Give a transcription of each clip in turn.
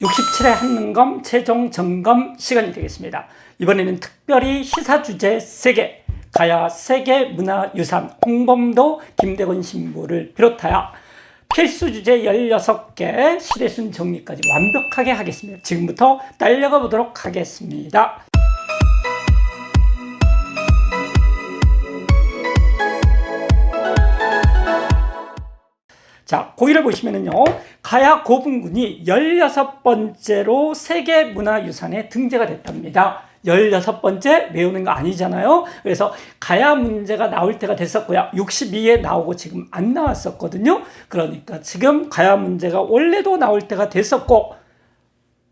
67회 한능검 최종 점검 시간이 되겠습니다. 이번에는 특별히 시사 주제 3개, 가야 세계문화유산 홍범도 김대건 신부를 비롯하여 필수 주제 16개 시대순 정리까지 완벽하게 하겠습니다. 지금부터 달려가 보도록 하겠습니다. 자, 고기를 보시면은요, 가야 고분군이 16번째로 세계문화유산에 등재가 됐답니다. 16번째 외우는 거 아니잖아요. 그래서 가야 문제가 나올 때가 됐었고요. 62에 나오고 지금 안 나왔었거든요. 그러니까 지금 가야 문제가 원래도 나올 때가 됐었고,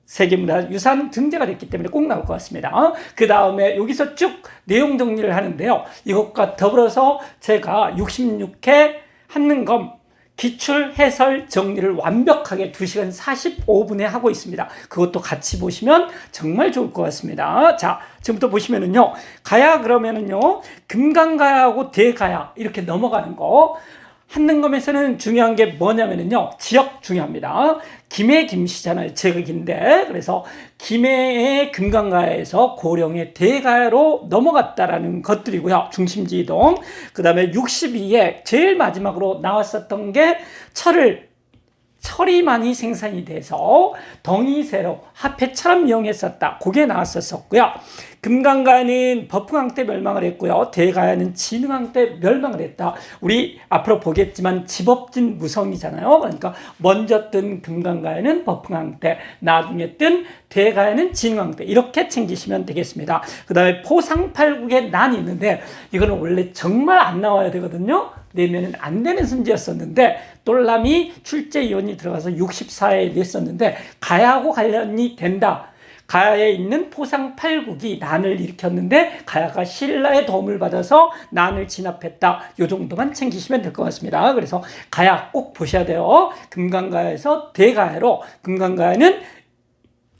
세계문화유산 등재가 됐기 때문에 꼭 나올 것 같습니다. 그 다음에 여기서 쭉 내용 정리를 하는데요. 이것과 더불어서 제가 66회 한능검 기출 해설 정리를 완벽하게 2시간 45분에 하고 있습니다. 그것도 같이 보시면 정말 좋을 것 같습니다. 자, 지금부터 보시면은요, 가야 그러면은요, 금강가야하고 대가야 이렇게 넘어가는 거. 한능검에서는 중요한 게 뭐냐면은요, 지역 중요합니다. 김해 김씨잖아요. 제극인데. 그래서 김해의 금강가야에서 고령의 대가야로 넘어갔다라는 것들이고요. 중심지 이동. 그 다음에 62에 제일 마지막으로 나왔었던 게 철이 많이 생산이 돼서 덩이새로 화폐처럼 이용했었다. 그게 나왔었고요. 금강가야는 버풍왕 때 멸망을 했고요. 대가야는 진흥왕 때 멸망을 했다. 우리 앞으로 보겠지만 집업진 무성이잖아요. 그러니까 먼저 뜬 금강가야는 버풍왕 때, 나중에 뜬 대가야는 진흥왕 때, 이렇게 챙기시면 되겠습니다. 그 다음에 포상팔국의 난이 있는데 이거는 원래 정말 안 나와야 되거든요. 내면은 안 되는 순지였었는데 똘람이 출제위원이 들어가서 64회에 냈었는데 가야하고 관련이 된다. 가야에 있는 포상팔국이 난을 일으켰는데 가야가 신라의 도움을 받아서 난을 진압했다. 이 정도만 챙기시면 될 것 같습니다. 그래서 가야 꼭 보셔야 돼요. 금강가야에서 대가야로, 금강가야는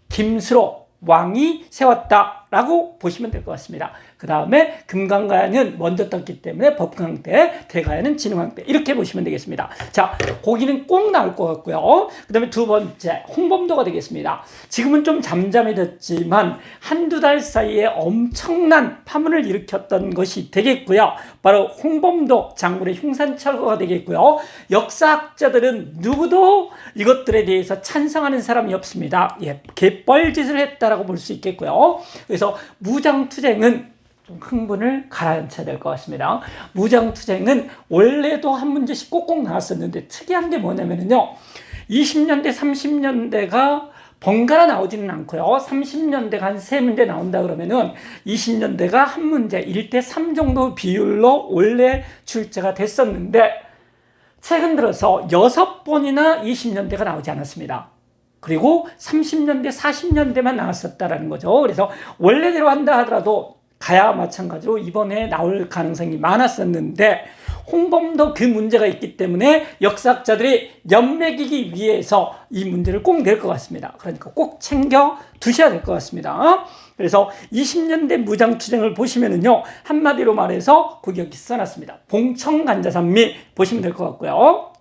김수로 왕이 세웠다라고 보시면 될 것 같습니다. 그 다음에 금강가야는 먼저 떴기 때문에 버풍왕 때, 대가야는 진흥왕 때, 이렇게 보시면 되겠습니다. 자, 거기는 꼭 나올 것 같고요. 그 다음에 두 번째, 홍범도가 되겠습니다. 지금은 좀 잠잠해졌지만 한두 달 사이에 엄청난 파문을 일으켰던 것이 되겠고요. 바로 홍범도 장군의 흉산철거가 되겠고요. 역사학자들은 누구도 이것들에 대해서 찬성하는 사람이 없습니다. 예, 개뻘짓을 했다라고 볼 수 있겠고요. 그래서 무장투쟁은 좀 흥분을 가라앉혀야 될 것 같습니다. 무장투쟁은 원래도 한 문제씩 꼭꼭 나왔었는데 특이한 게 뭐냐면요, 20년대, 30년대가 번갈아 나오지는 않고요. 30년대가 한 3문제 나온다 그러면은 20년대가 한 문제 1대 3 정도 비율로 원래 출제가 됐었는데 최근 들어서 6번이나 20년대가 나오지 않았습니다. 그리고 30년대, 40년대만 나왔었다라는 거죠. 그래서 원래대로 한다 하더라도 가야 마찬가지로 이번에 나올 가능성이 많았었는데 홍범도 그 문제가 있기 때문에 역사학자들이 연맥이기 위해서 이 문제를 꼭 낼 것 같습니다. 그러니까 꼭 챙겨 두셔야 될 것 같습니다. 그래서 20년대 무장투쟁을 보시면은요, 한마디로 말해서 거기 여기 써놨습니다. 봉청간자산미 보시면 될 것 같고요.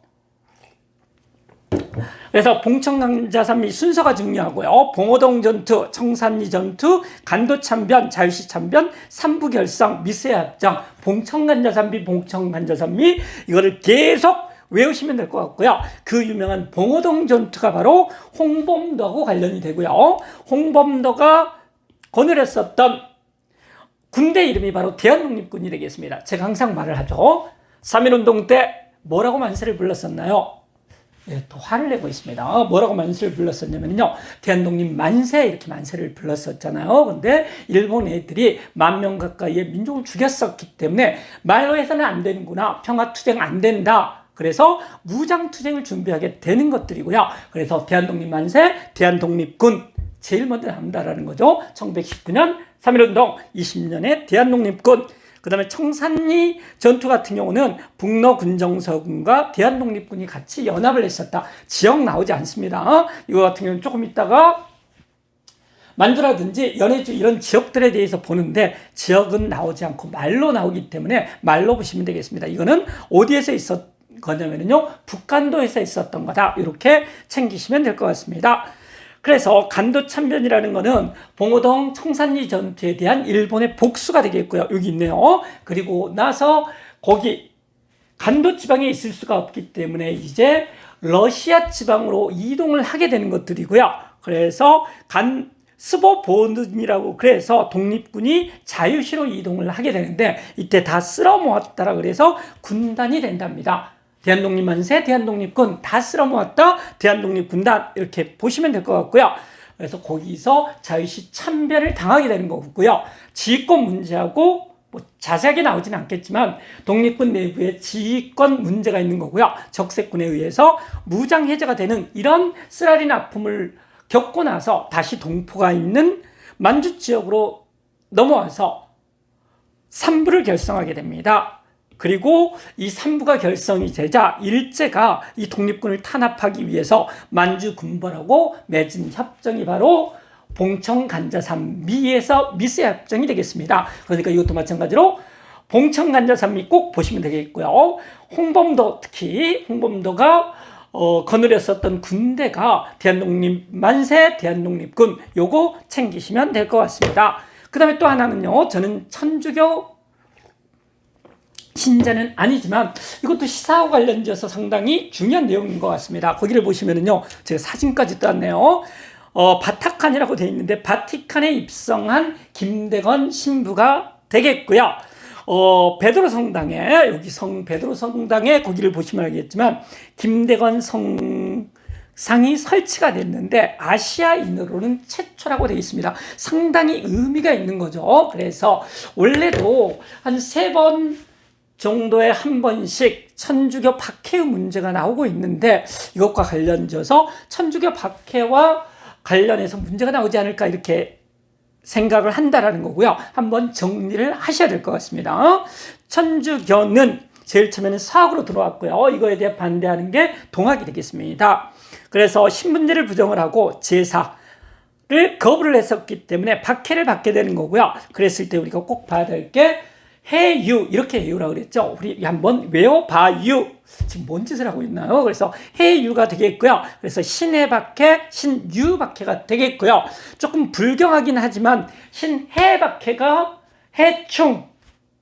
그래서 봉청간자산미 순서가 중요하고요. 봉오동 전투, 청산리 전투, 간도참변, 자유시참변, 삼부결성, 미세합정, 봉청간자산미, 봉청간자산미, 이거를 계속 외우시면 될 것 같고요. 그 유명한 봉오동 전투가 바로 홍범도하고 관련이 되고요. 홍범도가 거느렸었던 군대 이름이 바로 대한독립군이 되겠습니다. 제가 항상 말을 하죠. 3.1운동 때 뭐라고 만세를 불렀었나요? 네, 또 화를 내고 있습니다. 뭐라고 만세를 불렀었냐면요, 대한독립 만세, 이렇게 만세를 불렀었잖아요. 근데 일본 애들이 10,000명 가까이의 민족을 죽였었기 때문에 말로 해서는 안 되는구나, 평화투쟁 안 된다, 그래서 무장투쟁을 준비하게 되는 것들이고요. 그래서 대한독립 만세, 대한독립군 제일 먼저 나온다라는 거죠. 1919년 3.1운동, 20년에 대한독립군. 그 다음에 청산리 전투 같은 경우는 북로 군정서군과 대한독립군이 같이 연합을 했었다. 지역 나오지 않습니다. 이거 같은 경우는 조금 있다가 만주라든지 연해주 이런 지역들에 대해서 보는데 지역은 나오지 않고 말로 나오기 때문에 말로 보시면 되겠습니다. 이거는 어디에서 거냐면요, 북한도에서 있었던 거다. 이렇게 챙기시면 될 것 같습니다. 그래서 간도 참변이라는 거는 봉오동 청산리 전투에 대한 일본의 복수가 되겠고요. 여기 있네요. 그리고 나서 거기 간도 지방에 있을 수가 없기 때문에 이제 러시아 지방으로 이동을 하게 되는 것들이고요. 그래서 스보보든이라고 그래서 독립군이 자유시로 이동을 하게 되는데 이때 다 쓸어 모았다라 그래서 군단이 된답니다. 대한독립만세, 대한독립군 다 쓸어 모았다. 대한독립군단 이렇게 보시면 될 것 같고요. 그래서 거기서 자유시 참배를 당하게 되는 거고요. 지휘권 문제하고 뭐 자세하게 나오진 않겠지만 독립군 내부에 지휘권 문제가 있는 거고요. 적색군에 의해서 무장 해제가 되는 이런 쓰라린 아픔을 겪고 나서 다시 동포가 있는 만주 지역으로 넘어와서 3부를 결성하게 됩니다. 그리고 이 3부가 결성이 되자 일제가 이 독립군을 탄압하기 위해서 만주 군벌하고 맺은 협정이 바로 봉청간자산미에서 미스 협정이 되겠습니다. 그러니까 이것도 마찬가지로 봉청간자산미 꼭 보시면 되겠고요. 홍범도 특히 홍범도가 거느렸었던 군대가 대한독립 만세, 대한독립군 요거 챙기시면 될 것 같습니다. 그 다음에 또 하나는요. 저는 천주교 신자는 아니지만 이것도 시사와 관련돼서 상당히 중요한 내용인 것 같습니다. 거기를 보시면은요. 제가 사진까지 땄네요. 바티칸이라고 되어 있는데 바티칸에 입성한 김대건 신부가 되겠고요. 베드로 성당에 여기 베드로 성당에 거기를 보시면 알겠지만 김대건 성상이 설치가 됐는데 아시아인으로는 최초라고 되어 있습니다. 상당히 의미가 있는 거죠. 그래서 원래도 한 3번 정도에 한 번씩 천주교 박해의 문제가 나오고 있는데 이것과 관련져서 천주교 박해와 관련해서 문제가 나오지 않을까 이렇게 생각을 한다라는 거고요. 한번 정리를 하셔야 될 것 같습니다. 천주교는 제일 처음에는 사학으로 들어왔고요. 이거에 대해 반대하는 게 동학이 되겠습니다. 그래서 신분제를 부정을 하고 제사를 거부를 했었기 때문에 박해를 받게 되는 거고요. 그랬을 때 우리가 꼭 봐야 될 게 해유 이렇게 해유라고 그랬죠. 우리 한번 외워봐유. 지금 뭔 짓을 하고 있나요? 그래서 해유가 되겠고요. 그래서 신해박해, 신유박해가 되겠고요. 조금 불경하긴 하지만 신해박해가 해충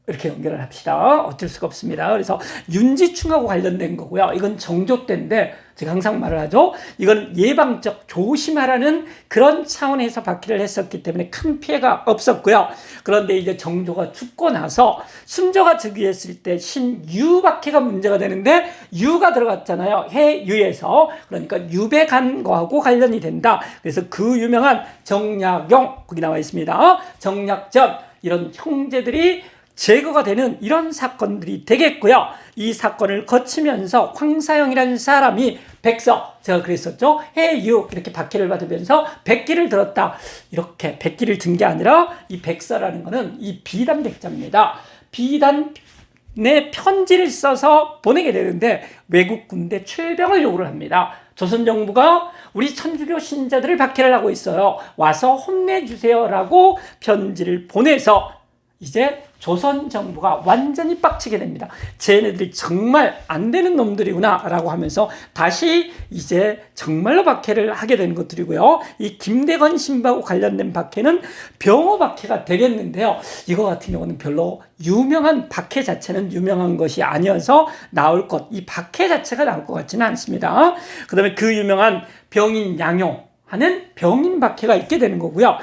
이렇게 연결을 합시다. 어쩔 수가 없습니다. 그래서 윤지충하고 관련된 거고요. 이건 정조 때인데 제가 항상 말을 하죠. 이건 예방적 조심하라는 그런 차원에서 박해를 했었기 때문에 큰 피해가 없었고요. 그런데 이제 정조가 죽고 나서 순조가 즉위했을 때 신유박해가 문제가 되는데 유가 들어갔잖아요. 해유에서. 그러니까 유배 간 거하고 관련이 된다. 그래서 그 유명한 정약용 거기 나와 있습니다. 정약전 이런 형제들이 제거가 되는 이런 사건들이 되겠고요. 이 사건을 거치면서 황사영이라는 사람이 백서, 제가 그랬었죠. 해유 이렇게 박해를 받으면서 백기를 들었다. 이렇게 백기를 든 게 아니라 이 백서라는 거는 이 비단백자입니다. 비단에 편지를 써서 보내게 되는데 외국 군대 출병을 요구를 합니다. 조선정부가 우리 천주교 신자들을 박해를 하고 있어요. 와서 혼내주세요라고 편지를 보내서 이제 조선 정부가 완전히 빡치게 됩니다. 쟤네들이 정말 안 되는 놈들이구나 라고 하면서 다시 이제 정말로 박해를 하게 되는 것들이고요. 이 김대건 신부하고 관련된 박해는 병호 박해가 되겠는데요. 이거 같은 경우는 별로 유명한 박해 자체는 유명한 것이 아니어서 나올 것, 이 박해 자체가 나올 것 같지는 않습니다. 그 다음에 그 유명한 병인 양요하는 병인 박해가 있게 되는 거고요.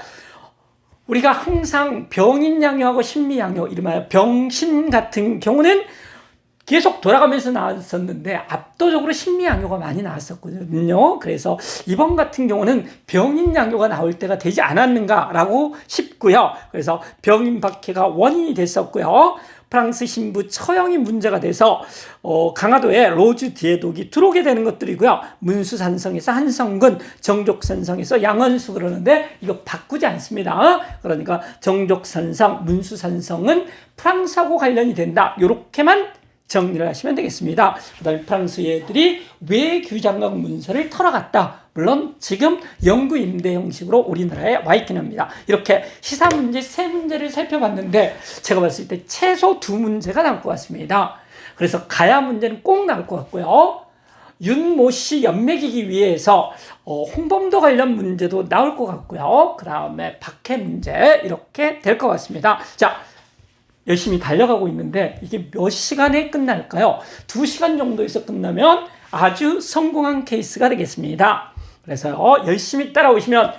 우리가 항상 병인양요하고 신미양요, 이름하여 병신 같은 경우는 계속 돌아가면서 나왔었는데 압도적으로 신미양요가 많이 나왔었거든요. 그래서 이번 같은 경우는 병인양요가 나올 때가 되지 않았는가라고 싶고요. 그래서 병인박해가 원인이 됐었고요. 프랑스 신부 처형이 문제가 돼서 강화도에 로즈 디에독이 들어오게 되는 것들이고요. 문수산성에서 한성근, 정족산성에서 양원수 그러는데 이거 바꾸지 않습니다. 그러니까 정족산성, 문수산성은 프랑스하고 관련이 된다. 이렇게만 정리를 하시면 되겠습니다. 그 다음에 프랑스 애들이 외교장관 문서를 털어갔다. 물론 지금 영구 임대 형식으로 우리나라에 와 있긴 합니다. 이렇게 시사 문제 3문제를 살펴봤는데 제가 봤을 때 최소 2문제가 나올 것 같습니다. 그래서 가야 문제는 꼭 나올 것 같고요. 윤모 씨 연맥이기 위해서 홍범도 관련 문제도 나올 것 같고요. 그 다음에 박해 문제 이렇게 될 것 같습니다. 자, 열심히 달려가고 있는데 이게 몇 시간에 끝날까요? 2시간 정도에서 끝나면 아주 성공한 케이스가 되겠습니다. 그래서 열심히 따라오시면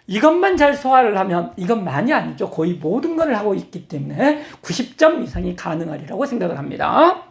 이것만 잘 소화를 하면 이것만이 아니죠. 거의 모든 걸 하고 있기 때문에 90점 이상이 가능하리라고 생각을 합니다.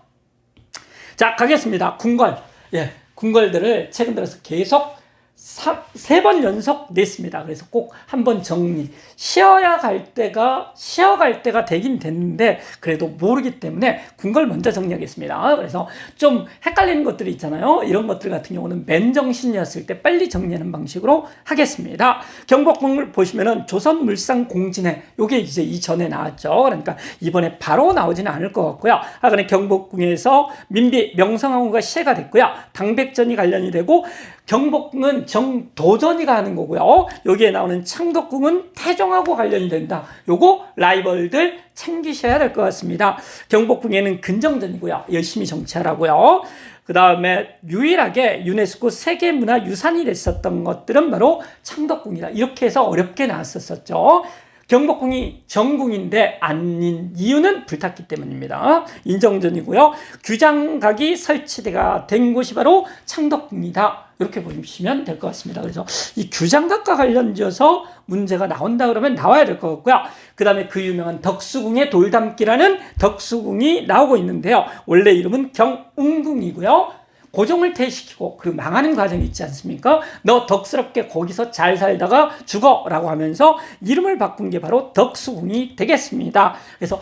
자, 가겠습니다. 궁궐. 예, 궁궐들을 최근 들어서 계속 3번 연속 냈습니다. 그래서 꼭 한번 정리. 쉬어갈 때가 되긴 됐는데, 그래도 모르기 때문에 궁궐 먼저 정리하겠습니다. 그래서 좀 헷갈리는 것들이 있잖아요. 이런 것들 같은 경우는 맨정신이었을 때 빨리 정리하는 방식으로 하겠습니다. 경복궁을 보시면은 조선물산공진회, 요게 이제 이전에 나왔죠. 그러니까 이번에 바로 나오지는 않을 것 같고요. 그래 경복궁에서 민비 명성황후가 시해가 됐고요. 당백전이 관련이 되고, 경복궁은 정도전이가 하는 거고요. 여기에 나오는 창덕궁은 태종하고 관련이 된다. 요거 라이벌들 챙기셔야 될 것 같습니다. 경복궁에는 근정전이고요. 열심히 정치하라고요. 그 다음에 유일하게 유네스코 세계문화유산이 됐었던 것들은 바로 창덕궁이다. 이렇게 해서 어렵게 나왔었죠. 경복궁이 정궁인데 아닌 이유는 불탔기 때문입니다. 인정전이고요. 규장각이 설치가 된 곳이 바로 창덕궁이다. 이렇게 보시면 될 것 같습니다. 그래서 이 규장각과 관련지어서 문제가 나온다 그러면 나와야 될 것 같고요. 그 다음에 그 유명한 덕수궁의 돌담기라는 덕수궁이 나오고 있는데요. 원래 이름은 경웅궁이고요. 고종을 퇴시키고 그 망하는 과정이 있지 않습니까? 너 덕스럽게 거기서 잘 살다가 죽어 라고 하면서 이름을 바꾼 게 바로 덕수궁이 되겠습니다. 그래서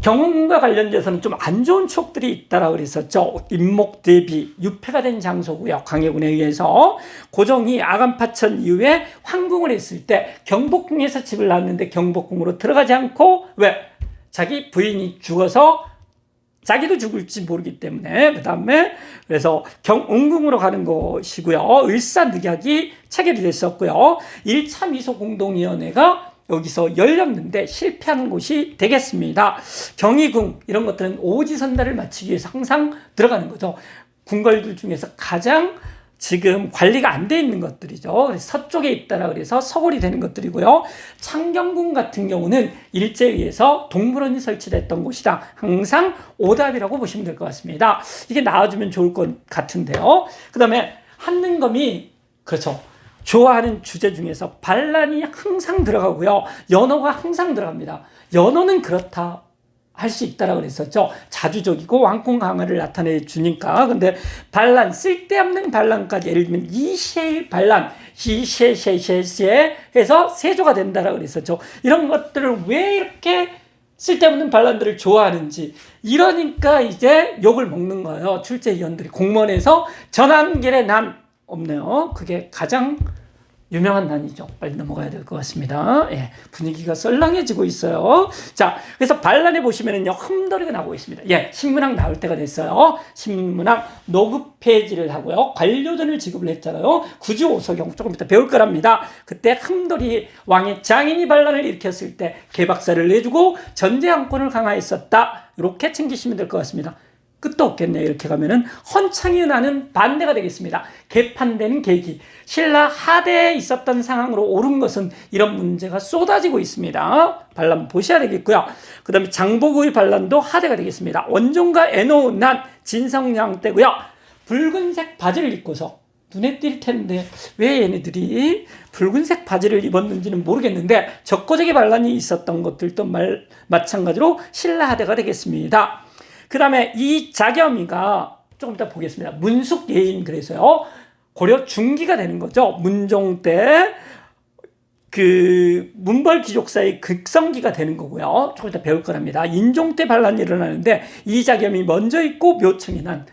경운과 관련돼서는 좀 안 좋은 추억들이 있다라고 그랬었죠. 임목대비 유폐가 된 장소고요. 광해군에 의해서 고종이 아간파천 이후에 황궁을 했을 때 경복궁에서 집을 놨는데 경복궁으로 들어가지 않고 왜? 자기 부인이 죽어서 자기도 죽을지 모르기 때문에 그 다음에 그래서 경운궁으로 가는 것이고요. 을사늑약이 체결이 됐었고요. 1차 미소공동위원회가 여기서 열렸는데 실패한 곳이 되겠습니다. 경희궁 이런 것들은 오지선다를 마치기 위해서 항상 들어가는 거죠. 궁궐들 중에서 가장 지금 관리가 안 돼 있는 것들이죠. 서쪽에 있다라 그래서 서골이 되는 것들이고요. 창경궁 같은 경우는 일제에 의해서 동물원이 설치됐던 곳이다. 항상 오답이라고 보시면 될 것 같습니다. 이게 나와주면 좋을 것 같은데요. 그 다음에 한능검이 그렇죠. 좋아하는 주제 중에서 반란이 항상 들어가고요. 연호가 항상 들어갑니다. 연호는 그렇다. 할 수 있다라고 그랬었죠. 자주적이고 왕권 강화를 나타내 주니까. 근데 반란, 쓸데없는 반란까지 예를 들면 이시의 반란, 시시시시시 해서 세조가 된다라고 그랬었죠. 이런 것들을 왜 이렇게 쓸데없는 반란들을 좋아하는지. 이러니까 이제 욕을 먹는 거예요. 출제위원들이 공무원에서 전환길에 난 없네요. 그게 가장 유명한 난이죠. 빨리 넘어가야 될 것 같습니다. 예, 분위기가 썰렁해지고 있어요. 자, 그래서 반란에 보시면은요, 흠더리가 나오고 있습니다. 예, 신문학 나올 때가 됐어요. 신문학 노급 폐지를 하고요. 관료전을 지급을 했잖아요. 구주오서경 조금 이따 배울 거랍니다. 그때 흠더리 왕의 장인이 반란을 일으켰을 때 개박살을 내주고 전제왕권을 강화했었다. 이렇게 챙기시면 될 것 같습니다. 끝도 없겠네요. 이렇게 가면은 헌창이 나는 반대가 되겠습니다. 개판되는 계기. 신라 하대에 있었던 상황으로 옳은 것은 이런 문제가 쏟아지고 있습니다. 반란 보셔야 되겠고요. 그 다음에 장보고의 반란도 하대가 되겠습니다. 원종과 애노난 진성량 때고요. 붉은색 바지를 입고서 눈에 띌 텐데 왜 얘네들이 붉은색 바지를 입었는지는 모르겠는데 적고적의 반란이 있었던 것들도 마찬가지로 신라 하대가 되겠습니다. 그 다음에 이 자겸이가 조금 이따 보겠습니다. 문숙예인 그래서요. 고려 중기가 되는 거죠. 문종 때 그 문벌 귀족사의 극성기가 되는 거고요. 조금 이따 배울 거랍니다. 인종 때 반란이 일어나는데 이 자겸이 먼저 있고 묘청이 난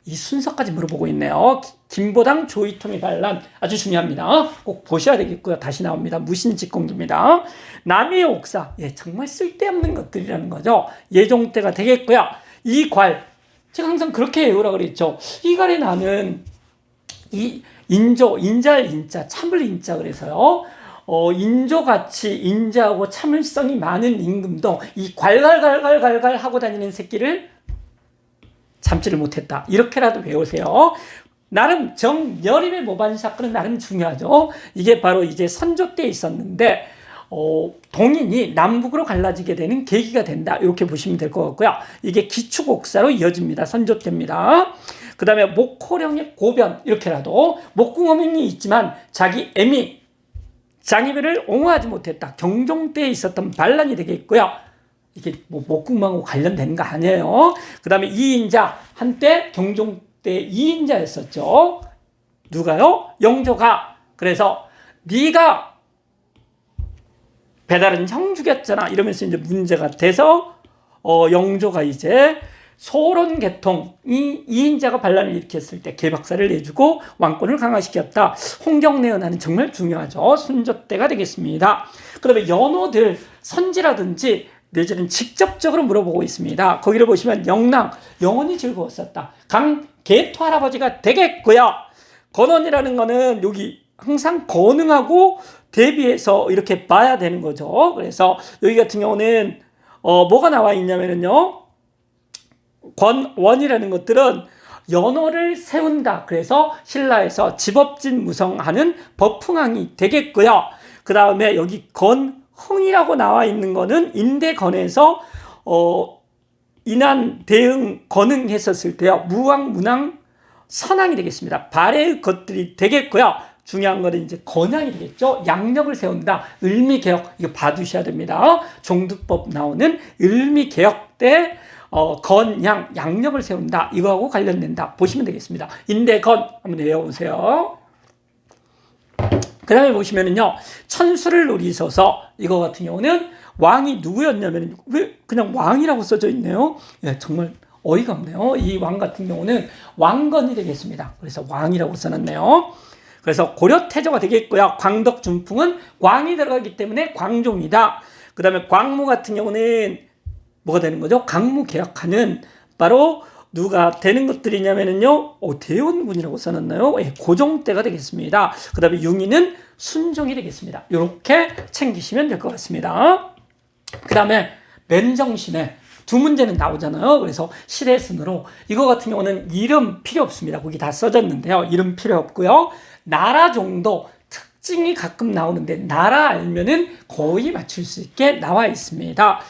이 순서까지 물어보고 있네요. 김보당 조이통의 반란 아주 중요합니다. 꼭 보셔야 되겠고요. 다시 나옵니다. 무신직공기입니다. 남이의 옥사 예, 정말 쓸데없는 것들이라는 거죠. 예종 때가 되겠고요. 이 괄 제가 항상 그렇게 외우라고 그랬죠. 이 괄에 나는 이 인조 인자할 인자 참을 인자 그래서요. 인조같이 인자하고 참을성이 많은 임금도 이 괄괄괄괄괄 하고 다니는 새끼를 참지를 못했다. 이렇게라도 외우세요. 나름 정여림의 모반 사건은 나름 중요하죠. 이게 바로 이제 선조 때 있었는데 동인이 남북으로 갈라지게 되는 계기가 된다. 이렇게 보시면 될 것 같고요. 이게 기축옥사로 이어집니다. 선조 때입니다. 그 다음에 목호령의 고변, 이렇게라도 목궁어민이 있지만 자기 애미 장희배를 옹호하지 못했다. 경종 때에 있었던 반란이 되겠고요. 이게 뭐 목궁망하고 관련되는 거 아니에요. 그 다음에 이인자, 한때 경종 때 이인자였었죠. 누가요? 영조가. 그래서 네가 배다른 형 죽였잖아 이러면서 이제 문제가 돼서 영조가 이제 소론 개통이 이인자가 반란을 일으켰을 때 개박살을 내주고 왕권을 강화시켰다. 홍경내연하는 정말 중요하죠. 순조 때가 되겠습니다. 그 다음에 연호들 선지라든지 내지는 직접적으로 물어보고 있습니다. 거기를 보시면 영랑, 영원히 즐거웠었다. 강계토 할아버지가 되겠고요. 건원이라는 거는 여기 항상 건응하고 대비해서 이렇게 봐야 되는 거죠. 그래서 여기 같은 경우는 뭐가 나와 있냐면요. 권원이라는 것들은 연호를 세운다. 그래서 신라에서 집업진 무성하는 법흥왕이 되겠고요. 그 다음에 여기 건흥이라고 나와 있는 거는 인대건에서 인한 대응 건응했었을 때요. 무왕 문왕 선왕이 되겠습니다. 발해의 것들이 되겠고요. 중요한 거는 이제 건양이 되겠죠. 양력을 세운다. 을미개혁 이거 봐두셔야 됩니다. 종두법 나오는 을미개혁 때 건양 양력을 세운다. 이거하고 관련된다. 보시면 되겠습니다. 인대건 한번 외워보세요. 그 다음에 보시면은요. 천수를 누리셔서 이거 같은 경우는 왕이 누구였냐면 왜 그냥 왕이라고 써져 있네요. 예, 정말 어이가 없네요. 이 왕 같은 경우는 왕건이 되겠습니다. 그래서 왕이라고 써놨네요. 그래서 고려태조가 되겠고요. 광덕준풍은 광이 들어가기 때문에 광종이다. 그 다음에 광무 같은 경우는 뭐가 되는 거죠? 강무개혁하는 바로 누가 되는 것들이냐면요. 대원군이라고 써놨나요? 예, 고종 때가 되겠습니다. 그 다음에 융인은 순종이 되겠습니다. 이렇게 챙기시면 될 것 같습니다. 그 다음에 맨정신에 두 문제는 나오잖아요. 그래서 시대순으로 이거 같은 경우는 이름 필요 없습니다. 거기 다 써졌는데요. 이름 필요 없고요. 나라 정도 특징이 가끔 나오는데 나라 알면은 거의 맞출 수 있게 나와 있습니다.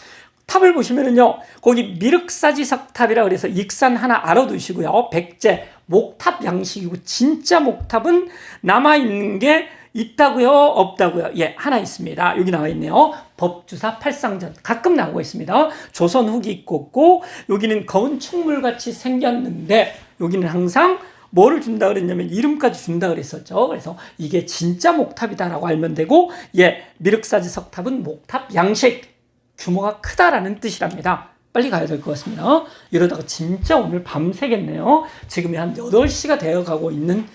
탑을 보시면은요. 거기 미륵사지석탑이라 그래서 익산 하나 알아두시고요. 백제 목탑 양식이고 진짜 목탑은 남아있는 게 있다고요? 없다고요? 예, 하나 있습니다. 여기 나와 있네요. 법주사 팔상전 가끔 나오고 있습니다. 조선 후기 있고 여기는 거운 충물같이 생겼는데 여기는 항상 뭐를 준다 그랬냐면 이름까지 준다 그랬었죠. 그래서 이게 진짜 목탑이다라고 알면 되고 예, 미륵사지 석탑은 목탑 양식 규모가 크다라는 뜻이랍니다. 빨리 가야 될 것 같습니다. 이러다가 진짜 오늘 밤새겠네요. 지금이 한 8시가 되어가고 있는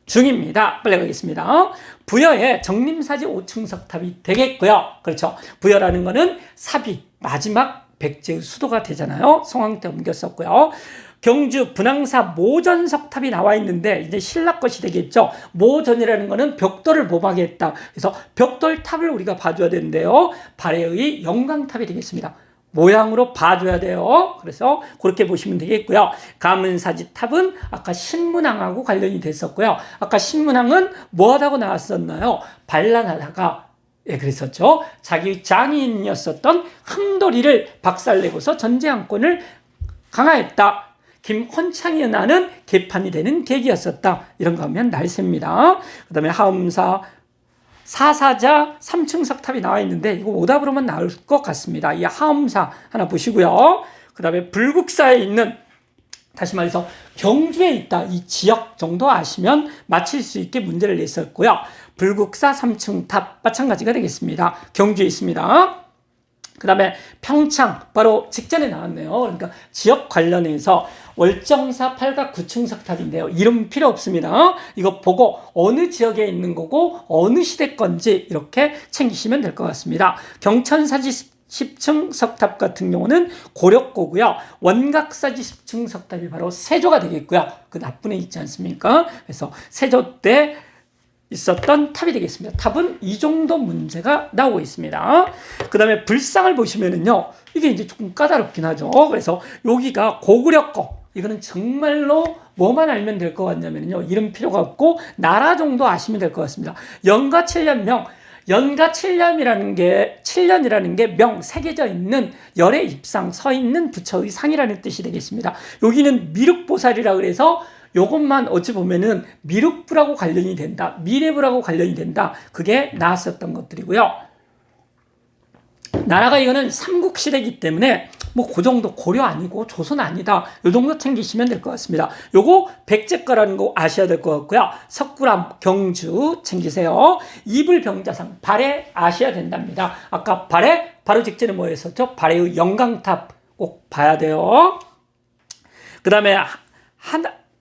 중입니다. 빨리 가겠습니다. 부여의 정림사지 5층 석탑이 되겠고요. 그렇죠. 부여라는 거는 사비 마지막 백제의 수도가 되잖아요. 성황 때 옮겼었고요. 경주 분황사 모전 석탑이 나와 있는데 이제 신라 것이 되겠죠. 모전이라는 거는 벽돌을 모방했다. 그래서 벽돌탑을 우리가 봐줘야 되는데요. 발해의 영광탑이 되겠습니다. 모양으로 봐줘야 돼요. 그래서 그렇게 보시면 되겠고요. 가문사지탑은 아까 신문왕하고 관련이 됐었고요. 아까 신문왕은 뭐하다고 나왔었나요? 반란하다가 예, 그랬었죠. 자기 장인이었었던 흠도리를 박살내고서 전제왕권을 강화했다. 김헌창이 나는 개판이 되는 계기였었다. 이런 거 하면 날셉니다. 그 다음에 하음사 사사자 3층 석탑이 나와 있는데 이거 오답으로만 나올 것 같습니다. 이 하음사 하나 보시고요. 그 다음에 불국사에 있는 다시 말해서 경주에 있다. 이 지역 정도 아시면 맞힐 수 있게 문제를 냈었고요. 불국사 3층 탑 마찬가지가 되겠습니다. 경주에 있습니다. 그 다음에 평창 바로 직전에 나왔네요. 그러니까 지역 관련해서 월정사 8각 9층 석탑인데요. 이름 필요 없습니다. 이거 보고 어느 지역에 있는 거고 어느 시대 건지 이렇게 챙기시면 될 것 같습니다. 경천사지 10층 석탑 같은 경우는 고려고고요. 원각사지 10층 석탑이 바로 세조가 되겠고요. 그 나쁜 애 있지 않습니까? 그래서 세조 때 있었던 탑이 되겠습니다. 탑은 이 정도 문제가 나오고 있습니다. 그 다음에 불상을 보시면은요, 이게 이제 조금 까다롭긴 하죠. 그래서 여기가 고구려 거, 이거는 정말로 뭐만 알면 될 것 같냐면요. 이름 필요가 없고 나라 정도 아시면 될 것 같습니다. 연가 7년명. 연가 7년이라는 게 명, 새겨져 있는 열의 입상, 서 있는 부처의 상이라는 뜻이 되겠습니다. 여기는 미륵보살이라 그래서 요것만 어찌 보면은 미륵부라고 관련이 된다. 미래부라고 관련이 된다. 그게 나왔었던 것들이고요. 나라가 이거는 삼국시대이기 때문에 뭐 그 정도 고려 아니고 조선 아니다. 요 정도 챙기시면 될 것 같습니다. 요거 백제거라는 거 아셔야 될 것 같고요. 석굴암, 경주 챙기세요. 이불병자상, 발해 아셔야 된답니다. 아까 발해 바로 직전에 뭐 했었죠? 발해의 영광탑 꼭 봐야 돼요. 그 다음에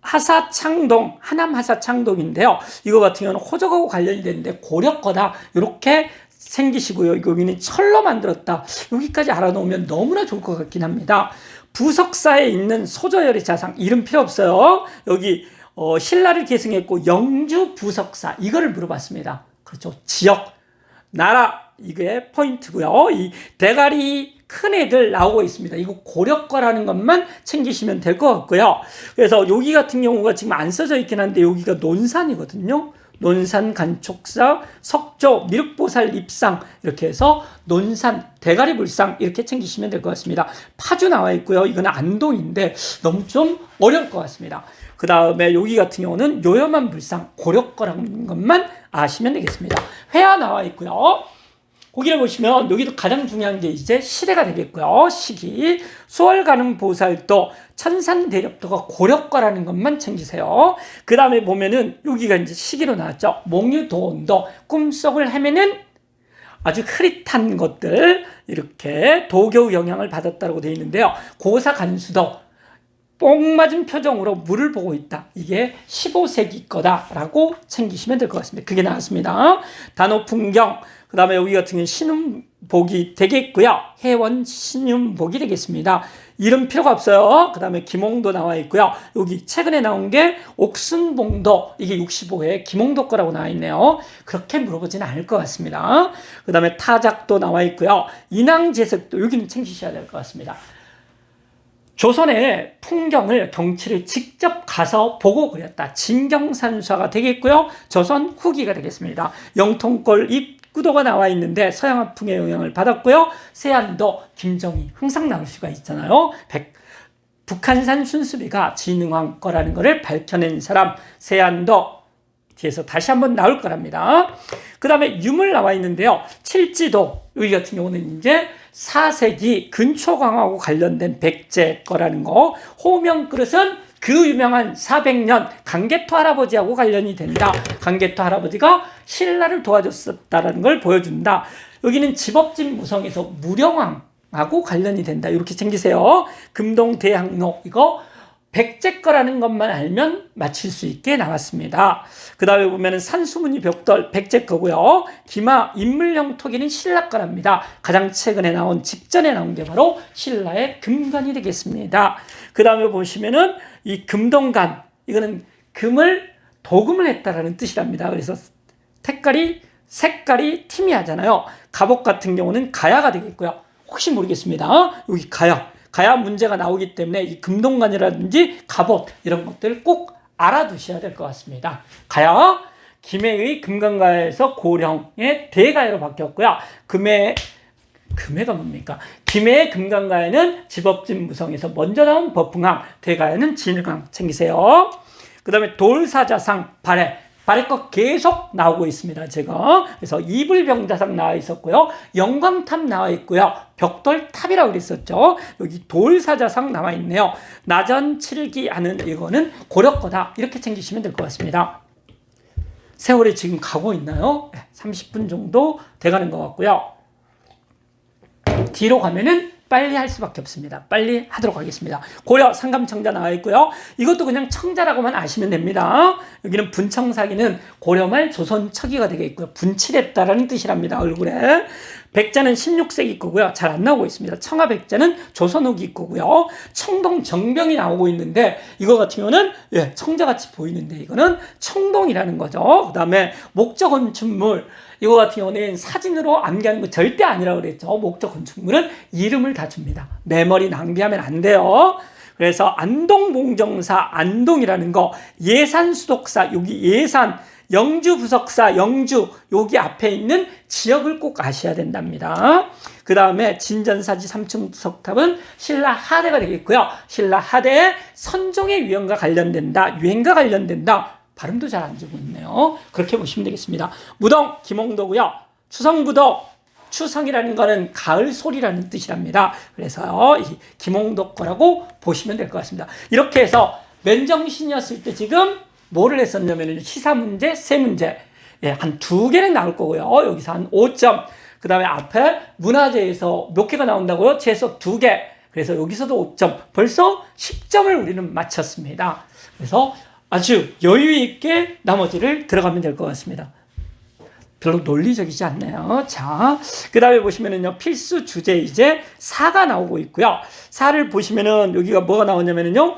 하사창동, 하남 하사창동인데요. 이거 같은 경우는 호적하고 관련이 되는데 고려거다. 이렇게 생기시고요. 여기는 철로 만들었다. 여기까지 알아놓으면 너무나 좋을 것 같긴 합니다. 부석사에 있는 소저열의 자상, 이름 필요 없어요. 여기 신라를 계승했고 영주 부석사, 이거를 물어봤습니다. 그렇죠. 지역, 나라, 이게 포인트고요. 이 대가리 큰 애들 나오고 있습니다. 이거 고려거라는 것만 챙기시면 될 것 같고요. 그래서 여기 같은 경우가 지금 안 써져 있긴 한데 여기가 논산이거든요. 논산, 간촉사, 석조, 미륵보살 입상, 이렇게 해서 논산, 대가리불상 이렇게 챙기시면 될 것 같습니다. 파주 나와 있고요. 이거는 안동인데 너무 좀 어려울 것 같습니다. 그 다음에 여기 같은 경우는 요염한 불상, 고려거라는 것만 아시면 되겠습니다. 회화 나와 있고요. 거기를 보시면 여기도 가장 중요한 게 이제 시대가 되겠고요. 시기, 수월가능 보살도, 천산대렵도가 고려거라는 것만 챙기세요. 그 다음에 보면은 여기가 이제 시기로 나왔죠. 목유도원도, 꿈속을 헤매는 아주 흐릿한 것들, 이렇게 도교 영향을 받았다고 되어 있는데요. 고사간수도, 뽕 맞은 표정으로 물을 보고 있다. 이게 15세기 거다라고 챙기시면 될 것 같습니다. 그게 나왔습니다. 단오풍경, 그 다음에 여기 같은 경우는 신음복이 되겠고요. 해원 신음복이 되겠습니다. 이름 필요가 없어요. 그 다음에 김홍도 나와 있고요. 여기 최근에 나온 게 옥순봉도, 이게 65회 김홍도 거라고 나와 있네요. 그렇게 물어보지는 않을 것 같습니다. 그 다음에 타작도 나와 있고요. 인왕제석도 여기는 챙기셔야 될 것 같습니다. 조선의 풍경을, 경치를 직접 가서 보고 그렸다. 진경산수화가 되겠고요. 조선 후기가 되겠습니다. 영통골 입구도가 나와 있는데 서양화풍의 영향을 받았고요. 세안도, 김정희 항상 나올 수가 있잖아요. 북한산 순수비가 진흥왕 거라는 것을 밝혀낸 사람, 세안도 뒤에서 다시 한번 나올 거랍니다. 그 다음에 유물 나와 있는데요. 칠지도, 여기 같은 경우는 이제 4세기 근초광하고 관련된 백제 거라는 거. 호명 그릇은 그 유명한 400년 강개토 할아버지하고 관련이 된다. 강개토 할아버지가 신라를 도와줬었다는 걸 보여준다. 여기는 집업진 무성에서 무령왕하고 관련이 된다. 이렇게 챙기세요. 금동대학로, 이거 백제 거라는 것만 알면 맞힐 수 있게 나왔습니다. 그 다음에 보면은 산수무늬 벽돌 백제 거고요. 기마 인물형 토기는 신라 거랍니다. 가장 최근에 나온, 직전에 나온 게 바로 신라의 금관이 되겠습니다. 그 다음에 보시면은 이 금동간, 이거는 금을 도금을 했다라는 뜻이랍니다. 그래서 색깔이 희미하잖아요. 갑옷 같은 경우는 가야가 되겠고요. 혹시 모르겠습니다. 여기 가야 문제가 나오기 때문에 이 금동관이라든지 갑옷 이런 것들 꼭 알아두셔야 될 것 같습니다. 가야, 김해의 금강가에서 고령의 대가야로 바뀌었고요. 금해가 뭡니까? 김해의 금강가에는 집업진 무성에서 먼저 나온 법흥항, 대가야는 진흥항 챙기세요. 그 다음에 돌사자상, 발해 거 계속 나오고 있습니다. 제가. 그래서 이불병자상 나와 있었고요. 영광탑 나와 있고요. 벽돌탑이라고 그랬었죠. 여기 돌사자상 나와 있네요. 나전 7기 하는 이거는 고려 거다. 이렇게 챙기시면 될 것 같습니다. 세월이 지금 가고 있나요? 30분 정도 돼가는 것 같고요. 뒤로 가면은 빨리 할 수밖에 없습니다. 빨리 하도록 하겠습니다. 고려 상감청자 나와 있고요. 이것도 그냥 청자라고만 아시면 됩니다. 여기는 분청사기는 고려말 조선처기가 되겠고요. 분칠했다라는 뜻이랍니다. 얼굴에. 백자는 16세기 거고요. 잘 안 나오고 있습니다. 청하백자는 조선 후기 거고요. 청동 정병이 나오고 있는데 이거 같은 경우는 청자같이 보이는데 이거는 청동이라는 거죠. 그 다음에 목적 건축물, 이거 같은 경우는 사진으로 암기하는 거 절대 아니라고 그랬죠. 목적 건축물은 이름을 다 줍니다. 메모리 낭비하면 안 돼요. 그래서 안동봉정사 안동이라는 거, 예산수독사 여기 예산, 영주부석사 영주 여기 앞에 있는 지역을 꼭 아셔야 된답니다. 그 다음에 진전사지 3층 석탑은 신라 하대가 되겠고요. 신라 하대의 선종의 유행과 관련된다. 유행과 관련된다. 발음도 잘 안 주고 있네요. 그렇게 보시면 되겠습니다. 무동 김홍도고요. 추성부도, 추성이라는 거는 가을 소리라는 뜻이랍니다. 그래서 이 김홍도 거라고 보시면 될 것 같습니다. 이렇게 해서 맨정신이었을 때 지금 뭐를 했었냐면 시사 문제, 세 문제, 한 2개는 나올 거고요. 여기서 한 5점. 그 다음에 앞에 문화재에서 몇 개가 나온다고요? 최소 2개. 그래서 여기서도 5점. 벌써 10점을 우리는 맞췄습니다. 그래서 아주 여유 있게 나머지를 들어가면 될 것 같습니다. 별로 논리적이지 않네요. 자, 그 다음에 보시면은요, 필수 주제 이제 사가 나오고 있고요. 사를 보시면은 여기가 뭐가 나오냐면은요,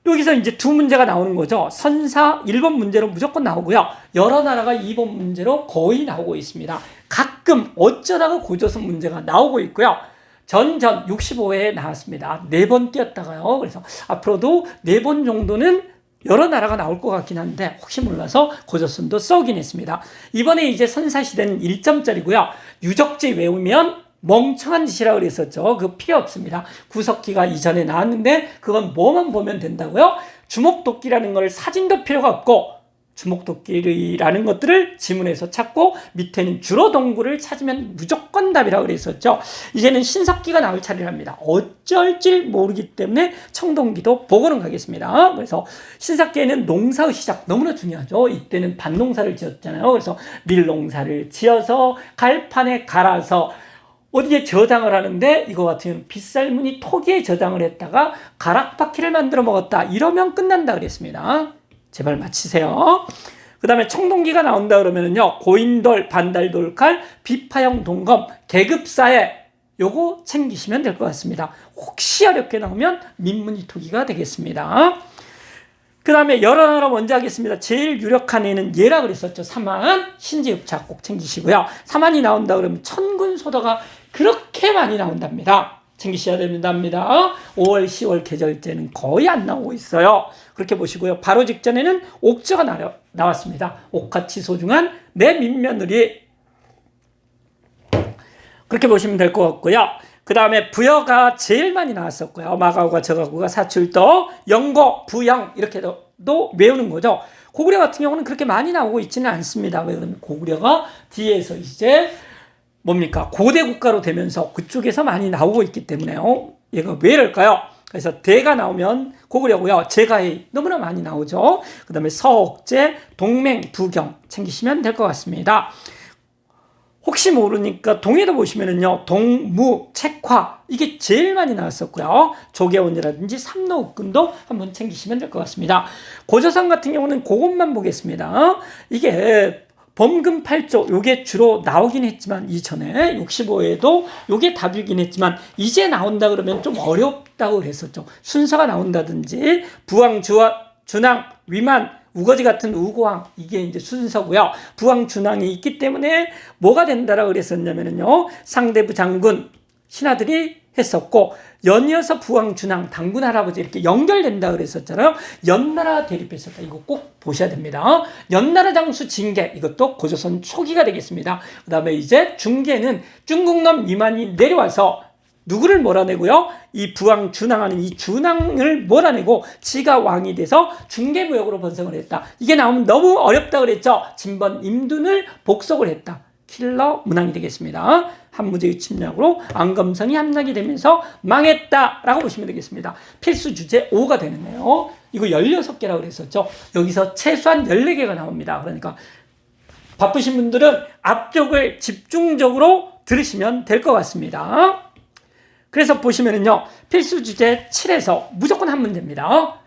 여기서 이제 2문제가 나오는 거죠. 선사 1번 문제로 무조건 나오고요. 여러 나라가 2번 문제로 거의 나오고 있습니다. 가끔 어쩌다가 고조선 문제가 나오고 있고요. 전전 65회에 나왔습니다. 4번 띄었다가요. 그래서 앞으로도 4번 정도는 여러 나라가 나올 것 같긴 한데 혹시 몰라서 고조선도 써오긴 했습니다. 이번에 이제 선사시대는 1점짜리고요. 유적지 외우면 멍청한 짓이라고 그랬었죠. 그거 필요 없습니다. 구석기가 이전에 나왔는데 그건 뭐만 보면 된다고요? 주목도끼라는 걸 사진도 필요가 없고 주목도끼라는 것들을 지문에서 찾고 밑에는 주로 동굴을 찾으면 무조건 답이라고 그랬었죠. 이제는 신석기가 나올 차례랍니다. 어쩔 줄 모르기 때문에 청동기도 보고는 가겠습니다. 그래서 신석기에는 농사의 시작 너무나 중요하죠. 이때는 밭농사를 지었잖아요. 그래서 밀농사를 지어서 갈판에 갈아서 어디에 저장을 하는데 이거 같은 경우는 빗살무늬 토기에 저장을 했다가 가락바퀴를 만들어 먹었다. 이러면 끝난다 그랬습니다. 제발 맞히세요. 그 다음에 청동기가 나온다 그러면은요, 고인돌, 반달돌칼, 비파형 동검, 계급사에 요거 챙기시면 될 것 같습니다. 혹시 어렵게 나오면 민무늬 토기가 되겠습니다. 그 다음에 여러 나라 먼저 하겠습니다. 제일 유력한 애는 얘라 그랬었죠. 사만, 신지읍차 꼭 챙기시고요. 사만이 나온다 그러면 천군소도가 그렇게 많이 나온답니다. 챙기셔야 됩니다. 5월, 10월 계절제는 거의 안 나오고 있어요. 그렇게 보시고요. 바로 직전에는 옥저가 나왔습니다. 옥같이 소중한 내 민며느리. 그렇게 보시면 될 것 같고요. 그 다음에 부여가 제일 많이 나왔었고요. 마가구가, 저가구가, 사출도, 영고, 부영 이렇게도 외우는 거죠. 고구려 같은 경우는 그렇게 많이 나오고 있지는 않습니다. 왜 그러면 고구려가 뒤에서 이제 뭡니까? 고대 국가로 되면서 그쪽에서 많이 나오고 있기 때문에요. 얘가 왜 이럴까요? 그래서 대가 나오면 고구려고요. 제가의 너무나 많이 나오죠. 그 다음에 서옥제, 동맹, 두경 챙기시면 될 것 같습니다. 혹시 모르니까 동해도 보시면은요, 동무, 책화 이게 제일 많이 나왔었고요. 조계원이라든지 삼로읍근도 한번 챙기시면 될 것 같습니다. 고조선 같은 경우는 그것만 보겠습니다. 이게 범금 8조 요게 주로 나오긴 했지만 이전에 65회에도 요게 답이긴 했지만 이제 나온다 그러면 좀 어렵다고 그랬었죠. 순서가 나온다든지 부왕, 준왕, 위만, 우거지 같은 우고왕 이게 이제 순서고요. 부왕, 준왕이 있기 때문에 뭐가 된다라고 그랬었냐면요, 상대부 장군 신하들이 했었고 연이어서 부왕, 준왕, 당군 할아버지 이렇게 연결된다 그랬었잖아요. 연나라 대립했었다. 이거 꼭 보셔야 됩니다. 연나라 장수 징계 이것도 고조선 초기가 되겠습니다. 그 다음에 이제 중계는 중국놈 위만이 내려와서 누구를 몰아내고요? 이 부왕, 준왕하는 이 준왕을 몰아내고 지가 왕이 돼서 중계무역으로 번성을 했다. 이게 나오면 너무 어렵다 그랬죠. 진번 임둔을 복속을 했다. 킬러 문항이 되겠습니다. 한무제의 침략으로 안검성이 함락이 되면서 망했다라고 보시면 되겠습니다. 필수 주제 5가 되는데요. 이거 16개라고 그랬었죠. 여기서 최소한 14개가 나옵니다. 그러니까 바쁘신 분들은 앞쪽을 집중적으로 들으시면 될 것 같습니다. 그래서 보시면은요, 필수 주제 7에서 무조건 한 문제입니다.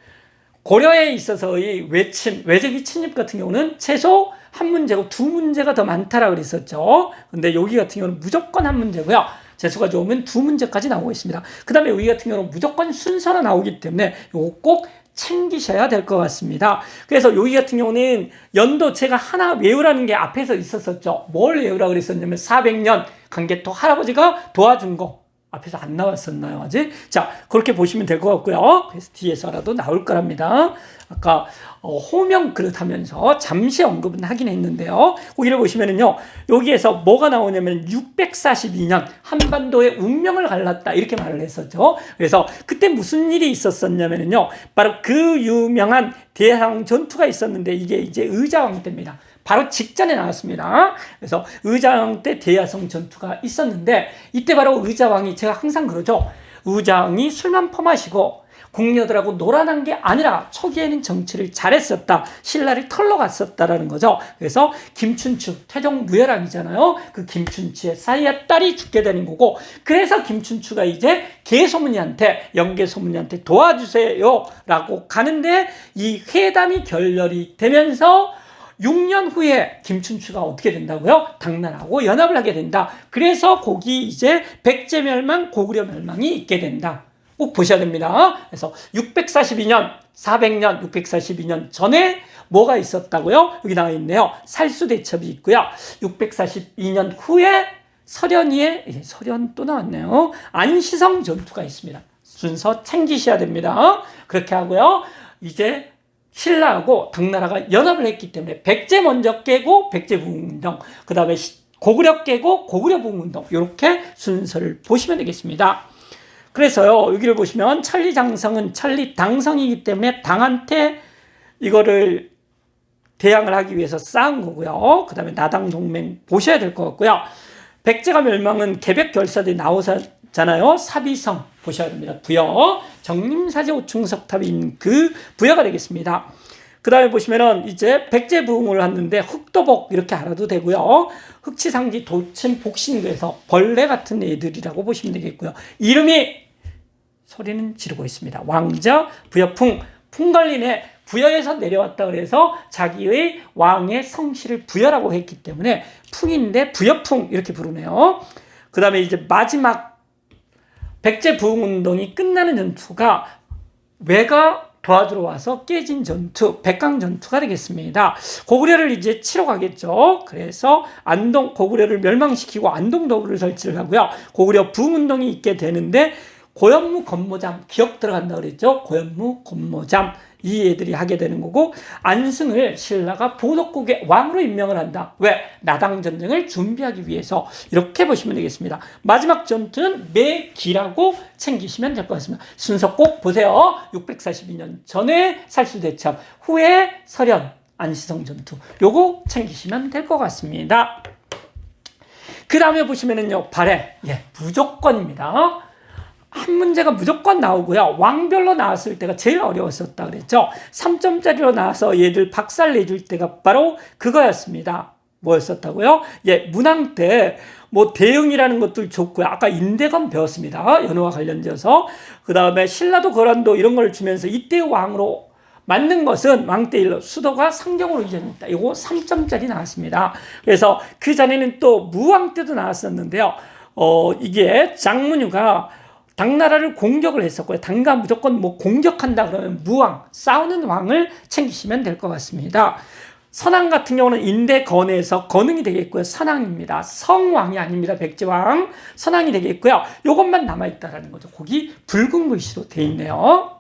고려에 있어서의 외침, 외적의 침입 같은 경우는 최소 한 문제고 2문제가 더 많다라고 그랬었죠. 근데 여기 같은 경우는 무조건 한 문제고요. 재수가 좋으면 2문제까지 나오고 있습니다. 그 다음에 여기 같은 경우는 무조건 순서로 나오기 때문에 이거 꼭 챙기셔야 될 것 같습니다. 그래서 여기 같은 경우는 연도 제가 하나 외우라는 게 앞에서 있었었죠. 뭘 외우라고 그랬었냐면 400년 강개토 할아버지가 도와준 거 앞에서 안 나왔었나요, 아직? 자, 그렇게 보시면 될 것 같고요. 그래서 뒤에서라도 나올 거랍니다. 아까 호명 그릇 하면서 잠시 언급은 하긴 했는데요. 거기를 보시면은요, 여기에서 뭐가 나오냐면 642년 한반도의 운명을 갈랐다 이렇게 말을 했었죠. 그래서 그때 무슨 일이 있었었냐면은요, 바로 그 유명한 대항 전투가 있었는데 이게 이제 의자왕 때입니다. 바로 직전에 나왔습니다. 그래서 의자왕 때 대야성 전투가 있었는데 이때 바로 의자왕이, 제가 항상 그러죠, 의자왕이 술만 퍼마시고 궁녀들하고 놀아난 게 아니라 초기에는 정치를 잘했었다, 신라를 털러 갔었다라는 거죠. 그래서 김춘추, 태종무열왕이잖아요. 그 김춘추의 사이의 딸이 죽게 되는 거고, 그래서 김춘추가 이제 계소문이한테, 영계소문이한테 도와주세요 라고 가는데 이 회담이 결렬이 되면서 6년 후에 김춘추가 어떻게 된다고요? 당나라하고 연합을 하게 된다. 그래서 거기 이제 백제 멸망, 고구려 멸망이 있게 된다. 꼭 보셔야 됩니다. 그래서 642년, 400년, 642년 전에 뭐가 있었다고요? 여기 나와 있네요. 살수대첩이 있고요. 642년 후에 설현이의, 설현 또 나왔네요. 안시성 전투가 있습니다. 순서 챙기셔야 됩니다. 그렇게 하고요. 이제 신라하고 당나라가 연합을 했기 때문에 백제 먼저 깨고 백제 부흥운동, 그 다음에 고구려 깨고 고구려 부흥운동, 이렇게 순서를 보시면 되겠습니다. 그래서요, 여기를 보시면 천리장성은 천리당성이기 때문에 당한테 이거를 대항을 하기 위해서 쌓은 거고요. 그 다음에 나당동맹 보셔야 될 것 같고요. 백제가 멸망은 개백결사들이 나오잖아요. 사비성 보셔야 됩니다. 부여, 정림사제 오충석탑이 있는 그 부여가 되겠습니다. 그 다음에 보시면은 이제 백제 부흥을 하는데 흑도복 이렇게 알아도 되고요. 흑치상지 도침 복신교에서 벌레 같은 애들이라고 보시면 되겠고요. 이름이 소리는 지르고 있습니다. 왕자, 부여풍, 풍걸린의 부여에서 내려왔다 그래서 자기의 왕의 성씨를 부여라고 했기 때문에 풍인데 부여풍 이렇게 부르네요. 그 다음에 이제 마지막 백제 부흥운동이 끝나는 전투가 외가 도와주러 와서 깨진 전투, 백강전투가 되겠습니다. 고구려를 이제 치러 가겠죠. 그래서 고구려를 멸망시키고 안동도구를 설치를 하고요. 고구려 부흥운동이 있게 되는데 고현무 건모잠, 기억 들어간다 그랬죠. 고현무 건모잠, 이 애들이 하게 되는 거고, 안승을 신라가 보덕국의 왕으로 임명을 한다. 왜? 나당 전쟁을 준비하기 위해서. 이렇게 보시면 되겠습니다. 마지막 전투는 매기라고 챙기시면 될 것 같습니다. 순서 꼭 보세요. 642년 전에 살수대첩, 후에 설현, 안시성 전투, 요거 챙기시면 될 것 같습니다. 그 다음에 보시면은요, 발해, 무조건입니다. 한 문제가 무조건 나오고요. 왕별로 나왔을 때가 제일 어려웠었다 그랬죠. 3점짜리로 나와서 얘들 박살 내줄 때가 바로 그거였습니다. 뭐였었다고요? 문항 때 뭐 대응이라는 것들 좋고요. 아까 인대건 배웠습니다. 연호와 관련되어서. 그 다음에 신라도 거란도 이런 걸 주면서 이때의 왕으로 맞는 것은 왕대일로 수도가 상경으로 이전했다. 이거 3점짜리 나왔습니다. 그래서 그 전에는 또 무왕 때도 나왔었는데요. 이게 장문유가 당나라를 공격을 했었고요. 당가 무조건 뭐 공격한다 그러면 무왕, 싸우는 왕을 챙기시면 될 것 같습니다. 선왕 같은 경우는 인대건에서 건응이 되겠고요. 선왕입니다. 성왕이 아닙니다. 백제왕. 선왕이 되겠고요. 이것만 남아있다라는 거죠. 거기 붉은 글씨로 돼 있네요.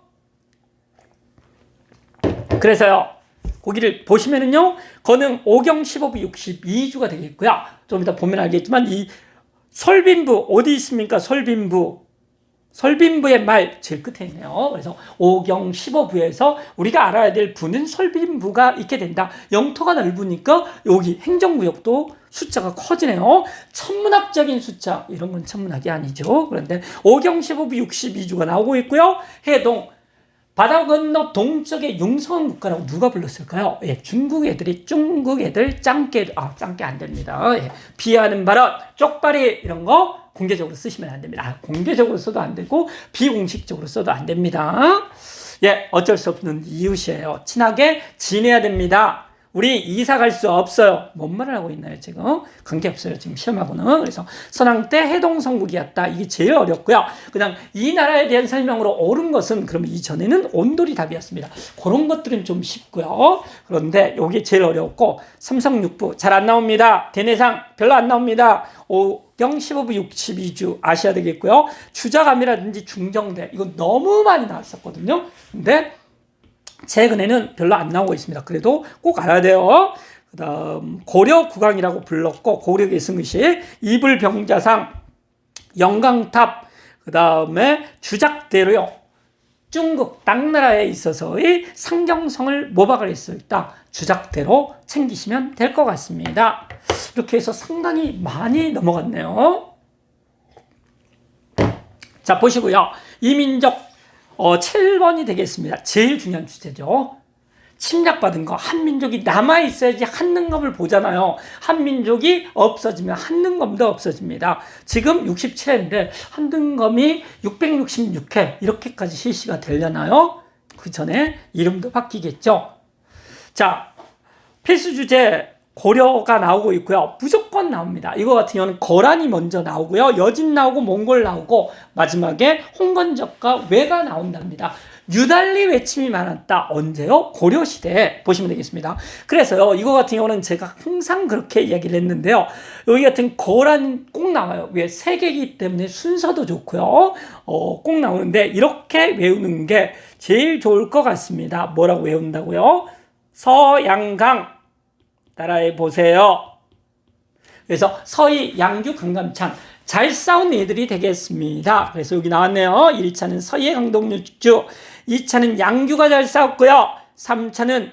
그래서요, 거기를 보시면은요, 건응 5경 15부 62주가 되겠고요. 좀 이따 보면 알겠지만, 이 설빈부, 어디 있습니까? 설빈부의 말 제일 끝에 있네요. 그래서 5경 15부에서 우리가 알아야 될 부는 설빈부가 있게 된다. 영토가 넓으니까 여기 행정구역도 숫자가 커지네요. 천문학적인 숫자, 이런 건 천문학이 아니죠. 그런데 5경 15부 62주가 나오고 있고요. 해동, 바다 건너 동쪽의 융성원 국가라고 누가 불렀을까요? 중국 애들 짱깨 안 됩니다. 비하하는 발언, 쪽발이 이런 거 공개적으로 쓰시면 안 됩니다. 공개적으로 써도 안 되고 비공식적으로 써도 안 됩니다. 어쩔 수 없는 이웃이에요. 친하게 지내야 됩니다. 우리 이사 갈 수 없어요. 뭔 말을 하고 있나요, 지금? 관계없어요, 지금 시험하고는. 그래서 선왕 때 해동성국이었다. 이게 제일 어렵고요. 그냥 이 나라에 대한 설명으로 옳은 것은 그러면 이전에는 온돌이 답이었습니다. 그런 것들은 좀 쉽고요. 그런데 이게 제일 어렵고 삼성육부 잘 안 나옵니다. 대내상 별로 안 나옵니다. 5경 15부 62주 아셔야 되겠고요. 주자감이라든지 중정대 이거 너무 많이 나왔었거든요. 근데 최근에는 별로 안 나오고 있습니다. 그래도 꼭 알아야 돼요. 그 다음 고려 국왕이라고 불렀고 고려 계승시 이불병자상 영광탑 그 다음에 주작대로요. 중국 당나라에 있어서의 상경성을 모박을 했을 때 주작대로 챙기시면 될 것 같습니다. 이렇게 해서 상당히 많이 넘어갔네요. 자 보시고요. 이민족 7번이 되겠습니다. 제일 중요한 주제죠. 침략받은 거 한민족이 남아있어야지 한능검을 보잖아요. 한민족이 없어지면 한능검도 없어집니다. 지금 67회인데 한능검이 666회 이렇게까지 실시가 되려나요? 그 전에 이름도 바뀌겠죠. 자 필수 주제 고려가 나오고 있고요. 무조건 나옵니다. 이거 같은 경우는 거란이 먼저 나오고요. 여진 나오고 몽골 나오고 마지막에 홍건적과 왜가 나온답니다. 유달리 외침이 많았다. 언제요? 고려시대에 보시면 되겠습니다. 그래서요. 이거 같은 경우는 제가 항상 그렇게 이야기를 했는데요. 여기 같은 거란 꼭 나와요. 왜? 세계이기 때문에 순서도 좋고요. 꼭 나오는데 이렇게 외우는 게 제일 좋을 것 같습니다. 뭐라고 외운다고요? 서양강 따라해 보세요. 그래서 서희, 양규, 강감찬 잘 싸운 애들이 되겠습니다. 그래서 여기 나왔네요. 1차는 서희의 강동육주, 2차는 양규가 잘 싸웠고요. 3차는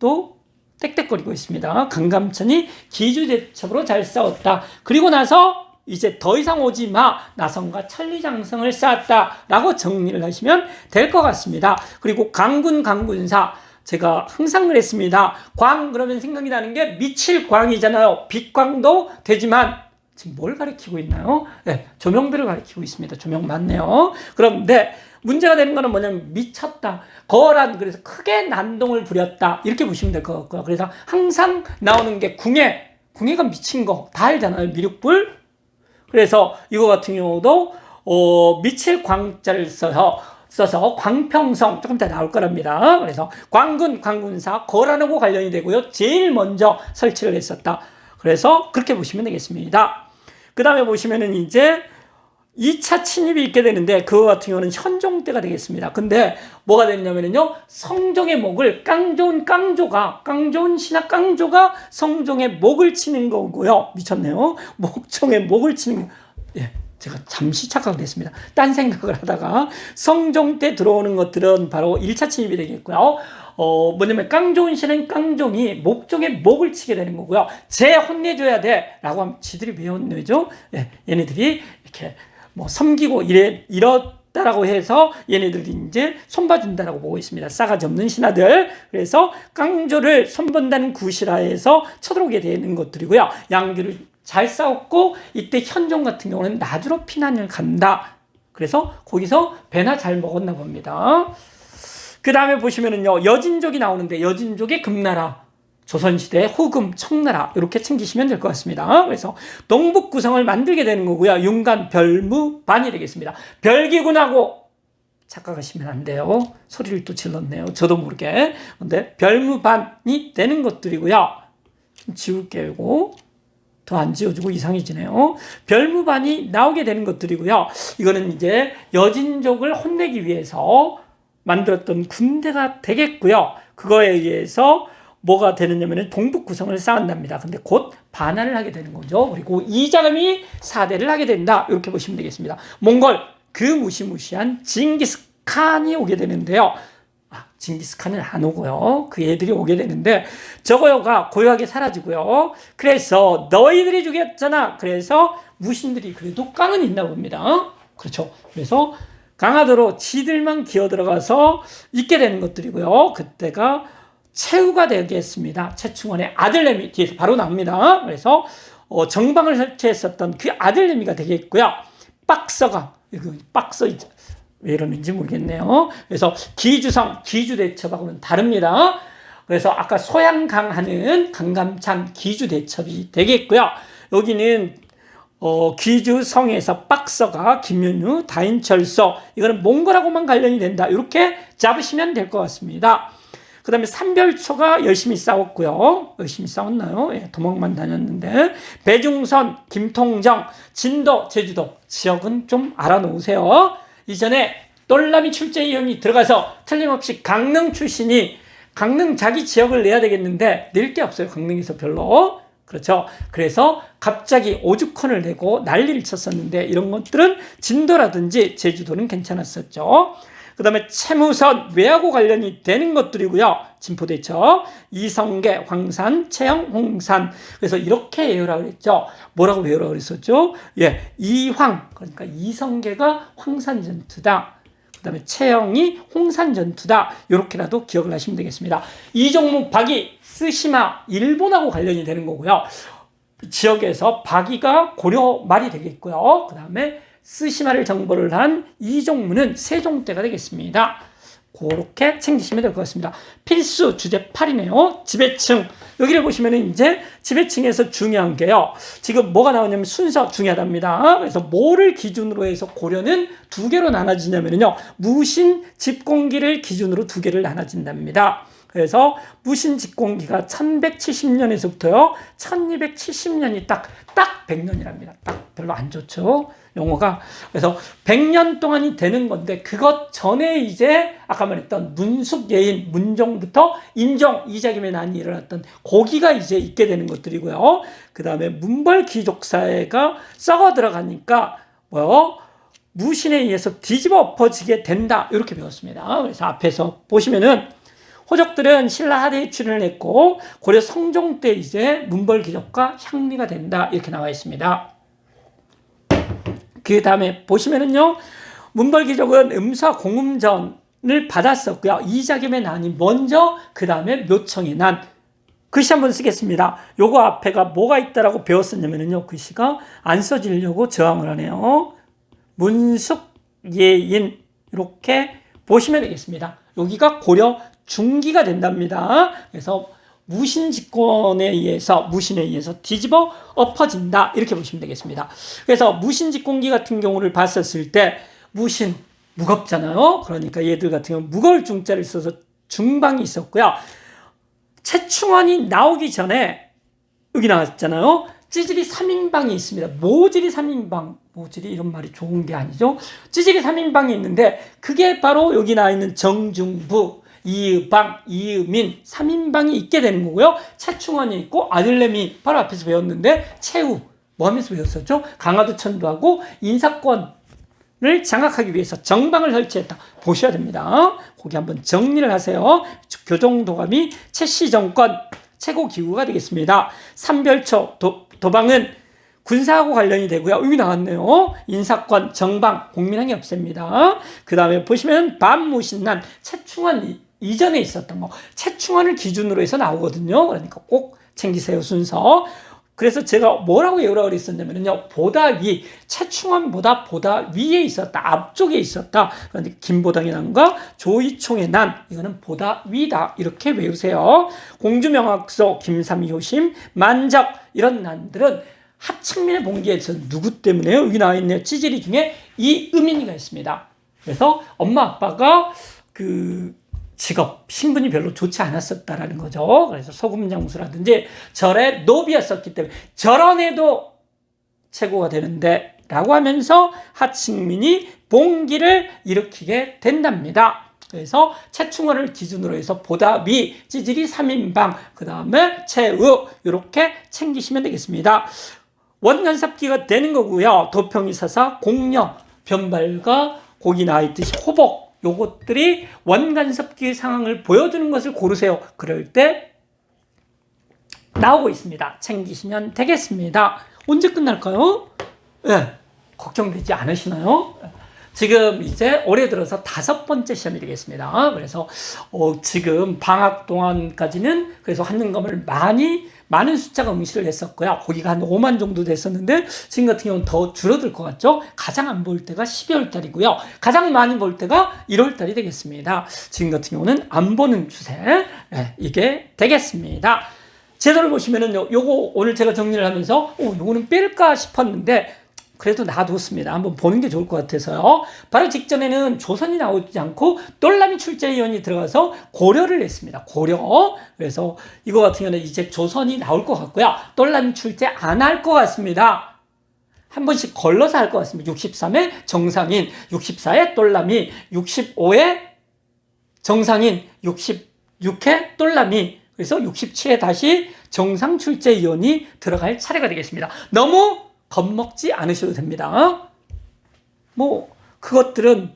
또 땡땡거리고 있습니다. 강감찬이 기주대첩으로 잘 싸웠다. 그리고 나서 이제 더 이상 오지 마. 나성과 천리장성을 쌓았다라고 정리를 하시면 될 것 같습니다. 그리고 강군, 강군사 제가 항상 그랬습니다. 광 그러면 생각이 나는 게 미칠 광이잖아요. 빛광도 되지만 지금 뭘 가리키고 있나요? 네, 조명들을 가리키고 있습니다. 조명 맞네요. 그런데 문제가 되는 거는 뭐냐면 미쳤다. 거란 그래서 크게 난동을 부렸다. 이렇게 보시면 될 것 같고요. 그래서 항상 나오는 게 궁예. 궁예가 미친 거 다 알잖아요. 미륵불. 그래서 이거 같은 경우도 미칠 광자를 써서 광평성 조금 더 나올 거랍니다. 그래서 광군, 광군사 거란하고 관련이 되고요. 제일 먼저 설치를 했었다. 그래서 그렇게 보시면 되겠습니다. 그 다음에 보시면은 이제 2차 침입이 있게 되는데 그거 같은 경우는 현종 때가 되겠습니다. 근데 뭐가 됐냐면요. 성종의 목을 깡좋은 신하 깡조가 성종의 목을 치는 거고요. 미쳤네요. 목종의 목을 치는 거. 예. 제가 잠시 착각을 했습니다. 딴 생각을 하다가 성종 때 들어오는 것들은 바로 1차 침입이 되겠고요. 뭐냐면 깡좋은 신은 깡종이 목종의 목을 치게 되는 거고요. 쟤 혼내줘야 돼 라고 하면 지들이 왜 혼내죠? 예, 얘네들이 이렇게 뭐 섬기고 이렇다라고 해서 얘네들이 이제 손봐준다라고 보고 있습니다. 싸가지 없는 신하들. 그래서 깡조를 손본다는 구실하에서 쳐들어오게 되는 것들이고요. 양규를 잘 싸웠고 이때 현종 같은 경우는 나주로 피난을 간다. 그래서 거기서 배나 잘 먹었나 봅니다. 그 다음에 보시면은요. 여진족이 나오는데 여진족의 금나라 조선시대 후금 청나라 이렇게 챙기시면 될 것 같습니다. 그래서 동북구성을 만들게 되는 거고요. 윤간 별무반이 되겠습니다. 별기군하고 착각하시면 안 돼요. 소리를 또 질렀네요. 저도 모르게. 근데 별무반이 되는 것들이고요. 좀 지울게요. 이거. 더 안 지워지고 이상해지네요. 별무반이 나오게 되는 것들이고요. 이거는 이제 여진족을 혼내기 위해서 만들었던 군대가 되겠고요. 그거에 의해서 뭐가 되느냐면 동북구성을 쌓았답니다. 근데 곧 반환을 하게 되는 거죠. 그리고 이자감이 사대를 하게 된다. 이렇게 보시면 되겠습니다. 몽골 그 무시무시한 징기스칸이 오게 되는데요. 징기스칸은 안 오고요. 그 애들이 오게 되는데 저거가 고요하게 사라지고요. 그래서 너희들이 죽였잖아. 그래서 무신들이 그래도 깡은 있나 봅니다. 그렇죠. 그래서 강화도로 지들만 기어들어가서 있게 되는 것들이고요. 그때가 최후가 되겠습니다. 최충원의 아들내미 뒤에서 바로 나옵니다. 그래서 정방을 설치했었던 그 아들내미가 되겠고요. 빡서가 빡서 왜 이러는지 모르겠네요. 그래서 기주성, 기주대첩하고는 다릅니다. 그래서 아까 소양강하는 강감찬 기주대첩이 되겠고요. 여기는 귀주성에서 빡서가 김윤우, 다인철서, 이거는 몽골하고만 관련이 된다. 이렇게 잡으시면 될 것 같습니다. 그 다음에 삼별초가 열심히 싸웠고요. 열심히 싸웠나요? 예, 도망만 다녔는데. 배중선, 김통정, 진도, 제주도 지역은 좀 알아놓으세요. 이전에 똘라미 출제위원이 들어가서 틀림없이 강릉 출신이 강릉 자기 지역을 내야 되겠는데 낼 게 없어요. 강릉에서 별로. 그렇죠. 그래서 갑자기 오죽헌을 내고 난리를 쳤었는데 이런 것들은 진도라든지 제주도는 괜찮았었죠. 그 다음에 채무선, 외하고 관련이 되는 것들이고요. 진포대첩, 이성계, 황산, 채영, 홍산. 그래서 이렇게 외우라고 그랬죠. 뭐라고 외우라고 그랬었죠? 예, 이황, 그러니까 이성계가 황산 전투다. 그 다음에 채영이 홍산 전투다. 이렇게라도 기억을 하시면 되겠습니다. 이종무, 박이, 쓰시마, 일본하고 관련이 되는 거고요. 지역에서 박이가 고려 말이 되겠고요. 그 다음에 쓰시마를 정벌을 한 이종무는 세종 때가 되겠습니다. 그렇게 챙기시면 될 것 같습니다. 필수 주제 8이네요. 지배층. 여기를 보시면은 이제 지배층에서 중요한 게요. 지금 뭐가 나오냐면 순서 중요하답니다. 그래서 뭐를 기준으로 해서 고려는 두 개로 나눠지냐면요. 무신 집공기를 기준으로 두 개를 나눠진답니다. 그래서 무신 집공기가 1170년에서부터요. 1270년이 딱 100년이랍니다. 딱 별로 안 좋죠. 용어가. 그래서 100년 동안이 되는 건데 그것 전에 이제 아까 말했던 문숙예인, 문종부터 인종, 이자김의 난이 일어났던 고기가 이제 있게 되는 것들이고요. 그 다음에 문벌 귀족사회가 썩어 들어가니까 무신에 의해서 뒤집어 엎어지게 된다. 이렇게 배웠습니다. 그래서 앞에서 보시면은 호족들은 신라 하대에 출연을 했고 고려 성종 때 이제 문벌 귀족과 향리가 된다. 이렇게 나와 있습니다. 그 다음에 보시면은요, 문벌 귀족은 음사 공음전을 받았었고요. 이자겸의 난이 먼저, 그 다음에 묘청의 난. 글씨 한번 쓰겠습니다. 요거 앞에가 뭐가 있다라고 배웠었냐면요, 글씨가 안 써지려고 저항을 하네요. 문숙예인. 이렇게 보시면 되겠습니다. 여기가 고려 중기가 된답니다. 그래서 무신 집권에 의해서, 무신에 의해서 뒤집어 엎어진다. 이렇게 보시면 되겠습니다. 그래서 무신 집권기 같은 경우를 봤었을 때, 무신, 무겁잖아요. 그러니까 얘들 같은 경우 무거울 중자를 써서 중방이 있었고요. 최충원이 나오기 전에, 여기 나왔잖아요. 찌질이 3인방이 있습니다. 모질이 3인방. 모질이 이런 말이 좋은 게 아니죠. 찌질이 3인방이 있는데, 그게 바로 여기 나와 있는 정중부, 이의방, 이의민 3인방이 있게 되는 거고요. 최충원이 있고 아들내미 바로 앞에서 배웠는데 최우 뭐 하면서 배웠었죠? 강화도 천도하고 인사권을 장악하기 위해서 정방을 설치했다. 보셔야 됩니다. 거기 한번 정리를 하세요. 교정도감이 최씨 정권 최고 기구가 되겠습니다. 삼별초 도방은 군사하고 관련이 되고요. 여기 나왔네요. 인사권, 정방, 공민항의 없앱니다. 그 다음에 보시면 반무신난, 최충원 이전에 있었던 거. 최충원을 기준으로 해서 나오거든요. 그러니까 꼭 챙기세요, 순서. 그래서 제가 뭐라고 외우라고 그랬었냐면요. 보다 위, 최충원보다 보다 위에 있었다. 앞쪽에 있었다. 그러니까 김보당의 난과 조이총의 난. 이거는 보다 위다. 이렇게 외우세요. 공주명학소, 김삼이 효심, 만적. 이런 난들은 하층민의 봉기에서 누구 때문에요? 여기 나와 있네요. 찌질이 중에 이의민이가 있습니다. 그래서 엄마 아빠가 직업, 신분이 별로 좋지 않았었다라는 거죠. 그래서 소금장수라든지 절의 노비였었기 때문에 저런 애도 최고가 되는데 라고 하면서 하층민이 봉기를 일으키게 된답니다. 그래서 최충원을 기준으로 해서 보다 위, 찌질이 3인방, 그 다음에 최의 이렇게 챙기시면 되겠습니다. 원간섭기가 되는 거고요. 도평이사사, 공녀, 변발과 거기 나와 있듯이 호복, 요것들이 원간섭기의 상황을 보여주는 것을 고르세요. 그럴 때 나오고 있습니다. 챙기시면 되겠습니다. 언제 끝날까요? 네, 걱정되지 않으시나요? 지금 이제 올해 들어서 5번째 시험이 되겠습니다. 그래서 지금 방학 동안까지는 그래서 한능검을 많은 숫자가 응시를 했었고요. 거기가 한 5만 정도 됐었는데 지금 같은 경우는 더 줄어들 것 같죠. 가장 안 볼 때가 12월 달이고요. 가장 많이 볼 때가 1월 달이 되겠습니다. 지금 같은 경우는 안 보는 추세, 네, 이게 되겠습니다. 제도를 보시면은 요거 오늘 제가 정리를 하면서 요거는 뺄까 싶었는데 그래도 놔뒀습니다. 한번 보는 게 좋을 것 같아서요. 바로 직전에는 조선이 나오지 않고 똘라미 출제위원이 들어가서 고려를 했습니다. 고려. 그래서 이거 같은 경우는 이제 조선이 나올 것 같고요. 똘라미 출제 안 할 것 같습니다. 한 번씩 걸러서 할 것 같습니다. 63회 정상인, 64회 똘라미, 65회 정상인, 66회 똘라미, 그래서 67회 다시 정상 출제위원이 들어갈 차례가 되겠습니다. 너무 겁먹지 않으셔도 됩니다. 그것들은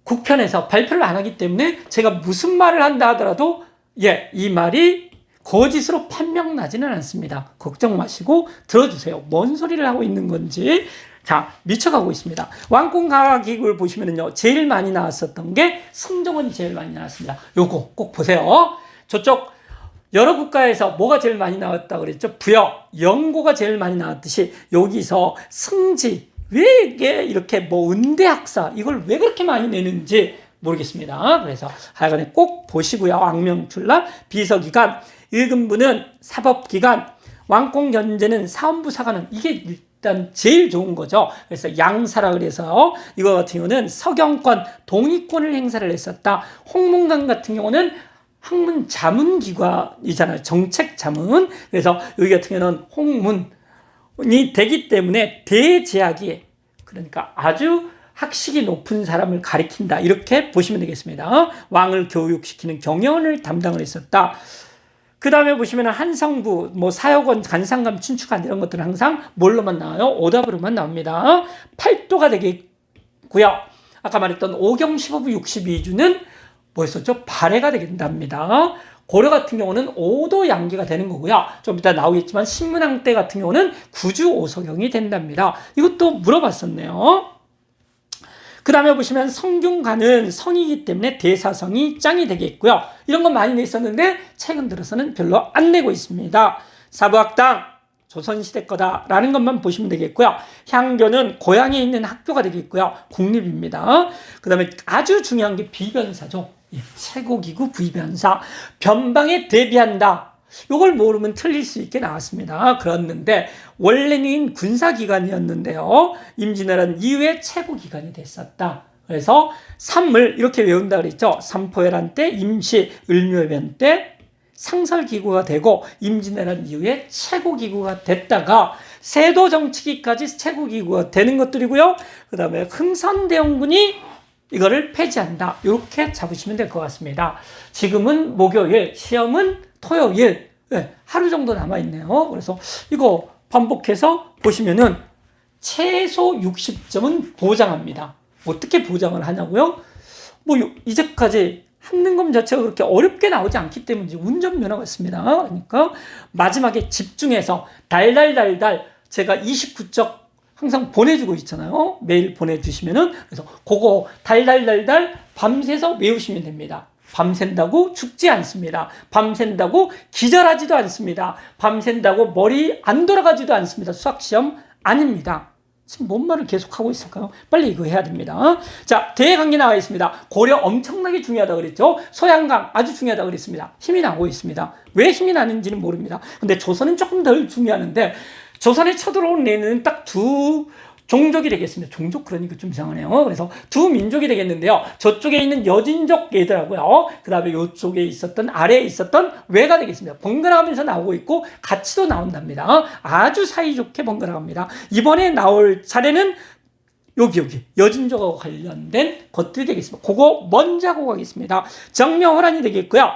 국편에서 발표를 안 하기 때문에 제가 무슨 말을 한다 하더라도 이 말이 거짓으로 판명나지는 않습니다. 걱정 마시고 들어주세요. 뭔 소리를 하고 있는 건지. 자, 미쳐가고 있습니다. 왕권과학기구를 보시면은요, 제일 많이 나왔었던 게 성정원이 제일 많이 나왔습니다. 요거 꼭 보세요. 저쪽 여러 국가에서 뭐가 제일 많이 나왔다고 그랬죠? 부여, 연고가 제일 많이 나왔듯이 여기서 승지, 왜 이게 이렇게 은대학사, 이걸 왜 그렇게 많이 내는지 모르겠습니다. 그래서 하여간에 꼭 보시고요. 악명출납, 비서기관, 일금부는 사법기관, 왕공견제는 사원부 사관은 이게 일단 제일 좋은 거죠. 그래서 양사라 그래서 이거 같은 경우는 서경권, 동의권을 행사를 했었다. 홍문관 같은 경우는 학문 자문기관이잖아요. 정책 자문. 그래서 여기 같은 경우는 홍문이 되기 때문에 대제학이, 그러니까 아주 학식이 높은 사람을 가리킨다. 이렇게 보시면 되겠습니다. 왕을 교육시키는 경영을 담당을 했었다. 그 다음에 보시면 한성부, 사역원, 간상감, 춘추관 이런 것들은 항상 뭘로만 나와요? 오답으로만 나옵니다. 8도가 되겠고요. 아까 말했던 5경 15부 62주는 뭐였었죠? 발해가 된답니다. 고려 같은 경우는 5도 양기가 되는 거고요. 좀 이따 나오겠지만 신문왕 때 같은 경우는 9주 5서경이 된답니다. 이것도 물어봤었네요. 그 다음에 보시면 성균관은 성이기 때문에 대사성이 짱이 되겠고요. 이런 건 많이 냈었는데 최근 들어서는 별로 안 내고 있습니다. 사부학당 조선시대 거다라는 것만 보시면 되겠고요. 향교는 고향에 있는 학교가 되겠고요. 국립입니다. 그 다음에 아주 중요한 게 비변사죠. 최고기구 비변사. 변방에 대비한다. 이걸 모르면 틀릴 수 있게 나왔습니다. 그랬는데 원래는 군사기관이었는데요. 임진왜란 이후에 최고기관이 됐었다. 그래서 삼을 이렇게 외운다 그랬죠. 삼포해란 때, 임시, 을묘해변 때 상설기구가 되고 임진왜란 이후에 최고기구가 됐다가 세도정치기까지 최고기구가 되는 것들이고요. 그 다음에 흥선대원군이 이거를 폐지한다. 이렇게 잡으시면 될 것 같습니다. 지금은 목요일, 시험은 토요일, 하루 정도 남아있네요. 그래서 이거 반복해서 보시면은 최소 60점은 보장합니다. 어떻게 보장을 하냐고요? 이제까지 한능검 자체가 그렇게 어렵게 나오지 않기 때문인지 운전면허가 있습니다. 그러니까 마지막에 집중해서 달달달달 제가 29쪽 항상 보내주고 있잖아요. 메일 보내주시면은. 그래서 그거 달달달달 밤새서 외우시면 됩니다. 밤샌다고 죽지 않습니다. 밤샌다고 기절하지도 않습니다. 밤샌다고 머리 안 돌아가지도 않습니다. 수학시험 아닙니다. 지금 뭔 말을 계속하고 있을까요? 빨리 이거 해야 됩니다. 자, 대강기 나와 있습니다. 고려 엄청나게 중요하다고 그랬죠. 소양강 아주 중요하다고 그랬습니다. 힘이 나고 있습니다. 왜 힘이 나는지는 모릅니다. 근데 조선은 조금 덜 중요하는데 조선에 쳐들어온 애는 딱 두 종족이 되겠습니다. 종족 그러니까 좀 이상하네요. 그래서 두 민족이 되겠는데요. 저쪽에 있는 여진족 얘들하고요. 그 다음에 이쪽에 있었던 아래에 있었던 왜가 되겠습니다. 번갈아가면서 나오고 있고 같이도 나온답니다. 아주 사이좋게 번갈아갑니다. 이번에 나올 차례는 여기 여진족하고 관련된 것들이 되겠습니다. 그거 먼저 하고 가겠습니다. 정명호란이 되겠고요.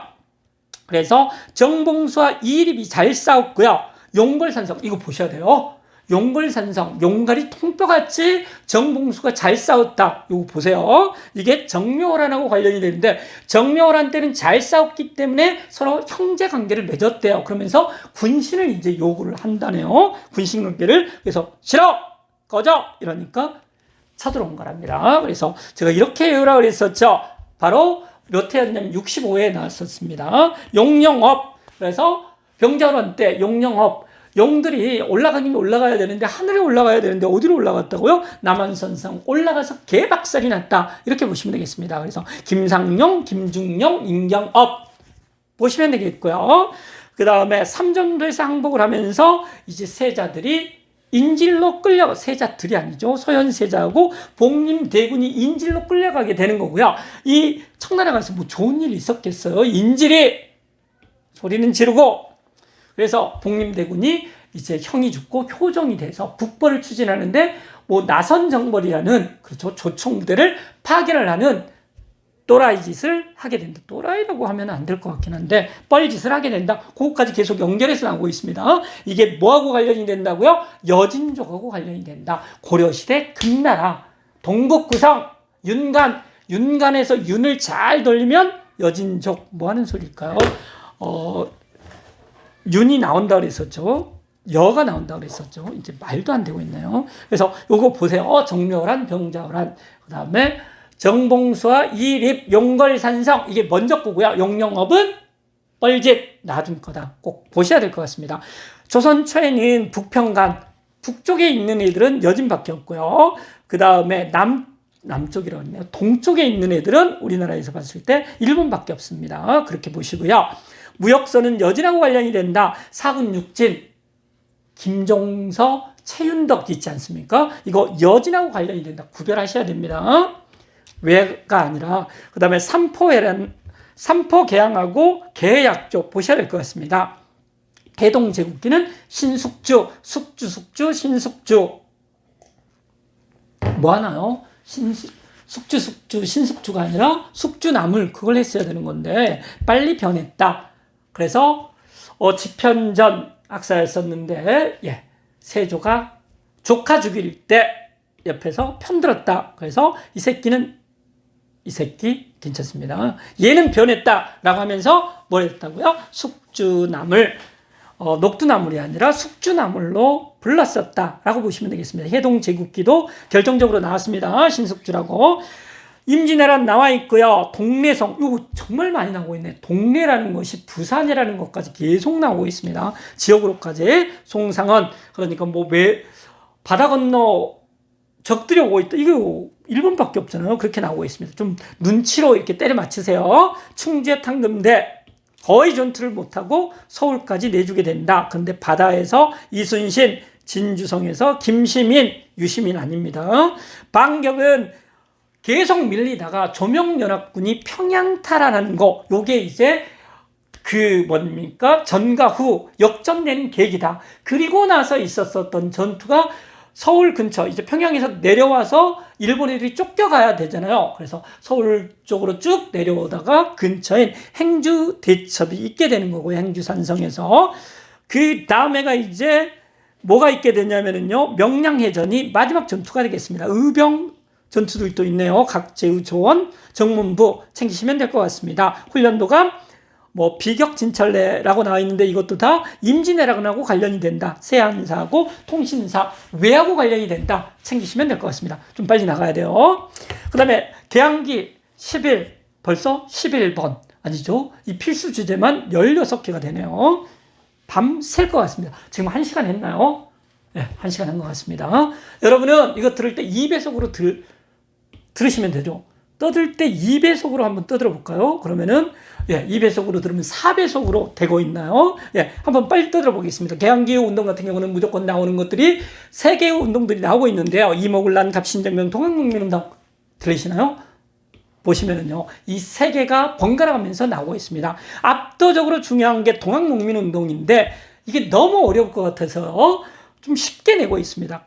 그래서 정봉수와 이일입이 잘 싸웠고요. 용걸산성 이거 보셔야 돼요. 용걸산성, 용갈이 통뼈같이 정봉수가 잘 싸웠다. 이거 보세요. 이게 정묘호란하고 관련이 되는데 정묘호란 때는 잘 싸웠기 때문에 서로 형제 관계를 맺었대요. 그러면서 군신을 이제 요구를 한다네요. 군신 관계를. 그래서 싫어! 꺼져! 이러니까 쳐들어온 거랍니다. 그래서 제가 이렇게 외우라 그랬었죠. 바로 몇 회였냐면 65회에 나왔었습니다. 용령업. 그래서 병자호란 때 용령업. 용들이 올라가긴 올라가야 되는데 하늘에 올라가야 되는데 어디로 올라갔다고요? 남한선상 올라가서 개박살이 났다. 이렇게 보시면 되겠습니다. 그래서 김상용, 김중용, 임경업 보시면 되겠고요. 그 다음에 삼전도에서 항복을 하면서 이제 세자들이 인질로 세자들이 아니죠. 소현세자하고 복림대군이 인질로 끌려가게 되는 거고요. 이 청나라 가서 뭐 좋은 일이 있었겠어요. 인질이 소리는 지르고. 그래서 복림대군이 이제 형이 죽고 효정이 돼서 북벌을 추진하는데 뭐 나선정벌이라는 그렇죠. 조총부대를 파견을 하는 또라이 짓을 하게 된다. 또라이라고 하면 안 될 것 같긴 한데 뻘짓을 하게 된다. 그것까지 계속 연결해서 나오고 있습니다. 이게 뭐하고 관련이 된다고요? 여진족하고 관련이 된다. 고려시대 금나라 동북구성 윤간에서 윤을 잘 돌리면 여진족 뭐 하는 소리일까요? 윤이 나온다 그랬었죠. 여가 나온다 그랬었죠. 이제 말도 안 되고 있네요. 그래서 요거 보세요. 정묘란, 병자호란, 그 다음에 정봉수와 이립, 용걸산성 이게 먼저 거고요. 용령업은 뻘짓 나중 거다. 꼭 보셔야 될 것 같습니다. 조선 초에는 북평간 북쪽에 있는 애들은 여진밖에 없고요. 그 다음에 남쪽이라고 했네요. 동쪽에 있는 애들은 우리나라에서 봤을 때 일본밖에 없습니다. 그렇게 보시고요. 무역선은 여진하고 관련이 된다. 사군 육진, 김종서, 최윤덕 있지 않습니까? 이거 여진하고 관련이 된다. 구별하셔야 됩니다. 왜가 아니라 그 다음에 삼포개항하고 계약조 보셔야 될 것 같습니다. 개동제국기는 신숙주, 숙주, 신숙주 뭐 하나요? 숙주, 신숙주가 아니라 숙주나물 그걸 했어야 되는 건데 빨리 변했다. 그래서 집현전 악사였었는데 세조가 조카 죽일 때 옆에서 편들었다. 그래서 이 새끼 괜찮습니다. 얘는 변했다라고 하면서 뭘 했다고요? 숙주나물, 녹두나물이 아니라 숙주나물로 불렀었다라고 보시면 되겠습니다. 해동제국기도 결정적으로 나왔습니다. 신숙주라고. 임진왜란 나와 있고요. 동래성, 이거 정말 많이 나오고 있네. 동래라는 것이 부산이라는 것까지 계속 나오고 있습니다. 지역으로까지. 송상헌, 그러니까 바다 건너 적들이 오고 있다. 이거 일본밖에 없잖아요. 그렇게 나오고 있습니다. 좀 눈치로 이렇게 때려 맞추세요. 충주의 탕금대 거의 전투를 못하고 서울까지 내주게 된다. 그런데 바다에서 이순신, 진주성에서 김시민, 유시민 아닙니다. 반격은 계속 밀리다가 조명연합군이 평양 탈환하는 거, 요게 이제 전과 후 역전되는 계기다. 그리고 나서 있었던 전투가 서울 근처, 이제 평양에서 내려와서 일본 애들이 쫓겨가야 되잖아요. 그래서 서울 쪽으로 쭉 내려오다가 근처엔 행주 대첩이 있게 되는 거고요. 행주 산성에서. 그 다음에가 이제 뭐가 있게 되냐면요. 명량해전이 마지막 전투가 되겠습니다. 의병 전투들도 있네요. 각제의 조원, 정문부 챙기시면 될 것 같습니다. 훈련도감, 비격진찰례라고 나와 있는데 이것도 다 임진왜란하고 관련이 된다. 세안사하고 통신사, 외하고 관련이 된다. 챙기시면 될 것 같습니다. 좀 빨리 나가야 돼요. 그 다음에 개항기 10일, 벌써 11번. 아니죠. 이 필수 주제만 16개가 되네요. 밤샐 것 같습니다. 지금 1시간 했나요? 네, 1시간 한 것 같습니다. 여러분은 이거 들을 때 2배속으로 들으시면 되죠. 떠들 때 2배속으로 한번 떠들어 볼까요? 그러면은 2배속으로 들으면 4배속으로 되고 있나요? 한번 빨리 떠들어 보겠습니다. 개항기후 운동 같은 경우는 무조건 나오는 것들이 3개의 운동들이 나오고 있는데요. 이목을난, 갑신정명, 동학농민운동 들리시나요? 보시면은요, 이 3개가 번갈아 가면서 나오고 있습니다. 압도적으로 중요한 게 동학농민운동인데 이게 너무 어려울 것 같아서 좀 쉽게 내고 있습니다.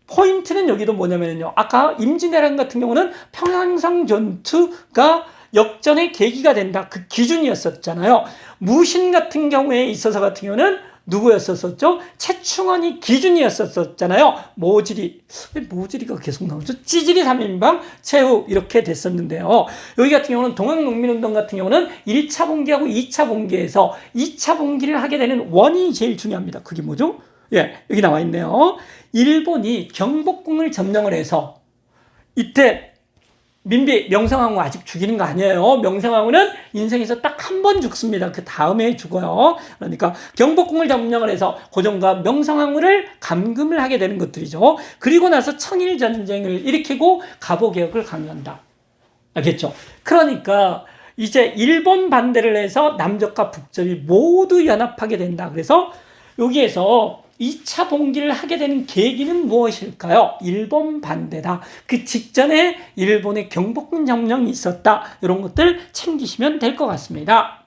포인트는 여기도 뭐냐면요. 아까 임진왜란 같은 경우는 평양성 전투가 역전의 계기가 된다. 그 기준이었었잖아요. 무신 같은 경우에 있어서 같은 경우는 누구였었죠? 최충원이 기준이었었잖아요. 왜 모지리가 계속 나오죠? 찌질이 3인방, 최후 이렇게 됐었는데요. 여기 같은 경우는 동학농민운동 같은 경우는 1차 봉기하고 2차 봉기에서 2차 봉기를 하게 되는 원인이 제일 중요합니다. 그게 뭐죠? 여기 나와 있네요. 일본이 경복궁을 점령을 해서 이때 민비 명성황후 아직 죽이는 거 아니에요. 명성황후는 인생에서 딱 한 번 죽습니다. 그 다음에 죽어요. 그러니까 경복궁을 점령을 해서 고종과 명성황후를 감금을 하게 되는 것들이죠. 그리고 나서 청일전쟁을 일으키고 갑오개혁을 강요한다. 알겠죠? 그러니까 이제 일본 반대를 해서 남접과 북접이 모두 연합하게 된다. 그래서 여기에서 2차 봉기를 하게 되는 계기는 무엇일까요? 일본 반대다. 그 직전에 일본의 경복궁 점령이 있었다. 이런 것들 챙기시면 될 것 같습니다.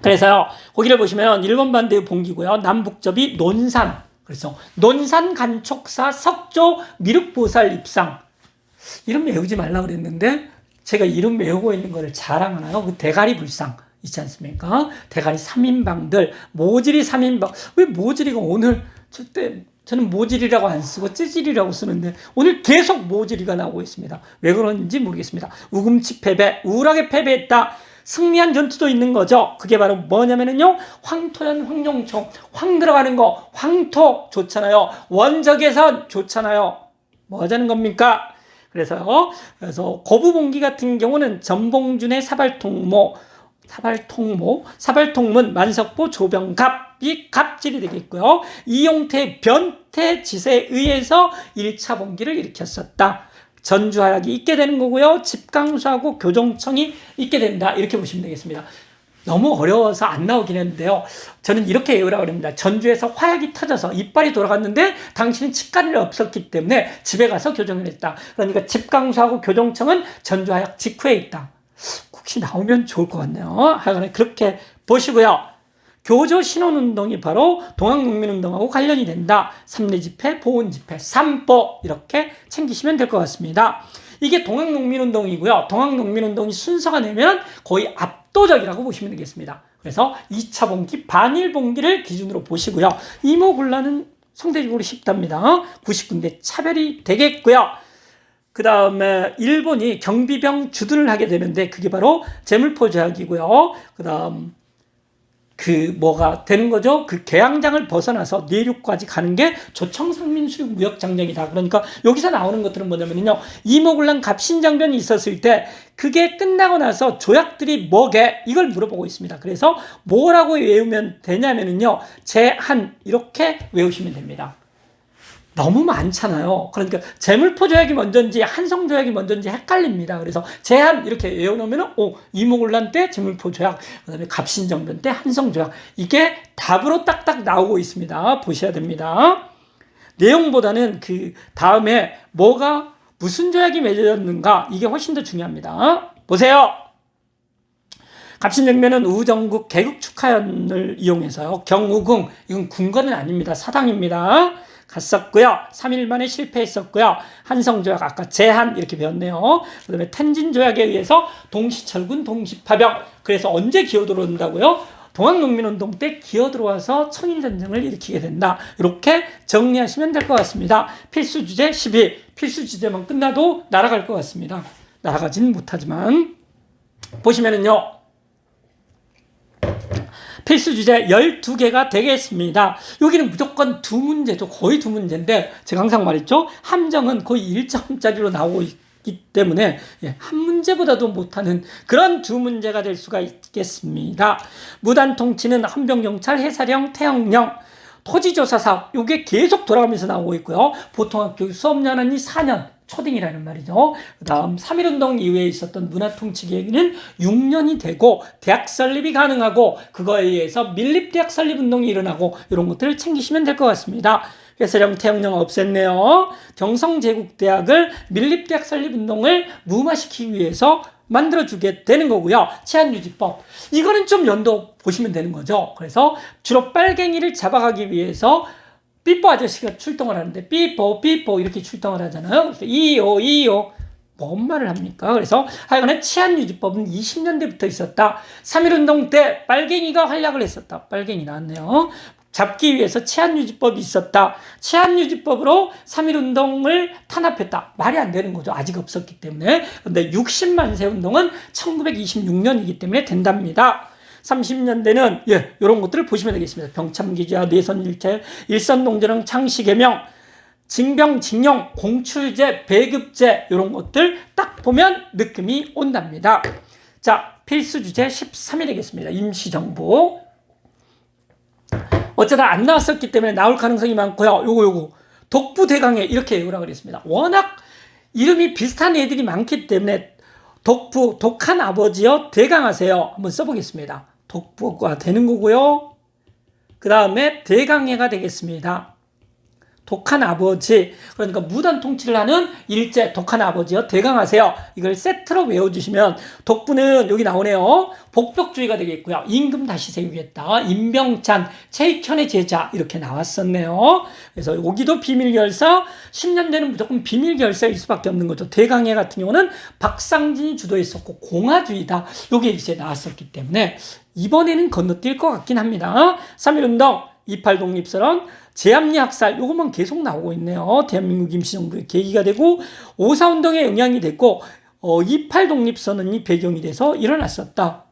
그래서요, 거기를 보시면 일본 반대의 봉기고요. 남북접이 논산. 그래서 논산 간촉사 석조 미륵보살 입상. 이름 외우지 말라고 그랬는데 제가 이름 외우고 있는 거를 자랑하나요? 그 대가리 불상. 있지 않습니까? 대가리 3인방들, 모질이 3인방. 왜 모질이가 오늘, 저는 모질이라고 안 쓰고 찌질이라고 쓰는데 오늘 계속 모질이가 나오고 있습니다. 왜 그런지 모르겠습니다. 우금치 패배, 우울하게 패배했다. 승리한 전투도 있는 거죠. 그게 바로 뭐냐면은요, 황토연 황룡총, 황 들어가는 거, 황토 좋잖아요. 원적외선 좋잖아요. 뭐 하자는 겁니까? 그래서 거부봉기 같은 경우는 전봉준의 사발통문, 만석보, 조병갑이 갑질이 되겠고요. 이용태, 변태짓에 의해서 1차 봉기를 일으켰었다. 전주하약이 있게 되는 거고요. 집강수하고 교정청이 있게 된다. 이렇게 보시면 되겠습니다. 너무 어려워서 안 나오긴 했는데요. 저는 이렇게 외우라고 합니다. 전주에서 화약이 터져서 이빨이 돌아갔는데 당신은 치과를 없었기 때문에 집에 가서 교정을 했다. 그러니까 집강수하고 교정청은 전주하약 직후에 있다. 혹시 나오면 좋을 것 같네요. 하여간에 그렇게 보시고요. 교조 신원운동이 바로 동학농민운동하고 관련이 된다. 삼례집회, 보훈집회, 삼보 이렇게 챙기시면 될 것 같습니다. 이게 동학농민운동이고요. 동학농민운동이 순서가 내면 거의 압도적이라고 보시면 되겠습니다. 그래서 2차 봉기, 반일 봉기를 기준으로 보시고요. 이모군란은 상대적으로 쉽답니다. 99대 차별이 되겠고요. 그 다음에 일본이 경비병 주둔을 하게 되는데 그게 바로 제물포 조약이고요. 그 다음 뭐가 되는 거죠? 그 개항장을 벗어나서 내륙까지 가는 게 조청상민수륙 무역장정이다. 그러니까 여기서 나오는 것들은 뭐냐면요. 이모군란 갑신장변이 있었을 때 그게 끝나고 나서 조약들이 뭐게? 이걸 물어보고 있습니다. 그래서 뭐라고 외우면 되냐면요. 제한 이렇게 외우시면 됩니다. 너무 많잖아요. 그러니까 제물포 조약이 먼저인지 한성 조약이 먼저인지 헷갈립니다. 그래서 제한 이렇게 외워놓으면 이모군란 때 제물포 조약, 그다음에 갑신정변 때 한성 조약 이게 답으로 딱딱 나오고 있습니다. 보셔야 됩니다. 내용보다는 그 다음에 뭐가 무슨 조약이 맺어졌는가 이게 훨씬 더 중요합니다. 보세요. 갑신정변은 우정국 개국 축하연을 이용해서요. 경우궁 이건 궁궐은 아닙니다. 사당입니다. 갔었고요. 3일 만에 실패했었고요. 한성조약 아까 제한 이렇게 배웠네요. 그 다음에 텐진조약에 의해서 동시철군 동시파병 그래서 언제 기어들어온다고요? 동학농민운동 때 기어들어와서 청일전쟁을 일으키게 된다. 이렇게 정리하시면 될 것 같습니다. 필수주제 12 필수주제만 끝나도 날아갈 것 같습니다. 날아가진 못하지만 보시면은요. 필수 주제 12개가 되겠습니다. 여기는 무조건 두 문제죠. 거의 두 문제인데 제가 항상 말했죠. 함정은 거의 1점짜리로 나오고 있기 때문에 한 문제보다도 못하는 그런 두 문제가 될 수가 있겠습니다. 무단통치는 헌병경찰, 해사령, 태형령, 토지조사 사업 이게 계속 돌아가면서 나오고 있고요. 보통학교 수업연한이 4년 초딩이라는 말이죠. 그 다음 3.1운동 이후에 있었던 문화통치 계획은 6년이 되고 대학 설립이 가능하고 그거에 의해서 밀립대학 설립운동이 일어나고 이런 것들을 챙기시면 될 것 같습니다. 해사령 태형령 없앴네요. 경성제국대학을 밀립대학 설립운동을 무마시키기 위해서 만들어주게 되는 거고요. 치안유지법 이거는 좀 연도 보시면 되는 거죠. 그래서 주로 빨갱이를 잡아가기 위해서 삐뽀 아저씨가 출동을 하는데 삐뽀 이렇게 출동을 하잖아요. 그래서 이오 뭔 말을 합니까? 그래서 하여간에 치안유지법은 20년대부터 있었다. 3.1운동 때 빨갱이가 활약을 했었다. 빨갱이 나왔네요. 잡기 위해서 치안유지법이 있었다. 치안유지법으로 3.1운동을 탄압했다. 말이 안 되는 거죠. 아직 없었기 때문에. 근데 60만 세 운동은 1926년이기 때문에 된답니다. 30년대는 이런 것들을 보시면 되겠습니다. 병참기지와 내선일체, 일선농재령 창시개명, 징병, 징용, 공출제, 배급제 이런 것들 딱 보면 느낌이 온답니다. 자, 필수 주제 13이 되겠습니다. 임시정부. 어쩌다 안 나왔었기 때문에 나올 가능성이 많고요. 요거 독부대강에 이렇게 외우라 그랬습니다. 워낙 이름이 비슷한 애들이 많기 때문에 독한 아버지여 대강하세요. 한번 써보겠습니다. 독부가 되는 거고요. 그 다음에 대강해가 되겠습니다. 독한 아버지, 그러니까 무단 통치를 하는 일제 독한 아버지여 대강하세요. 이걸 세트로 외워주시면 독부는 여기 나오네요. 복벽주의가 되겠고요. 임금 다시 세우겠다. 임병찬, 최익현의 제자 이렇게 나왔었네요. 그래서 여기도 비밀결사, 10년대는 무조건 비밀결사일 수밖에 없는 거죠. 대강해 같은 경우는 박상진이 주도했었고 공화주의다. 이게 이제 나왔었기 때문에 이번에는 건너뛸 것 같긴 합니다. 3.1운동, 28 독립선언, 제압리 학살 요것만 계속 나오고 있네요. 대한민국 임시정부의 계기가 되고 5.4운동의 영향이 됐고 28 독립선언이 배경이 돼서 일어났었다.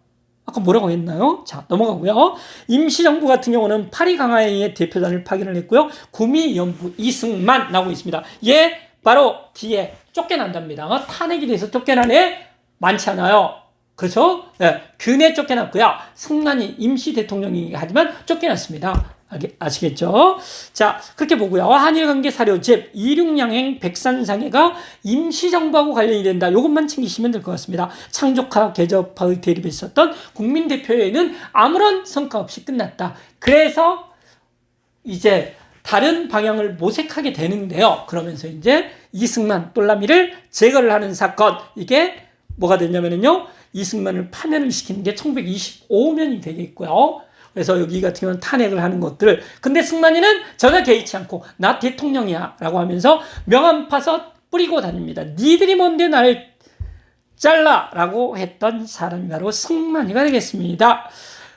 아까 뭐라고 했나요? 자, 넘어가고요. 임시정부 같은 경우는 파리 강화회의 대표단을 파견을 했고요. 구미연부 이승만 나오고 있습니다. 얘 바로 뒤에 쫓겨난답니다. 탄핵이 돼서 쫓겨난 애 많지 않아요. 그렇죠? 네, 근에 쫓겨났고요. 승만이 임시 대통령이 하지만 쫓겨났습니다. 아시겠죠? 자, 그렇게 보고요. 한일관계 사료집, 이륙양행 백산상해가 임시정부하고 관련이 된다. 이것만 챙기시면 될 것 같습니다. 창조파, 개접파의 대립에 있었던 국민대표회의는 아무런 성과 없이 끝났다. 그래서 이제 다른 방향을 모색하게 되는데요. 그러면서 이제 이승만, 똘라미를 제거를 하는 사건. 이게 뭐가 됐냐면요. 이승만을 파면을 시키는 게 1925년이 되겠고요. 그래서 여기 같은 경우는 탄핵을 하는 것들을. 근데 승만이는 전혀 개의치 않고 나 대통령이야 라고 하면서 명함 파서 뿌리고 다닙니다. 니들이 뭔데 나를 잘라 라고 했던 사람이 바로 승만이가 되겠습니다.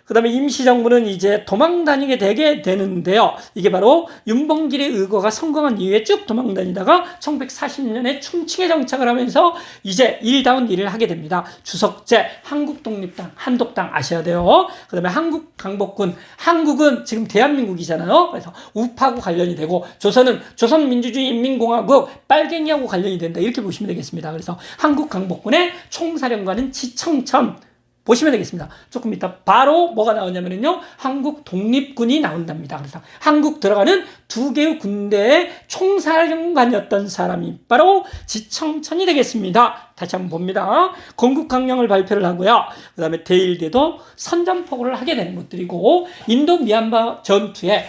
그 다음에 임시정부는 이제 도망다니게 되게 되는데요. 이게 바로 윤봉길의 의거가 성공한 이후에 쭉 도망다니다가 1940년에 충칭에 정착을 하면서 이제 일다운 일을 하게 됩니다. 주석제, 한국독립당, 한독당 아셔야 돼요. 그 다음에 한국강복군, 한국은 지금 대한민국이잖아요. 그래서 우파하고 관련이 되고 조선은 조선민주주의인민공화국 빨갱이하고 관련이 된다. 이렇게 보시면 되겠습니다. 그래서 한국강복군의 총사령관은 지청천 보시면 되겠습니다. 조금 이따 바로 뭐가 나오냐면요. 한국 독립군이 나온답니다. 그래서 한국 들어가는 두 개의 군대의 총사령관이었던 사람이 바로 지청천이 되겠습니다. 다시 한번 봅니다. 건국강령을 발표를 하고요. 그 다음에 대일대도 선전포고를 하게 되는 것들이고 인도 미얀마 전투에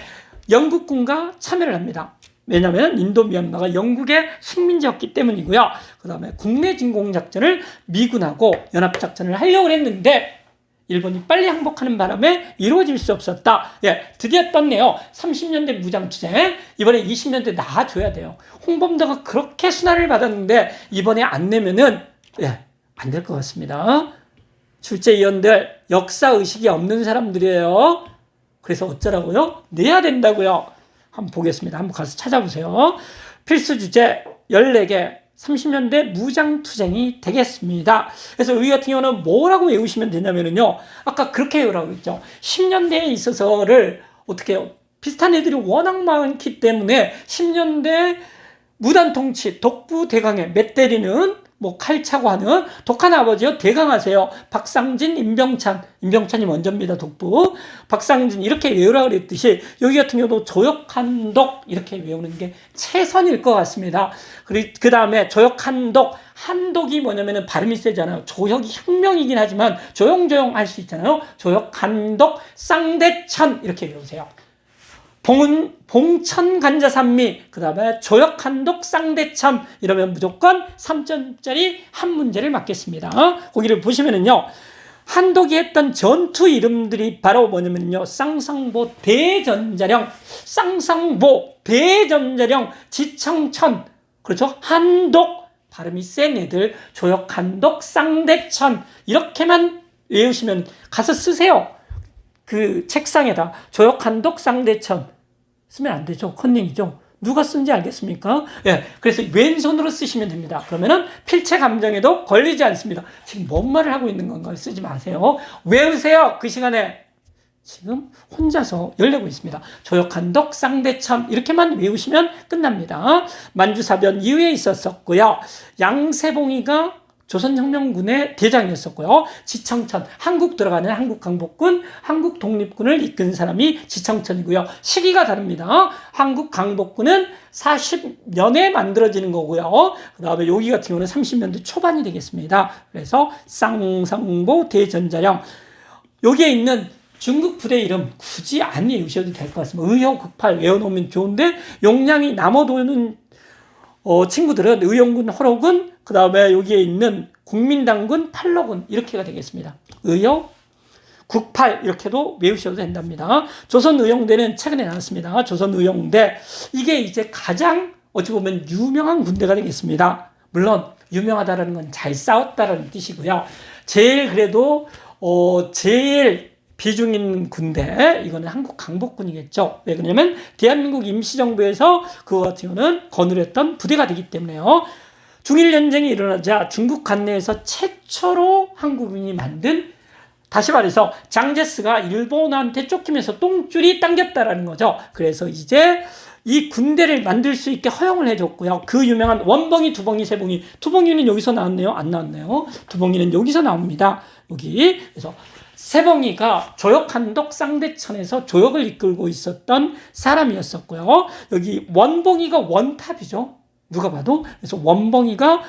영국군과 참여를 합니다. 왜냐하면 인도 미얀마가 영국의 식민지였기 때문이고요. 그 다음에 국내 진공작전을 미군하고 연합작전을 하려고 했는데 일본이 빨리 항복하는 바람에 이루어질 수 없었다. 예, 드디어 떴네요. 30년대 무장투쟁. 이번에 20년대 나와줘야 돼요. 홍범도가 그렇게 순환을 받았는데 이번에 안 내면은 안 될 것 같습니다. 출제위원들 역사의식이 없는 사람들이에요. 그래서 어쩌라고요? 내야 된다고요. 한번 보겠습니다. 한번 가서 찾아보세요. 필수 주제 14개 30년대 무장투쟁이 되겠습니다. 그래서 여기 같은 경우는 뭐라고 외우시면 되냐면요. 아까 그렇게 외우라고 했죠. 10년대에 있어서를 어떻게 비슷한 애들이 워낙 많기 때문에 10년대 무단통치, 독부대강해, 멧때리는 뭐 칼차고 하는 독한 아버지요 대강하세요. 박상진, 임병찬이 먼저입니다. 독부. 박상진 이렇게 외우라 그랬듯이 여기 같은 경우도 조역한독 이렇게 외우는 게 최선일 것 같습니다. 그 다음에 조역한독, 한독이 뭐냐면은 발음이 세잖아요. 조역이 혁명이긴 하지만 조용조용 할 수 있잖아요. 조역한독, 쌍대천 이렇게 외우세요. 봉천간자산미, 그 다음에 조역한독 쌍대천 이러면 무조건 3점짜리 한 문제를 맞겠습니다. 거기를 보시면은요. 한독이 했던 전투 이름들이 바로 뭐냐면요. 쌍상보 대전자령, 지청천, 그렇죠? 한독, 발음이 센 애들, 조역한독, 쌍대천 이렇게만 외우시면 가서 쓰세요. 그 책상에다 조역한독, 쌍대천 쓰면 안 되죠. 컨닝이죠. 누가 쓴지 알겠습니까? 예, 그래서 왼손으로 쓰시면 됩니다. 그러면은 필체 감정에도 걸리지 않습니다. 지금 뭔 말을 하고 있는 건가요? 쓰지 마세요. 외우세요. 그 시간에 지금 혼자서 열내고 있습니다. 조혁한덕, 쌍대천 이렇게만 외우시면 끝납니다. 만주사변 이후에 있었었고요. 양세봉이가 조선혁명군의 대장이었었고요. 지청천, 한국 들어가는 한국강복군, 한국독립군을 이끈 사람이 지청천이고요. 시기가 다릅니다. 한국강복군은 40년에 만들어지는 거고요. 그 다음에 여기 같은 경우는 30년대 초반이 되겠습니다. 그래서 쌍성보 대전자령, 여기에 있는 중국 부대 이름 굳이 안 외우셔도 될 것 같습니다. 의효국팔 외워놓으면 좋은데 용량이 남아도는 친구들은 의용군, 호로군, 그 다음에 여기에 있는 국민당군, 팔로군 이렇게가 되겠습니다. 의용, 국팔 이렇게도 외우셔도 된답니다. 조선의용대는 최근에 나왔습니다. 조선의용대, 이게 이제 가장 어찌 보면 유명한 군대가 되겠습니다. 물론 유명하다는 건 잘 싸웠다는 뜻이고요. 제일 그래도 제일 비중 있는 군대, 이거는 한국 강복군이겠죠. 왜 그러냐면 대한민국 임시정부에서 그거 같은 경우는 거느렸던 부대가 되기 때문에요. 중일전쟁이 일어나자 중국 관내에서 최초로 한국인이 만든, 다시 말해서 장제스가 일본한테 쫓기면서 똥줄이 당겼다라는 거죠. 그래서 이제 이 군대를 만들 수 있게 허용을 해줬고요. 그 유명한 원봉이, 두봉이, 세봉이, 두봉이는 여기서 나왔네요? 안 나왔네요? 두봉이는 여기서 나옵니다. 여기. 그래서 세봉이가 조혁한덕 쌍대천에서 조혁을 이끌고 있었던 사람이었었고요. 여기 원봉이가 원탑이죠. 누가 봐도. 그래서 원봉이가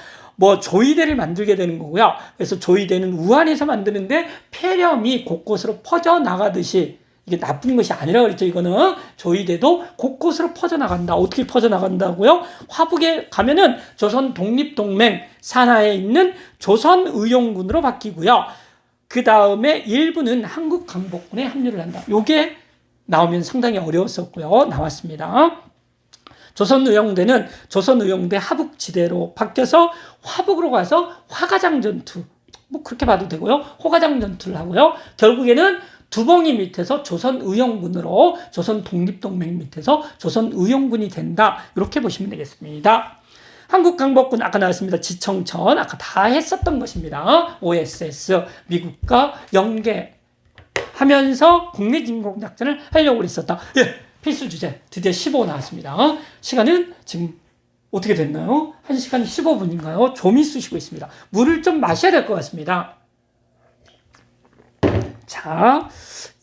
조이대를 만들게 되는 거고요. 그래서 조이대는 우한에서 만드는데 폐렴이 곳곳으로 퍼져나가듯이, 이게 나쁜 것이 아니라 그랬죠. 이거는 조이대도 곳곳으로 퍼져나간다. 어떻게 퍼져나간다고요? 화북에 가면은 조선 독립동맹 산하에 있는 조선의용군으로 바뀌고요. 그 다음에 일부는 한국강복군에 합류를 한다. 요게 나오면 상당히 어려웠었고요. 나왔습니다. 조선의용대는 조선의용대 하북지대로 바뀌어서 화북으로 가서 화가장 전투, 그렇게 봐도 되고요. 호가장 전투를 하고요. 결국에는 두봉이 밑에서 조선의용군으로, 조선 독립동맹 밑에서 조선의용군이 된다. 이렇게 보시면 되겠습니다. 한국강복군 아까 나왔습니다. 지청천 아까 다 했었던 것입니다. OSS 미국과 연계하면서 국내진공작전을 하려고 했었다. 예, 필수 주제 드디어 15 나왔습니다. 시간은 지금 어떻게 됐나요? 1시간 15분인가요? 좀 있으시고 있습니다. 물을 좀 마셔야 될 것 같습니다. 자,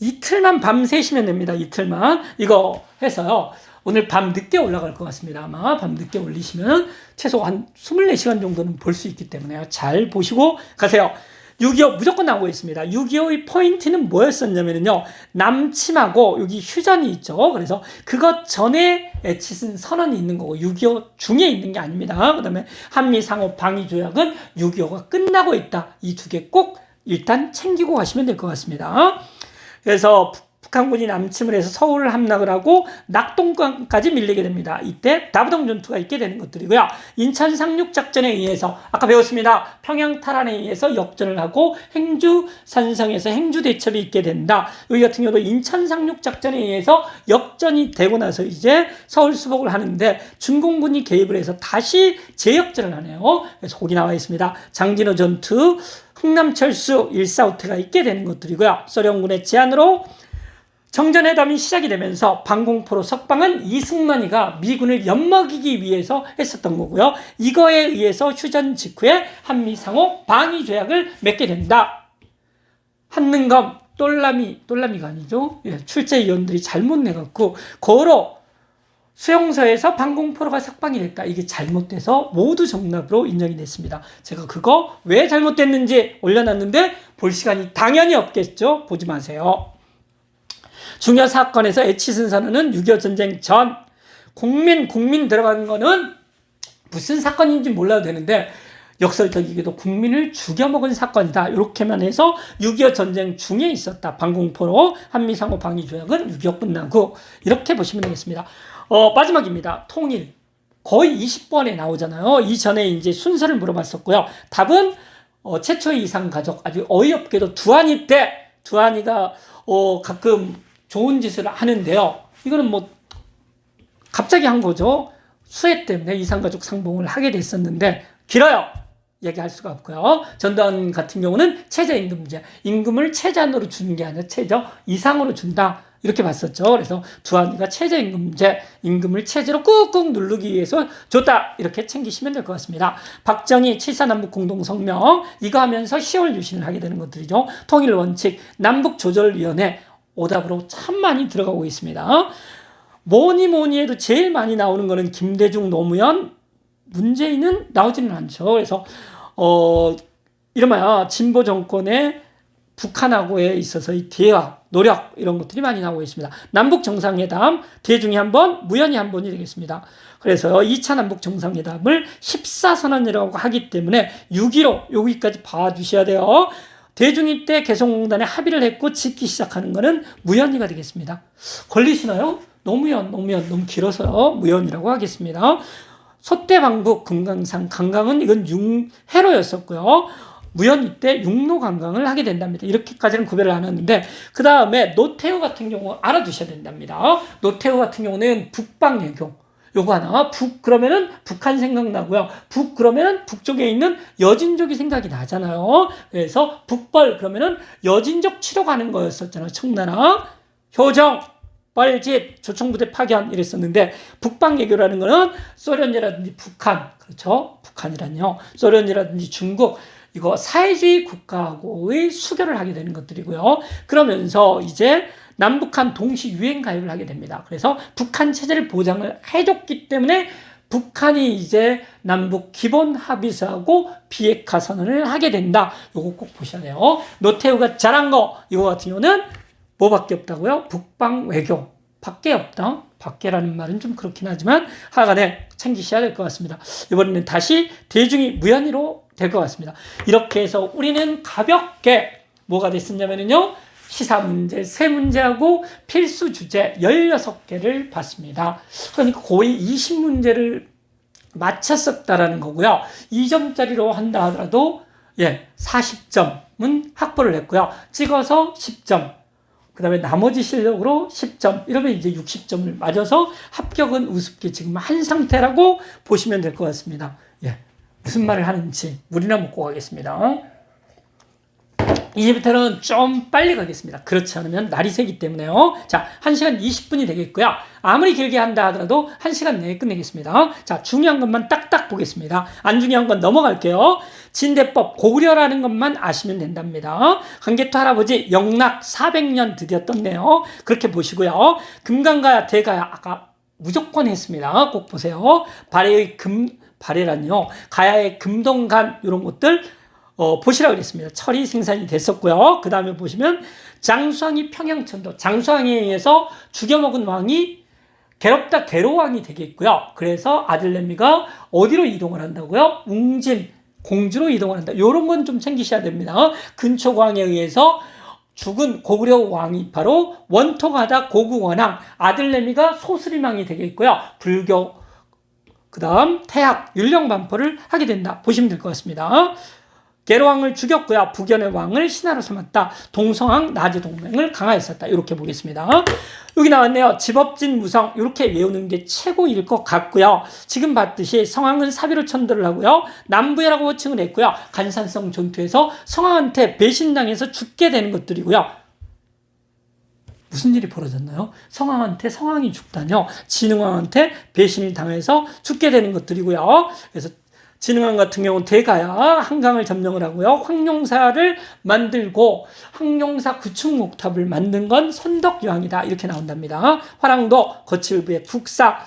이틀만 밤새시면 됩니다. 이틀만 이거 해서요. 오늘 밤 늦게 올라갈 것 같습니다. 아마 밤 늦게 올리시면 최소 한 24시간 정도는 볼 수 있기 때문에 잘 보시고 가세요. 6.25 무조건 나오고 있습니다. 6.25의 포인트는 뭐였었냐면요. 남침하고 여기 휴전이 있죠. 그래서 그것 전에 에치슨 선언이 있는 거고 6.25 중에 있는 게 아닙니다. 그 다음에 한미상호 방위조약은 6.25가 끝나고 있다. 이 두 개 꼭 일단 챙기고 가시면 될 것 같습니다. 그래서 북한군이 남침을 해서 서울을 함락을 하고 낙동강까지 밀리게 됩니다. 이때 다부동 전투가 있게 되는 것들이고요. 인천 상륙작전에 의해서 아까 배웠습니다. 평양 탈환에 의해서 역전을 하고 행주 산성에서 행주 대첩이 있게 된다. 여기 같은 경우도 인천 상륙작전에 의해서 역전이 되고 나서 이제 서울 수복을 하는데 중공군이 개입을 해서 다시 재역전을 하네요. 그래서 거기 나와 있습니다. 장진호 전투, 흥남철수 145태가 있게 되는 것들이고요. 소련군의 제안으로 정전회담이 시작이 되면서 방공포로 석방은 이승만이가 미군을 엿먹이기 위해서 했었던 거고요. 이거에 의해서 휴전 직후에 한미상호 방위조약을 맺게 된다. 한능검, 똘라미가 아니죠. 예, 출제위원들이 잘못 내갖고 거로 수용소에서 방공포로가 석방이 됐다. 이게 잘못돼서 모두 정답으로 인정이 됐습니다. 제가 그거 왜 잘못됐는지 올려놨는데 볼 시간이 당연히 없겠죠. 보지 마세요. 중요 사건에서 에치슨 선언은 6.25 전쟁 전 국민 들어가는 거는 무슨 사건인지 몰라도 되는데 역설적이게도 국민을 죽여먹은 사건이다. 이렇게만 해서 6.25 전쟁 중에 있었다. 방공포로 한미상호 방위조약은 6.25 끝나고 이렇게 보시면 되겠습니다. 마지막입니다. 통일. 거의 20번에 나오잖아요. 이전에 이제 순서를 물어봤었고요. 답은 최초의 이상 가족. 아주 어이없게도 두한이가 가끔 좋은 짓을 하는데요. 이거는 갑자기 한 거죠. 수해 때문에 이상가족 상봉을 하게 됐었는데, 길어요. 얘기할 수가 없고요. 전두환 같은 경우는 최저임금제, 임금을 최저한으로 주는 게 아니라 최저 이상으로 준다. 이렇게 봤었죠. 그래서 두한이가 최저임금제, 임금을 최저로 꾹꾹 누르기 위해서 줬다. 이렇게 챙기시면 될 것 같습니다. 박정희 7.4 남북공동성명, 이거 하면서 10월 유신을 하게 되는 것들이죠. 통일원칙, 남북조절위원회, 오답으로 참 많이 들어가고 있습니다. 뭐니 해도 제일 많이 나오는 거는 김대중, 노무현, 문재인은 나오지는 않죠. 그래서 이름하여 진보 정권의 북한하고에 있어서의 대화, 노력 이런 것들이 많이 나오고 있습니다. 남북 정상회담 대중이 한 번, 무연이 한 번이 되겠습니다. 그래서 2차 남북 정상회담을 14선언이라고 하기 때문에 6.15 여기까지 봐주셔야 돼요. 대중이 때 개성공단에 합의를 했고 짓기 시작하는 것은 무연이가 되겠습니다. 걸리시나요? 노무현 너무 길어서요. 무연이라고 하겠습니다. 소떼방북 금강산 강강은 이건 융해로였었고요. 무연이 때 육로관광을 하게 된답니다. 이렇게까지는 구별을 안 했는데 그 다음에 노태우 같은 경우 알아두셔야 된답니다. 노태우 같은 경우는 북방외교 요거 하나. 북 그러면은 북한 생각나고요. 북 그러면은 북쪽에 있는 여진족이 생각이 나잖아요. 그래서 북벌 그러면은 여진족 치러 가는 거였었잖아요. 청나라 효정 빨짓 조총부대 파견 이랬었는데 북방외교라는 거는 소련이라든지 북한 그렇죠. 북한이란요. 소련이라든지 중국 이거 사회주의 국가하고의 수교를 하게 되는 것들이고요. 그러면서 이제 남북한 동시 유엔 가입을 하게 됩니다. 그래서 북한 체제를 보장을 해줬기 때문에 북한이 이제 남북 기본 합의서하고 비핵화 선언을 하게 된다. 요거 꼭 보셔야 돼요. 노태우가 잘한 거 이거 같은 경우는 뭐밖에 없다고요? 북방 외교 밖에 없다. 밖에라는 말은 좀 그렇긴 하지만 하여간에 챙기셔야 될 것 같습니다. 이번에는 다시 대중이 무연히로 될 것 같습니다. 이렇게 해서 우리는 가볍게 뭐가 됐었냐면요. 시사 문제 3문제하고 필수 주제 16개를 봤습니다. 그러니까 거의 20문제를 맞췄었다라는 거고요. 2점짜리로 한다 하더라도 40점은 확보를 했고요. 찍어서 10점. 그 다음에 나머지 실력으로 10점. 이러면 이제 60점을 맞아서 합격은 우습게 지금 한 상태라고 보시면 될 것 같습니다. 무슨 말을 하는지 물이나 먹고 가겠습니다. 이제부터는 좀 빨리 가겠습니다. 그렇지 않으면 날이 새기 때문에요. 자, 1시간 20분이 되겠고요. 아무리 길게 한다 하더라도 1시간 내에 끝내겠습니다. 자, 중요한 것만 딱딱 보겠습니다. 안 중요한 건 넘어갈게요. 진대법 고구려라는 것만 아시면 된답니다. 강개토 할아버지 영락 400년 드디어 떴네요. 그렇게 보시고요. 금강가야 대가야 아까 무조건 했습니다. 꼭 보세요. 발해란요. 가야의 금동간 이런 것들 보시라고 그랬습니다. 철이 생산이 됐었고요. 그 다음에 보시면 장수왕이 평양천도 장수왕에 의해서 죽여먹은 왕이 괴롭다 괴로왕이 되겠고요. 그래서 아들내미가 어디로 이동을 한다고요? 웅진 공주로 이동을 한다. 이런 건 좀 챙기셔야 됩니다. 근초광에 의해서 죽은 고구려 왕이 바로 원통하다 고구원왕 아들내미가 소스리망이 되겠고요. 불교 그 다음 태학 율령반포를 하게 된다. 보시면 될 것 같습니다. 계로왕을 죽였고요. 북연의 왕을 신하로 삼았다. 동성왕 나제 동맹을 강화했었다. 이렇게 보겠습니다. 여기 나왔네요. 집업진 무성 이렇게 외우는 게 최고일 것 같고요. 지금 봤듯이 성왕은 사비로 천도를 하고요. 남부해라고 호칭을 했고요. 간산성 전투에서 성왕한테 배신당해서 죽게 되는 것들이고요. 무슨 일이 벌어졌나요? 성왕한테 성왕이 죽다뇨. 진흥왕한테 배신을 당해서 죽게 되는 것들이고요. 그래서 진흥왕 같은 경우는 대가야 한강을 점령을 하고요. 황룡사를 만들고 황룡사 구축목탑을 만든 건 선덕여왕이다. 이렇게 나온답니다. 화랑도 거칠부의 국사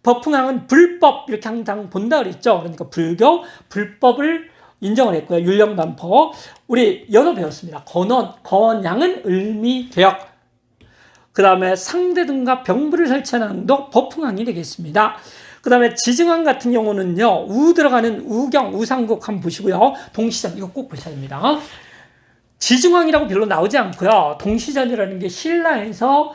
법흥왕은 불법 이렇게 항상 본다 그랬죠. 그러니까 불교 불법을 인정을 했고요. 율령반포 우리 연어 배웠습니다. 건원양은 을미대역 그 다음에 상대등과 병부를 설치하는 왕도 법흥왕이 되겠습니다. 그 다음에 지증왕 같은 경우는요. 우 들어가는 우경, 우상국 한번 보시고요. 동시전 이거 꼭 보셔야 됩니다. 지증왕이라고 별로 나오지 않고요. 동시전이라는 게 신라에서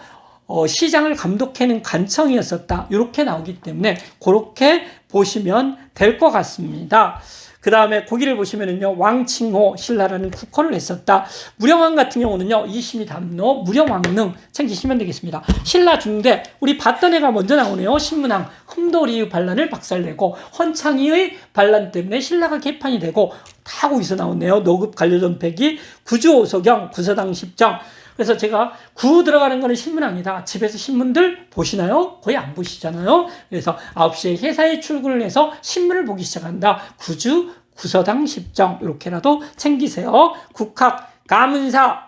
시장을 감독하는 관청이었었다. 이렇게 나오기 때문에 그렇게 보시면 될 것 같습니다. 그 다음에 고기를 보시면은요, 왕칭호 신라라는 국호를 했었다. 무령왕 같은 경우는요, 이심이 담로 무령왕릉 챙기시면 되겠습니다. 신라 중대 우리 봤던 애가 먼저 나오네요. 신문왕 흠도리의 반란을 박살내고 헌창이의 반란 때문에 신라가 개판이 되고 다 거기서 나오네요. 노급 관료전패기 구주오소경 구서당 십정. 그래서 제가 구 들어가는 거는 신문왕이다. 집에서 신문들 보시나요? 거의 안 보시잖아요. 그래서 9시에 회사에 출근을 해서 신문을 보기 시작한다. 구주, 구서당, 십정 이렇게라도 챙기세요. 국학, 가문사,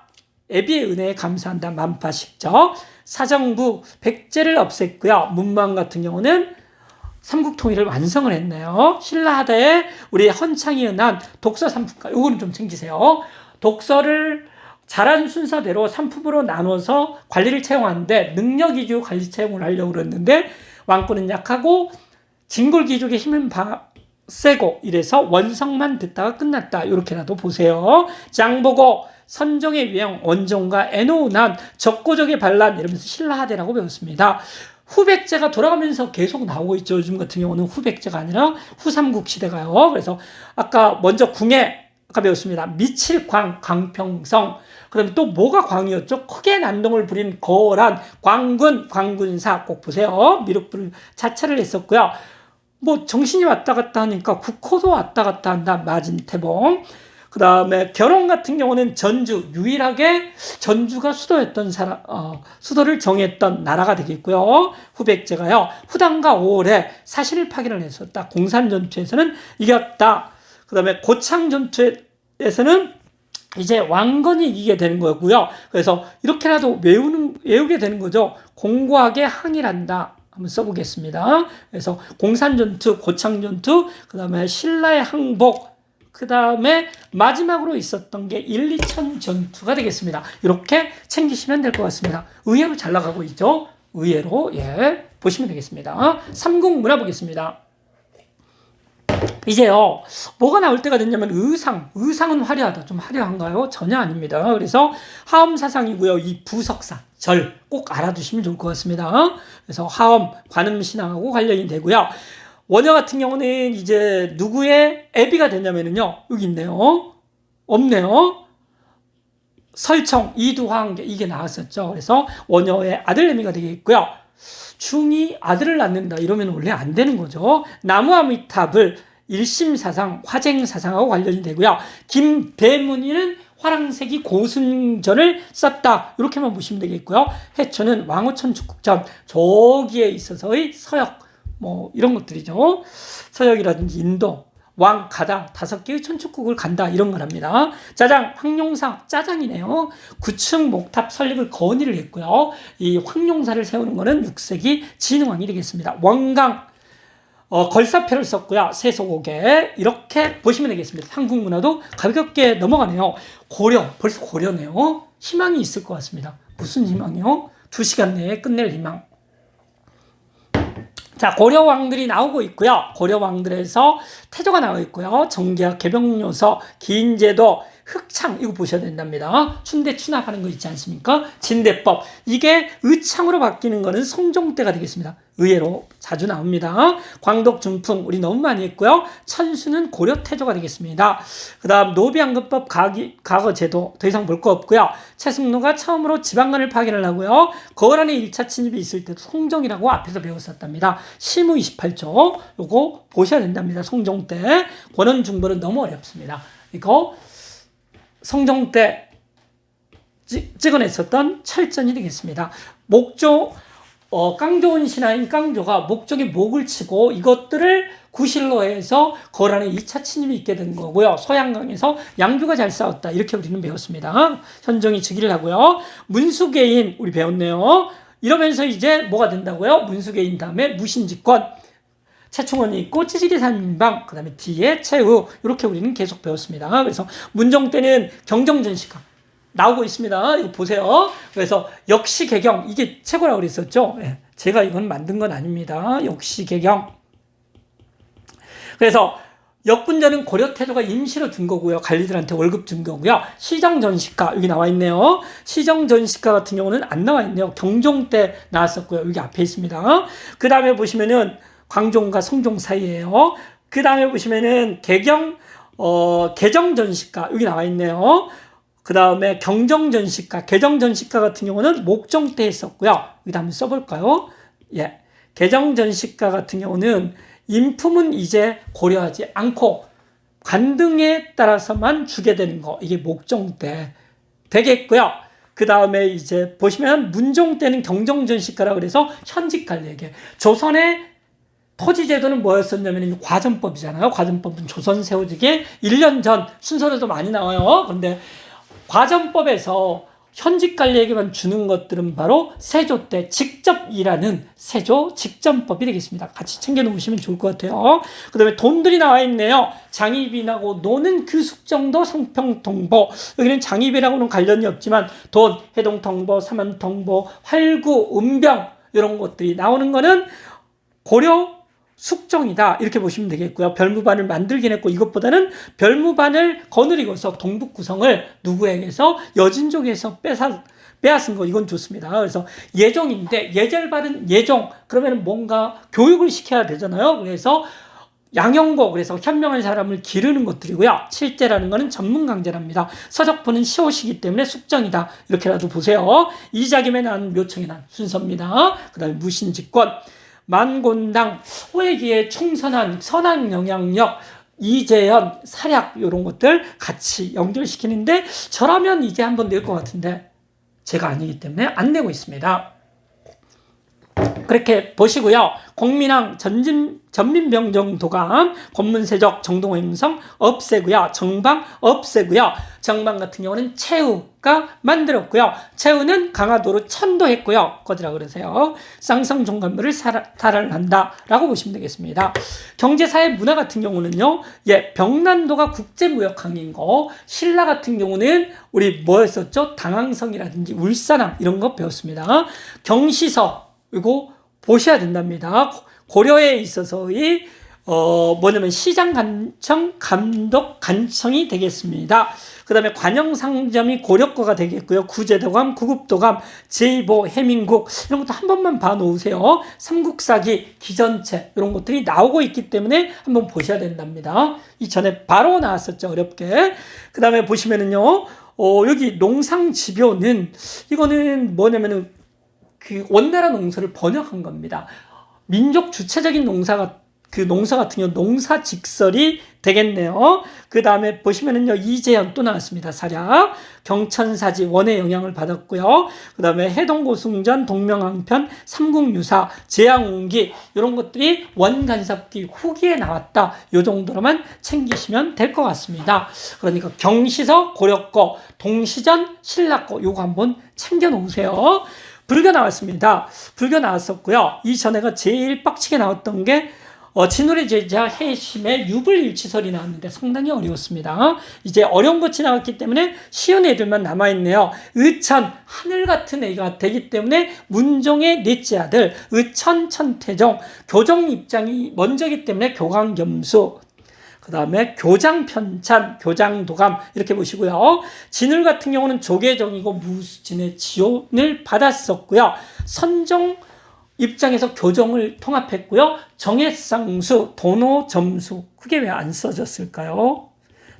애비의 은혜에 감사한다. 만파식적. 사정부, 백제를 없앴고요. 문무왕 같은 경우는 삼국통일을 완성을 했네요. 신라하다에 우리 헌창이 은한 독서 3품과 요거는 좀 챙기세요. 독서를 잘한 순서대로 3품으로 나눠서 관리를 채용하는데 능력 위주 관리 채용을 하려고 그랬는데 왕권은 약하고 진골 귀족의 힘은 세고 이래서 원성만 듣다가 끝났다. 이렇게라도 보세요. 장보고 선종의 위형 원종과 애노운한 적고적의 반란 이러면서 신라하대라고 배웠습니다. 후백제가 돌아가면서 계속 나오고 있죠. 요즘 같은 경우는 후백제가 아니라 후삼국 시대가요. 그래서 아까 먼저 궁에 아까 배웠습니다. 미칠광, 광평성. 그 다음에 또 뭐가 광이었죠? 크게 난동을 부린 거란, 광군, 광군사 꼭 보세요. 미륵불 자차를 했었고요. 뭐 정신이 왔다 갔다 하니까 국호도 왔다 갔다 한다. 마진태봉. 그 다음에 결혼 같은 경우는 전주, 유일하게 전주가 수도였던 수도를 정했던 나라가 되겠고요. 후백제가요. 후당과 5월에 사실을 파견을 했었다. 공산전투에서는 이겼다. 그 다음에 고창전투에서는 이제 왕건이 이기게 되는 거고요. 그래서 이렇게라도 외우게 되는 거죠. 공고하게 항일한다. 한번 써보겠습니다. 그래서 공산전투, 고창전투, 그 다음에 신라의 항복, 그 다음에 마지막으로 있었던 게 1, 2천 전투가 되겠습니다. 이렇게 챙기시면 될 것 같습니다. 의외로 잘 나가고 있죠. 의외로 보시면 되겠습니다. 삼국문화 보겠습니다. 이제요, 뭐가 나올 때가 됐냐면 의상은 화려하다. 좀 화려한가요? 전혀 아닙니다. 그래서 하엄사상이고요. 이 부석사, 절 꼭 알아두시면 좋을 것 같습니다. 그래서 하엄, 관음신앙하고 관련이 되고요. 원효 같은 경우는 이제 누구의 애비가 됐냐면요. 여기 있네요. 없네요. 설청, 이두황 이게 나왔었죠. 그래서 원효의 아들내미가 되겠고요. 중이 아들을 낳는다 이러면 원래 안 되는 거죠. 나무아미탑을 일심사상, 화쟁사상하고 관련이 되고요. 김대문이는 화랑새기 고순전을 썼다. 이렇게만 보시면 되겠고요. 해초는 왕호천 축국전, 저기에 있어서의 서역, 뭐 이런 것들이죠. 서역이라든지 인도, 왕 가다 5개의 천축국을 간다 이런 거랍니다. 짜장, 황룡사 짜장이네요. 구층 목탑 설립을 건의를 했고요. 이 황룡사를 세우는 거는 6세기 진흥왕이 되겠습니다. 원강 걸사표를 썼고요. 세소고개 이렇게 보시면 되겠습니다. 삼국문화도 가볍게 넘어가네요. 고려 벌써 고려네요. 희망이 있을 것 같습니다. 무슨 희망이요? 2시간 내에 끝낼 희망. 자, 고려 왕들이 나오고 있고요. 고려 왕들에서 태조가 나와 있고요. 정계학, 개병요서, 기인제도, 흑창 이거 보셔야 된답니다. 춘대 추납하는 거 있지 않습니까? 진대법 이게 의창으로 바뀌는 거는 성종 때가 되겠습니다. 의외로 자주 나옵니다. 광독 중풍 우리 너무 많이 했고요. 천수는 고려 태조가 되겠습니다. 그 다음 노비왕급법 과거 제도 더 이상 볼 거 없고요. 최승로가 처음으로 지방간을 파견을 하고요. 거란의 1차 침입이 있을 때도 성종이라고 앞에서 배웠었답니다. 시무 28조 요거 보셔야 된답니다. 성종 때 권원 중벌은 너무 어렵습니다. 이거 성종 때 찍어냈었던 철전이 되겠습니다. 목조 깡조원 신하인 깡조가 목적에 목을 치고 이것들을 구실로 해서 거란의 2차 침입이 있게 된 거고요. 소양강에서 양주가 잘 싸웠다. 이렇게 우리는 배웠습니다. 현종이 즉위를 하고요. 문수개인 우리 배웠네요. 이러면서 이제 뭐가 된다고요? 문수개인 다음에 무신집권. 최충원이 있고 찌질이 산민방 그 다음에 뒤에 최후 이렇게 우리는 계속 배웠습니다. 그래서 문종 때는 경정전시가 나오고 있습니다. 이거 보세요. 그래서 역시개경 이게 최고라고 그랬었죠. 제가 이건 만든 건 아닙니다. 역시개경. 그래서 역군전은 고려태조가 임시로 준 거고요. 관리들한테 월급 준 거고요. 시정전시가 여기 나와 있네요. 시정전시가 같은 경우는 안 나와 있네요. 경종 때 나왔었고요. 여기 앞에 있습니다. 그 다음에 보시면은 광종과 성종 사이에요. 그 다음에 보시면은 개정전시가 여기 나와 있네요. 그 다음에 경정전시가, 개정전시가 같은 경우는 목종 때 했었고요. 여기다 한번 써볼까요? 예. 개정전시가 같은 경우는 인품은 이제 고려하지 않고 관등에 따라서만 주게 되는 거. 이게 목종 때 되겠고요. 그 다음에 이제 보시면 문종 때는 경정전시가라 그래서 현직 관리에게. 조선의 토지제도는 뭐였었냐면 과전법이잖아요. 과전법은 조선 세워지기 1년 전 순서로도 많이 나와요. 그런데 과전법에서 현직 관리에게만 주는 것들은 바로 세조 때 직접 일하는 세조 직전법이 되겠습니다. 같이 챙겨 놓으시면 좋을 것 같아요. 그 다음에 돈들이 나와 있네요. 장입인하고 노는 그 숙정도 성평통보. 여기는 장입이라고는 관련이 없지만 돈, 해동통보, 삼안통보, 활구, 은병 이런 것들이 나오는 거는 고려 숙정이다 이렇게 보시면 되겠고요. 별무반을 만들긴 했고 이것보다는 별무반을 거느리고서 동북구성을 누구에게서 여진족에서 빼앗은 거 이건 좋습니다. 그래서 예종인데 예절 바른 예종 그러면 뭔가 교육을 시켜야 되잖아요. 그래서 양형고 그래서 현명한 사람을 기르는 것들이고요. 칠제라는 거는 전문 강제랍니다. 서적포는 시옷이기 때문에 숙정이다 이렇게라도 보세요. 이자김에 난 묘청에 난 순서입니다. 그 다음에 무신직권 만곤당, 호의기에 충선한 선한 영향력, 이재현, 사략 이런 것들 같이 연결시키는데 저라면 이제 한번 낼 것 같은데 제가 아니기 때문에 안 내고 있습니다. 그렇게 보시고요. 공민왕, 전민병정도감, 권문세적, 정동행성 없애고요. 정방 없애고요. 정방 같은 경우는 최후가 만들었고요. 최후는 강화도로 천도했고요. 거지라 그러세요. 쌍성종간부를 탈환한다라고 보시면 되겠습니다. 경제사회 문화 같은 경우는요. 예, 병난도가 국제무역항인 거. 신라 같은 경우는 우리 뭐였었죠? 당항성이라든지 울산항 이런 거 배웠습니다. 경시서 이거 보셔야 된답니다. 고려에 있어서의 뭐냐면 시장 간청 감독 간청이 되겠습니다. 그 다음에 관영상점이 고려거가 되겠고요. 구제도감, 구급도감, 제2보, 해민국 이런 것도 한 번만 봐놓으세요. 삼국사기, 기전체 이런 것들이 나오고 있기 때문에 한번 보셔야 된답니다. 이전에 바로 나왔었죠. 어렵게. 그 다음에 보시면은요. 여기 농상지표는 이거는 뭐냐면은 그 원나라 농사를 번역한 겁니다. 민족 주체적인 농사 같은 경우 농사직설이 되겠네요. 그 다음에 보시면은요, 이재현 또 나왔습니다. 사략. 경천사지 원의 영향을 받았고요. 그 다음에 해동고승전, 동명항편, 삼국유사, 제왕운기 이런 것들이 원간섭기 후기에 나왔다. 이 정도로만 챙기시면 될 것 같습니다. 그러니까 경시서, 고려거, 동시전, 신라거 요거 한번 챙겨 놓으세요. 불교 나왔습니다. 불교 나왔었고요. 이전에가 제일 빡치게 나왔던 게 진울의 제자 해심의 유불일치설이 나왔는데 상당히 어려웠습니다. 이제 어려운 것이 나왔기 때문에 쉬운 애들만 남아있네요. 의천, 하늘 같은 애가 되기 때문에 문종의 넷째 아들 의천, 천태종, 교종 입장이 먼저기 때문에 교광겸수, 그 다음에 교장편찬, 교장도감 이렇게 보시고요. 진울 같은 경우는 조계종이고 무수진의 지원을 받았었고요. 선종 입장에서 교정을 통합했고요. 정해쌍수, 도노점수 그게 왜 안 써졌을까요?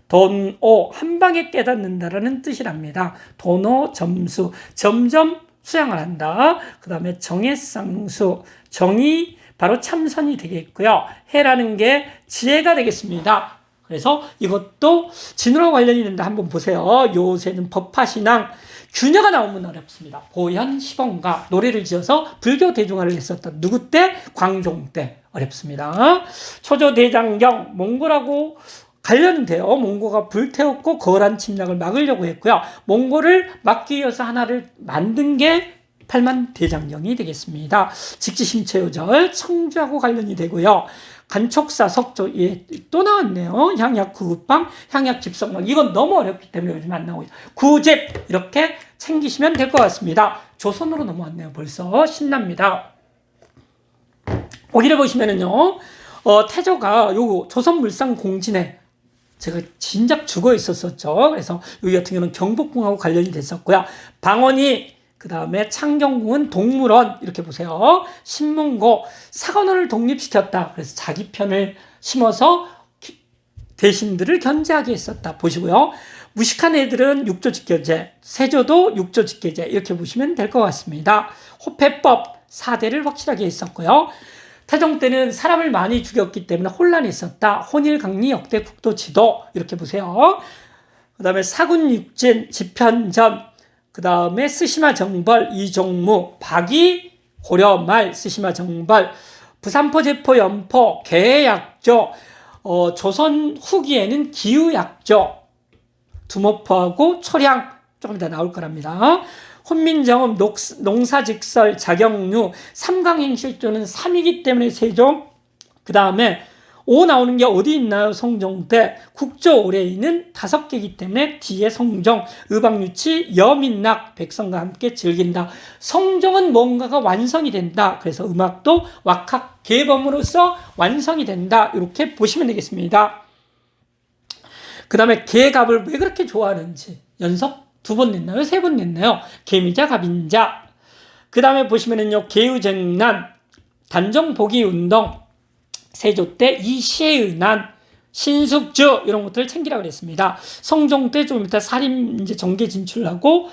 돈오 한 방에 깨닫는다라는 뜻이랍니다. 도노점수 점점 수양을 한다. 그 다음에 정해쌍수 정의 바로 참선이 되겠고요. 해라는 게 지혜가 되겠습니다. 그래서 이것도 진우와 관련이 된다. 한번 보세요. 요새는 법화신앙 균여가 나오면 어렵습니다. 보현 시범가 노래를 지어서 불교 대중화를 했었다. 누구 때? 광종 때 어렵습니다. 초조대장경 몽골하고 관련돼요. 몽고가 불태웠고 거란 침략을 막으려고 했고요. 몽골을 막기 위해서 하나를 만든 게 팔만대장경이 되겠습니다. 직지심체요절 청주하고 관련이 되고요. 간촉사 석조 예, 또 나왔네요. 향약 구급방, 향약 집성방 이건 너무 어렵기 때문에 요즘 안 나오고 구집 이렇게 챙기시면 될 것 같습니다. 조선으로 넘어왔네요. 벌써 신납니다. 여기를 보시면은요. 태조가 요 조선물산공진에 제가 진작 죽어 있었었죠. 그래서 여기 같은 경우는 경복궁하고 관련이 됐었고요. 방언이 그 다음에 창경궁은 동물원, 이렇게 보세요. 신문고, 사관원을 독립시켰다. 그래서 자기 편을 심어서 대신들을 견제하게 했었다. 보시고요. 무식한 애들은 육조직계제, 세조도 육조직계제, 이렇게 보시면 될 것 같습니다. 호패법 4대를 확실하게 했었고요. 태종 때는 사람을 많이 죽였기 때문에 혼란했었다. 혼일강리 역대 국도지도, 이렇게 보세요. 그 다음에 사군육진, 집현전, 그 다음에 쓰시마 정벌, 이종무, 박이 고려말, 쓰시마 정벌, 부산포, 제포, 연포, 개약조, 조선 후기에는 기우약조, 두모포하고 초량, 조금 이따 나올 거랍니다. 혼민정음, 농사직설, 자경류, 삼강행실조는 3이기 때문에 세종. 그 다음에 5 나오는 게 어디 있나요? 성종 때. 국조 올해이는 5개이기 때문에 뒤에 성종, 의방유치, 여민락, 백성과 함께 즐긴다. 성종은 뭔가가 완성이 된다. 그래서 음악도 왁학 계범으로서 완성이 된다. 이렇게 보시면 되겠습니다. 그 다음에 계갑을 왜 그렇게 좋아하는지. 연속 2번 냈나요? 3번 냈나요? 계미자, 갑인자. 그 다음에 보시면은요, 계유쟁난, 단정보기운동, 세조 때 이시해의난, 신숙주, 이런 것들을 챙기라고 그랬습니다. 성종 때 좀 이따 살인 이제 정계 진출하고,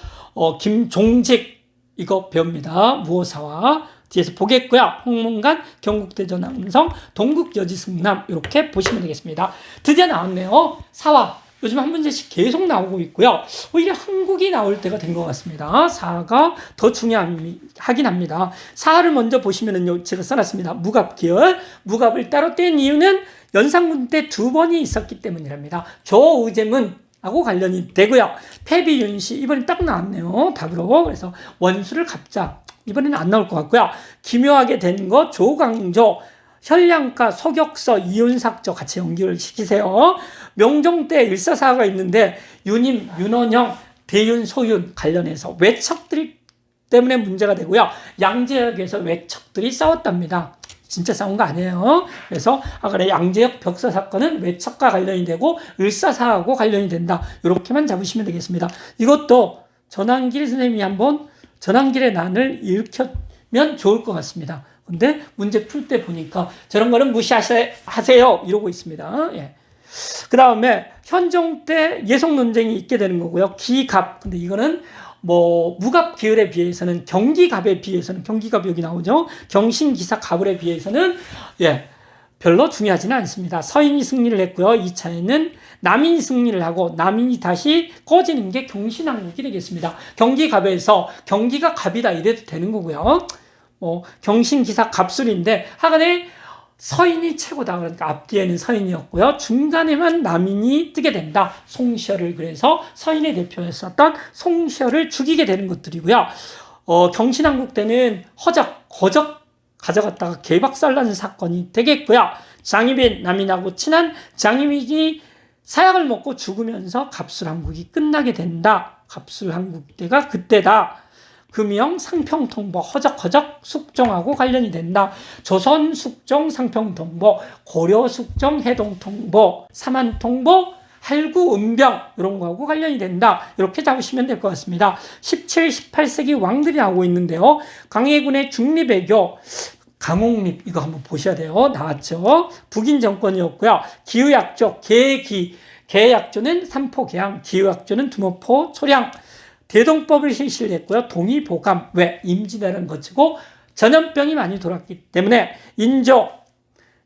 김종직, 이거 배웁니다. 무호사와. 뒤에서 보겠고요. 홍문관, 경국대전 남성, 동국여지승남, 이렇게 보시면 되겠습니다. 드디어 나왔네요. 사화. 요즘 한 문제씩 계속 나오고 있고요. 오히려 한국이 나올 때가 된 것 같습니다. 사가 더 중요하긴 합니다. 사를 먼저 보시면은요, 제가 써놨습니다. 무갑기열. 무갑을 따로 뗀 이유는 연산군 때 2번이 있었기 때문이랍니다. 조의제문하고 관련이 되고요. 패비윤시, 이번에 딱 나왔네요. 답으로. 그래서 원수를 갚자. 이번에는 안 나올 것 같고요. 기묘하게 된 거 조광조, 현량가, 소격서, 이윤삭조 같이 연결을 시키세요. 명종 때 일사사가 있는데 윤임, 윤원형, 대윤, 소윤 관련해서 외척들 때문에 문제가 되고요. 양재역에서 외척들이 싸웠답니다. 진짜 싸운 거 아니에요. 그래서 아까 양재역 벽사 사건은 외척과 관련이 되고 을사사하고 관련이 된다. 이렇게만 잡으시면 되겠습니다. 이것도 전환길 선생님이 한번 전환길의 난을 일으키면 좋을 것 같습니다. 근데 문제 풀 때 보니까 저런 거는 무시하세요 이러고 있습니다. 예. 그 다음에 현종 때 예속 논쟁이 있게 되는 거고요. 기갑. 근데 이거는 뭐 무갑 기을에 비해서는 경기갑에 비해서는 경기갑 여기 나오죠. 경신기사 갑을에 비해서는 별로 중요하지는 않습니다. 서인이 승리를 했고요. 2차에는 남인이 승리를 하고 남인이 다시 꺼지는 게 경신왕국이 되겠습니다. 경기갑에서 경기가 갑이다 이래도 되는 거고요. 경신기사 갑술인데 하간에 서인이 최고다. 그러니까 앞뒤에는 서인이었고요. 중간에만 남인이 뜨게 된다. 송시열을 그래서 서인의 대표였었던 송시열을 죽이게 되는 것들이고요. 경신왕국 때는 거적 가져갔다가 개박살난 사건이 되겠고요. 장희빈 남인하고 친한 장희빈이 사약을 먹고 죽으면서 갑술왕국이 끝나게 된다. 갑술왕국 때가 그때다. 금영, 상평통보, 허적허적, 숙종하고 관련이 된다. 조선, 숙종, 상평통보, 고려, 숙종, 해동통보, 삼한통보, 할구, 은병 이런 거하고 관련이 된다. 이렇게 잡으시면 될 것 같습니다. 17, 18세기 왕들이 나오고 있는데요. 강해군의 중립외교, 강옥립 이거 한번 보셔야 돼요. 나왔죠. 북인 정권이었고요. 기의약조, 계약조는 삼포계양, 기의약조는 두모포, 초량, 대동법을 실시를 했고요. 동의보감, 왜? 임진왜란 거치고 전염병이 많이 돌았기 때문에 인조,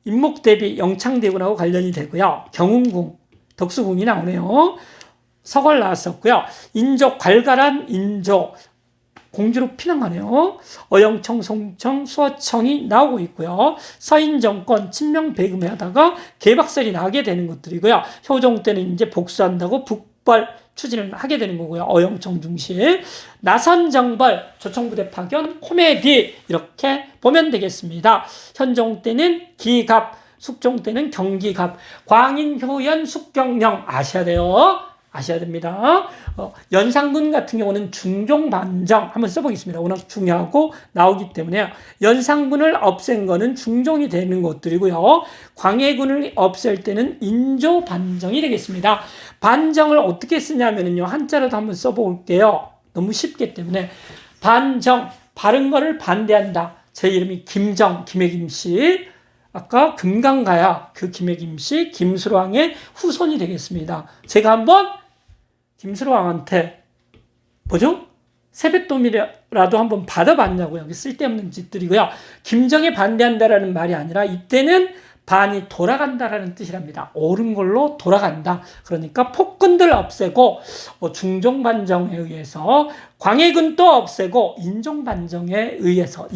인목대비, 영창대군하고 관련이 되고요. 경운궁, 덕수궁이 나오네요. 서걸 나왔었고요. 인조, 괄갈한 인조, 공주로 피난가네요. 어영청, 송청, 수어청이 나오고 있고요. 서인정권, 친명배금에 하다가 개박살이 나게 되는 것들이고요. 효종 때는 이제 복수한다고 북벌 추진을 하게 되는 거고요. 어영청 중심. 나선정벌, 조총부대 파견, 코미디 이렇게 보면 되겠습니다. 현종 때는 기갑, 숙종 때는 경기갑, 광인, 효연, 숙경령 아셔야 돼요. 아셔야 됩니다. 연산군 같은 경우는 중종반정 한번 써보겠습니다. 워낙 중요하고 나오기 때문에 연산군을 없앤 거는 중종이 되는 것들이고요. 광해군을 없앨 때는 인조반정이 되겠습니다. 반정을 어떻게 쓰냐면요. 한자로도 한번 써볼게요. 너무 쉽기 때문에 반정, 바른 거를 반대한다. 제 이름이 김정, 김의 김씨. 아까 금강가야, 그 김의 김씨, 김수로왕의 후손이 되겠습니다. 제가 한번 김수로왕한테 뭐죠? 세뱃돈이라도 한번 받아봤냐고요. 쓸데없는 짓들이고요. 김정에 반대한다라는 말이 아니라 이때는 반이 돌아간다라는 뜻이랍니다. 옳은 걸로 돌아간다. 그러니까 폭군들 없애고 중종반정에 의해서 광해군도 없애고 인종반정에 의해서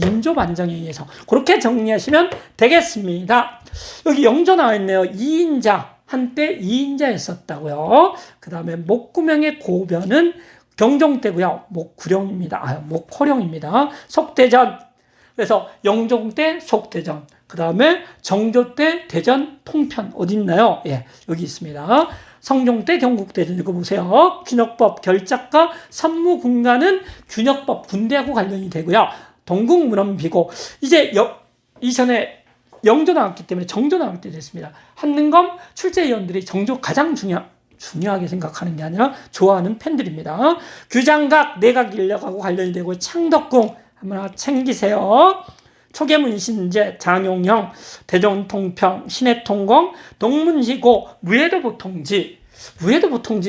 그렇게 정리하시면 되겠습니다. 여기 영조 나와 있네요. 이인자, 한때 이인자였었다고요. 그 다음에 목구명의 고변은 경종 때고요. 목구령입니다. 목호령입니다. 속대전. 그래서 영종 때 속대전. 그 다음에 정조 때 대전 통편 어디 있나요? 예, 여기 있습니다. 성종 때 경국대전 읽어보세요. 균역법 결작과 선무군가는 균역법 군대하고 관련이 되고요. 동국문헌비고 이제 이전에 영조 나왔기 때문에 정조 나올 때 됐습니다. 한능검 출제위원들이 정조 가장 중요하게 생각하는 게 아니라 좋아하는 팬들입니다. 규장각 내각 인력하고 관련이 되고 창덕궁 한번 챙기세요. 초계문신제, 장용형, 대전통평, 신해통공, 동문시고, 무예도보통지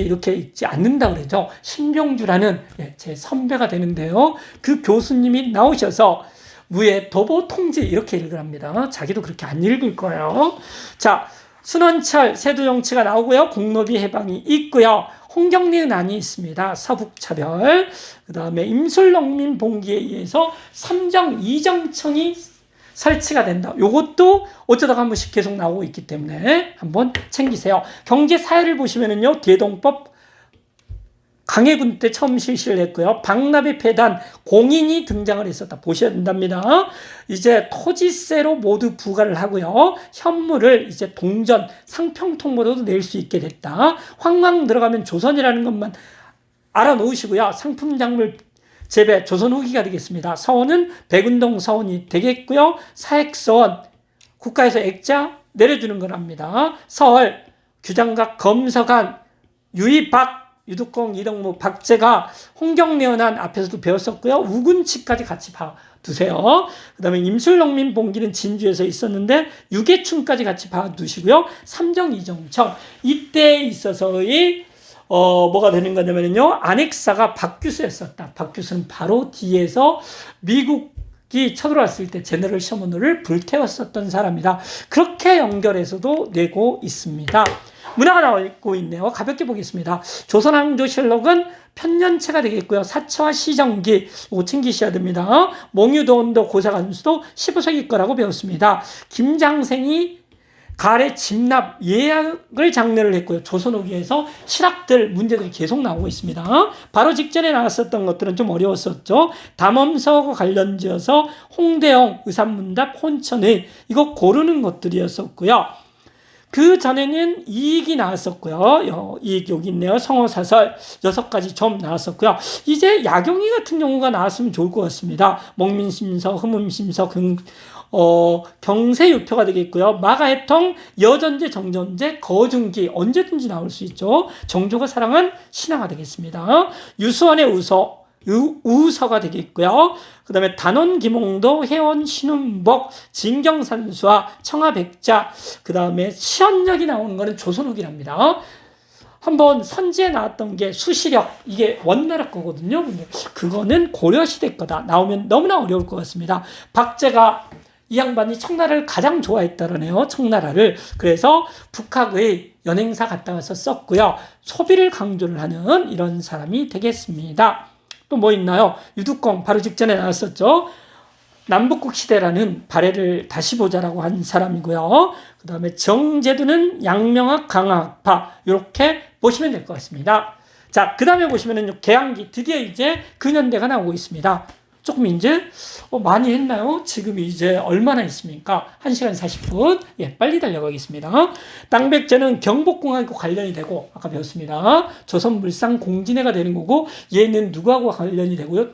이렇게 읽지 않는다 그러죠. 신병주라는 제 선배가 되는데요. 그 교수님이 나오셔서 무예도보통지 이렇게 읽으랍니다. 자기도 그렇게 안 읽을 거예요. 자, 순원철, 세도정치가 나오고요. 공노비 해방이 있고요. 홍경리은안이 있습니다. 서북차별. 그 다음에 임술농민 봉기에 의해서 삼정 이정청이 설치가 된다. 요것도 어쩌다가 한 번씩 계속 나오고 있기 때문에 한번 챙기세요. 경제사회를 보시면은요. 대동법 강해군 때 처음 실시를 했고요. 박납의 폐단 공인이 등장을 했었다. 보셔야 된답니다. 이제 토지세로 모두 부과를 하고요. 현물을 이제 동전, 상평통으로도 낼 수 있게 됐다. 황망 들어가면 조선이라는 것만 알아놓으시고요. 상품작물 재배 조선 후기가 되겠습니다. 서원은 백운동 서원이 되겠고요. 사액서원 국가에서 액자 내려주는 거랍니다. 서월 규장각 검서관 유의박 유득공, 이덕무, 박제가 홍경래은안 앞에서도 배웠었고요. 우군치까지 같이 봐두세요. 그 다음에 임술농민 봉기는 진주에서 있었는데 유계춘까지 같이 봐두시고요. 삼정이정청 이때에 있어서의 뭐가 되는 거냐면요. 안핵사가 박규수였었다. 박규수는 바로 뒤에서 미국이 쳐들어왔을 때 제너럴 셔먼을 불태웠었던 사람이다. 그렇게 연결해서도 내고 있습니다. 문화가 나오고 있네요. 가볍게 보겠습니다. 조선왕조실록은 편년체가 되겠고요. 사처와 시정기 이거 챙기셔야 됩니다. 몽유도원도 고사간수도 15세기 거라고 배웠습니다. 김장생이 가래 집납 예약을 장려를 했고요. 조선 후기에서 실학들 문제들이 계속 나오고 있습니다. 바로 직전에 나왔었던 것들은 좀 어려웠었죠. 담엄서하고 관련지어서 홍대영, 의산문답, 혼천의 이거 고르는 것들이었었고요. 그 전에는 이익이 나왔었고요. 이익 여기 있네요. 성어사설 6가지 점 나왔었고요. 이제 야경이 같은 경우가 나왔으면 좋을 것 같습니다. 목민심서, 흠음심서, 경세유표가 되겠고요. 마가해통, 여전제, 정전제, 거중기 언제든지 나올 수 있죠. 정조가 사랑한 신화가 되겠습니다. 유수원의 우서가 되겠고요. 그 다음에 단원기몽도, 해원, 신운복, 진경산수와 청하백자, 그 다음에 시언력이 나오는 거는 조선후기랍니다. 한번 선지에 나왔던 게 수시력, 이게 원나라 거거든요. 근데 그거는 고려시대 거다. 나오면 너무나 어려울 것 같습니다. 박제가 이 양반이 청나라를 가장 좋아했다라네요. 청나라를. 그래서 북학의 연행사 갔다 와서 썼고요. 소비를 강조를 하는 이런 사람이 되겠습니다. 또 뭐 있나요? 유득공 바로 직전에 나왔었죠. 남북국 시대라는 발해를 다시 보자라고 한 사람이고요. 그 다음에 정제두는 양명학 강학파 이렇게 보시면 될 것 같습니다. 자, 그 다음에 보시면은 개항기 드디어 이제 근현대가 나오고 있습니다. 조금 이제 많이 했나요? 지금 이제 얼마나 있습니까? 1시간 40분. 예, 빨리 달려가겠습니다. 땅백제는 경복궁하고 관련이 되고 아까 배웠습니다. 조선물상 공진회가 되는 거고 얘는 누구하고 관련이 되고요?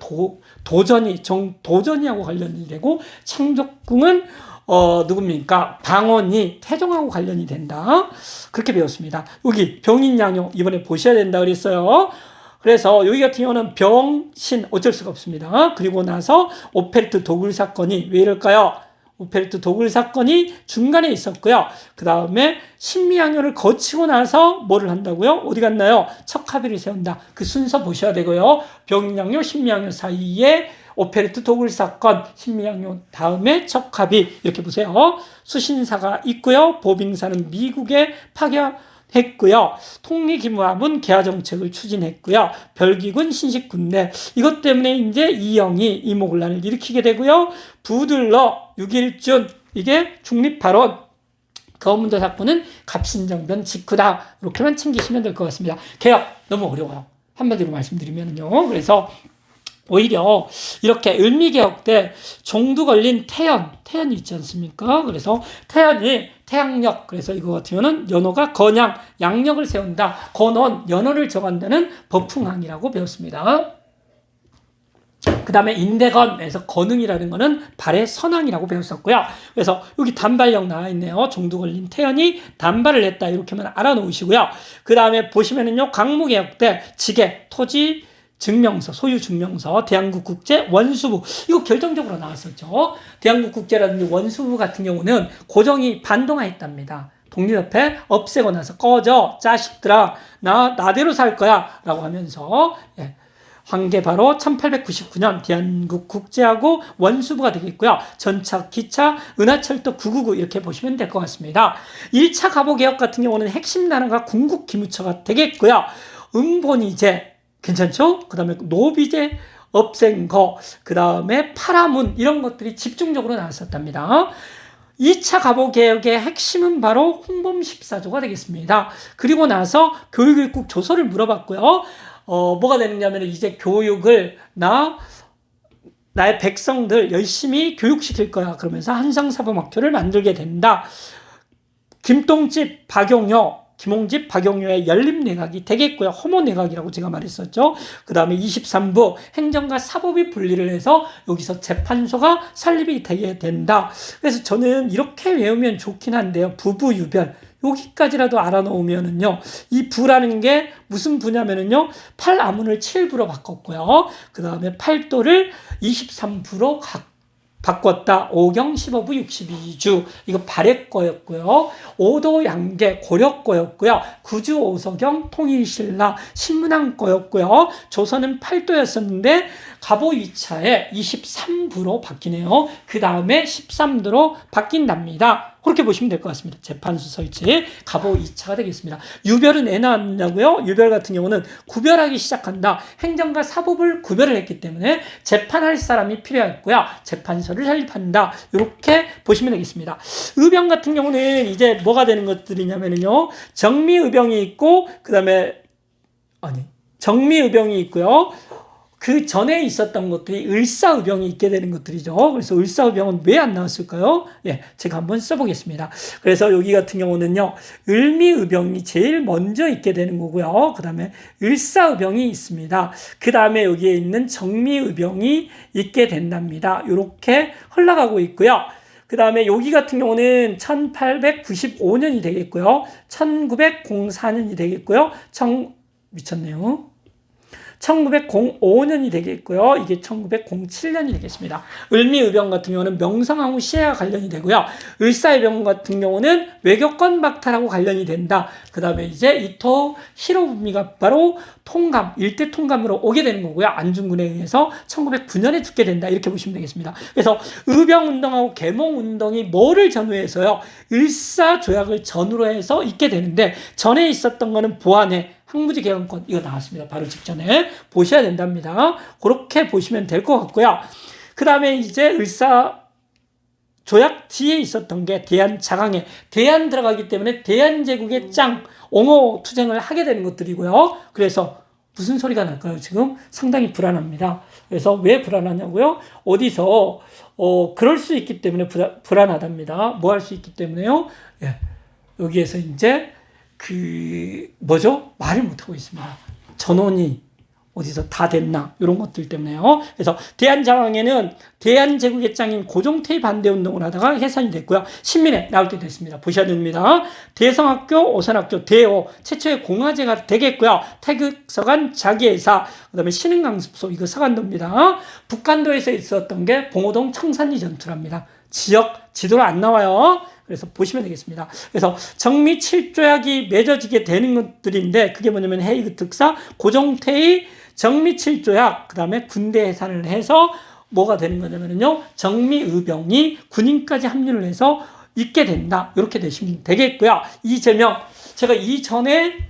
도전이하고 관련이 되고 창덕궁은 누굽니까? 방언이 태종하고 관련이 된다. 그렇게 배웠습니다. 여기 병인양요 이번에 보셔야 된다 그랬어요. 그래서 여기 같은 경우는 병신 어쩔 수가 없습니다. 그리고 나서 오페르트 도굴 사건이 왜 이럴까요? 오페르트 도굴 사건이 중간에 있었고요. 그 다음에 신미양요를 거치고 나서 뭐를 한다고요? 어디 갔나요? 척합의를 세운다. 그 순서 보셔야 되고요. 병양요, 신미양요 사이에 오페르트 도굴 사건, 신미양요 다음에 척합의 이렇게 보세요. 수신사가 있고요. 보빙사는 미국에 파견했고요. 통리기무함은 개화정책을 추진했고요. 별기군 신식군대 이것 때문에 이제 이영이 이모군란을 일으키게 되고요. 부들러 6.1준 이게 중립발언 거문도 사건은 갑신정변 직후다. 이렇게만 챙기시면 될 것 같습니다. 개혁 너무 어려워요. 한마디로 말씀드리면요. 그래서 오히려 이렇게 을미개혁 때 종두 걸린 태연이 있지 않습니까? 그래서 태연이 태양력, 그래서 이거 같은 경우는 연호가 건양, 양력을 세운다. 건원, 연호를 정한다는 법풍항이라고 배웠습니다. 그 다음에 인대건에서 건응이라는 거는 발의 선항이라고 배웠었고요. 그래서 여기 단발력 나와 있네요. 종두 걸린 태연이 단발을 했다. 이렇게만 알아놓으시고요. 그 다음에 보시면은요, 강무개혁 때 지계, 토지, 증명서, 소유 증명서, 대한국 국제 원수부 이거 결정적으로 나왔었죠. 대한국 국제라든지 원수부 같은 경우는 고정이 반동화했답니다. 독립협회 없애고 나서 꺼져 자식들아 나대로 살 거야 라고 하면서 한 게 바로 1899년 대한국 국제하고 원수부가 되겠고요. 전차, 기차, 은하철도 999 이렇게 보시면 될 것 같습니다. 1차 갑오개혁 같은 경우는 핵심 단어가 군국기무처가 되겠고요. 응본이제 괜찮죠? 그 다음에 노비제 없앤 거, 그 다음에 파라문 이런 것들이 집중적으로 나왔었답니다. 2차 갑오개혁의 핵심은 바로 홍범 14조가 되겠습니다. 그리고 나서 교육일국 조서를 물어봤고요. 뭐가 되느냐면 이제 교육을 나의 백성들 열심히 교육시킬 거야. 그러면서 한성사범학교를 만들게 된다. 김동집, 박용효, 김홍집, 박용효의 연립내각이 되겠고요. 호모내각이라고 제가 말했었죠. 그 다음에 23부 행정과 사법이 분리를 해서 여기서 재판소가 설립이 되게 된다. 그래서 저는 이렇게 외우면 좋긴 한데요. 부부유별 여기까지라도 알아놓으면은요, 이 부라는 게 무슨 부냐면은요, 8아문을 7부로 바꿨고요. 그 다음에 8도를 23부로 바꿨다. 5경 15부 62주 이거 발해 거였고요. 5도 양계 고려 거였고요. 9주 오서경 통일신라 신문왕 거였고요. 조선은 8도였었는데 갑오 2차에 23부로 바뀌네요. 그 다음에 13도로 바뀐답니다. 그렇게 보시면 될 것 같습니다. 재판소 설치 갑오 2차가 되겠습니다. 유별은 왜 나왔냐고요? 유별 같은 경우는 구별하기 시작한다. 행정과 사법을 구별을 했기 때문에 재판할 사람이 필요했고요. 재판소를 설립한다. 이렇게 보시면 되겠습니다. 의병 같은 경우는 이제 뭐가 되는 것들이냐면요. 정미의병이 있고 정미의병이 있고요. 그 전에 있었던 것들이 을사의병이 있게 되는 것들이죠. 그래서 을사의병은 왜 안 나왔을까요? 제가 한번 써보겠습니다. 그래서 여기 같은 경우는요, 을미의병이 제일 먼저 있게 되는 거고요. 그 다음에 을사의병이 있습니다. 그 다음에 여기에 있는 정미의병이 있게 된답니다. 이렇게 흘러가고 있고요. 그 다음에 여기 같은 경우는 1895년이 되겠고요. 1904년이 되겠고요. 미쳤네요. 1905년이 되겠고요. 이게 1907년이 되겠습니다. 을미의병 같은 경우는 명성황후 시해와 관련이 되고요. 을사의병 같은 경우는 외교권 박탈하고 관련이 된다. 그 다음에 이제 이토 히로부미가 바로 일대 통감으로 오게 되는 거고요. 안중근에 의해서 1909년에 죽게 된다. 이렇게 보시면 되겠습니다. 그래서 의병운동하고 계몽운동이 뭐를 전후해서요? 을사조약을 전후로 해서 있게 되는데, 전에 있었던 거는 보안해 항무지 개헌권 이거 나왔습니다. 바로 직전에 보셔야 된답니다. 그렇게 보시면 될 것 같고요. 그 다음에 이제 을사 조약 뒤에 있었던 게 대한자강회, 대한 들어가기 때문에 대한제국의 짱 옹호 투쟁을 하게 되는 것들이고요. 그래서 무슨 소리가 날까요? 지금 상당히 불안합니다. 그래서 왜 불안하냐고요? 어디서 그럴 수 있기 때문에 불안하답니다. 뭐 할 수 있기 때문에요? 여기에서 이제 말을 못하고 있습니다. 전원이 어디서 다 됐나 이런 것들 때문에요. 그래서 대한장황에는 대한제국의 짱인 고종태의 반대운동을 하다가 해산이 됐고요. 신민에 나올 때 됐습니다. 보셔야 됩니다. 대성학교, 오산학교, 대오 최초의 공화제가 되겠고요. 태극서관, 자기회사, 그 다음에 신흥강습소 이거 서간도입니다. 북간도에서 있었던 게 봉오동 청산리 전투랍니다. 지역 지도로 안 나와요. 그래서 보시면 되겠습니다. 그래서 정미 7조약이 맺어지게 되는 것들인데 그게 뭐냐면 헤이그 특사, 고종태의 정미 7조약, 그 다음에 군대 해산을 해서 뭐가 되는 거냐면요. 정미의병이 군인까지 합류를 해서 있게 된다. 이렇게 되시면 되겠고요. 이재명, 제가 이전에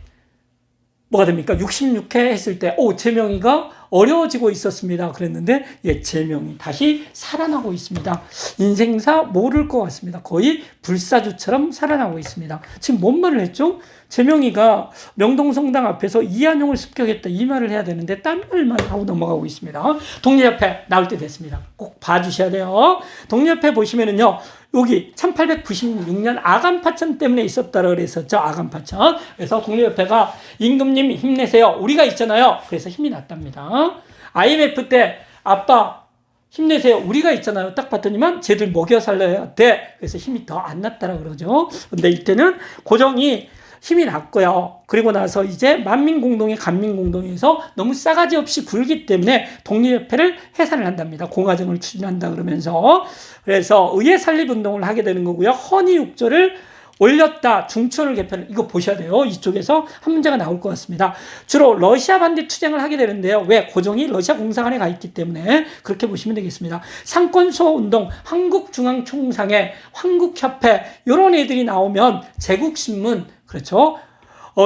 뭐가 됩니까? 66회 했을 때, 제명이가 어려워지고 있었습니다. 그랬는데, 제명이 다시 살아나고 있습니다. 인생사 모를 것 같습니다. 거의 불사조처럼 살아나고 있습니다. 지금 뭔 말을 했죠? 제명이가 명동성당 앞에서 이한용을 습격했다. 이 말을 해야 되는데, 딴 말만 하고 넘어가고 있습니다. 독립협회 나올 때 됐습니다. 꼭 봐주셔야 돼요. 독립협회 보시면은요, 여기 1896년 아간파천 때문에 있었다고 그랬었죠. 아간파천. 그래서 독립협회가 임금님 힘내세요. 우리가 있잖아요. 그래서 힘이 났답니다. IMF 때 아빠 힘내세요. 우리가 있잖아요. 딱 봤더니만 쟤들 먹여 살려야 돼. 그래서 힘이 더 안 났다라 그러죠. 근데 이때는 고종이 힘이 났고요. 그리고 나서 이제 만민공동의 간민공동에서 너무 싸가지 없이 굴기 때문에 독립협회를 해산을 한답니다. 공화정을 추진한다 그러면서. 그래서 의회 설립운동을 하게 되는 거고요. 헌의육조를 올렸다. 중초를 개편. 이거 보셔야 돼요. 이쪽에서 한 문제가 나올 것 같습니다. 주로 러시아 반대 투쟁을 하게 되는데요. 왜? 고종이 러시아 공사관에 가 있기 때문에 그렇게 보시면 되겠습니다. 상권수호운동, 한국중앙총상회, 한국협회 이런 애들이 나오면 제국신문 그렇죠.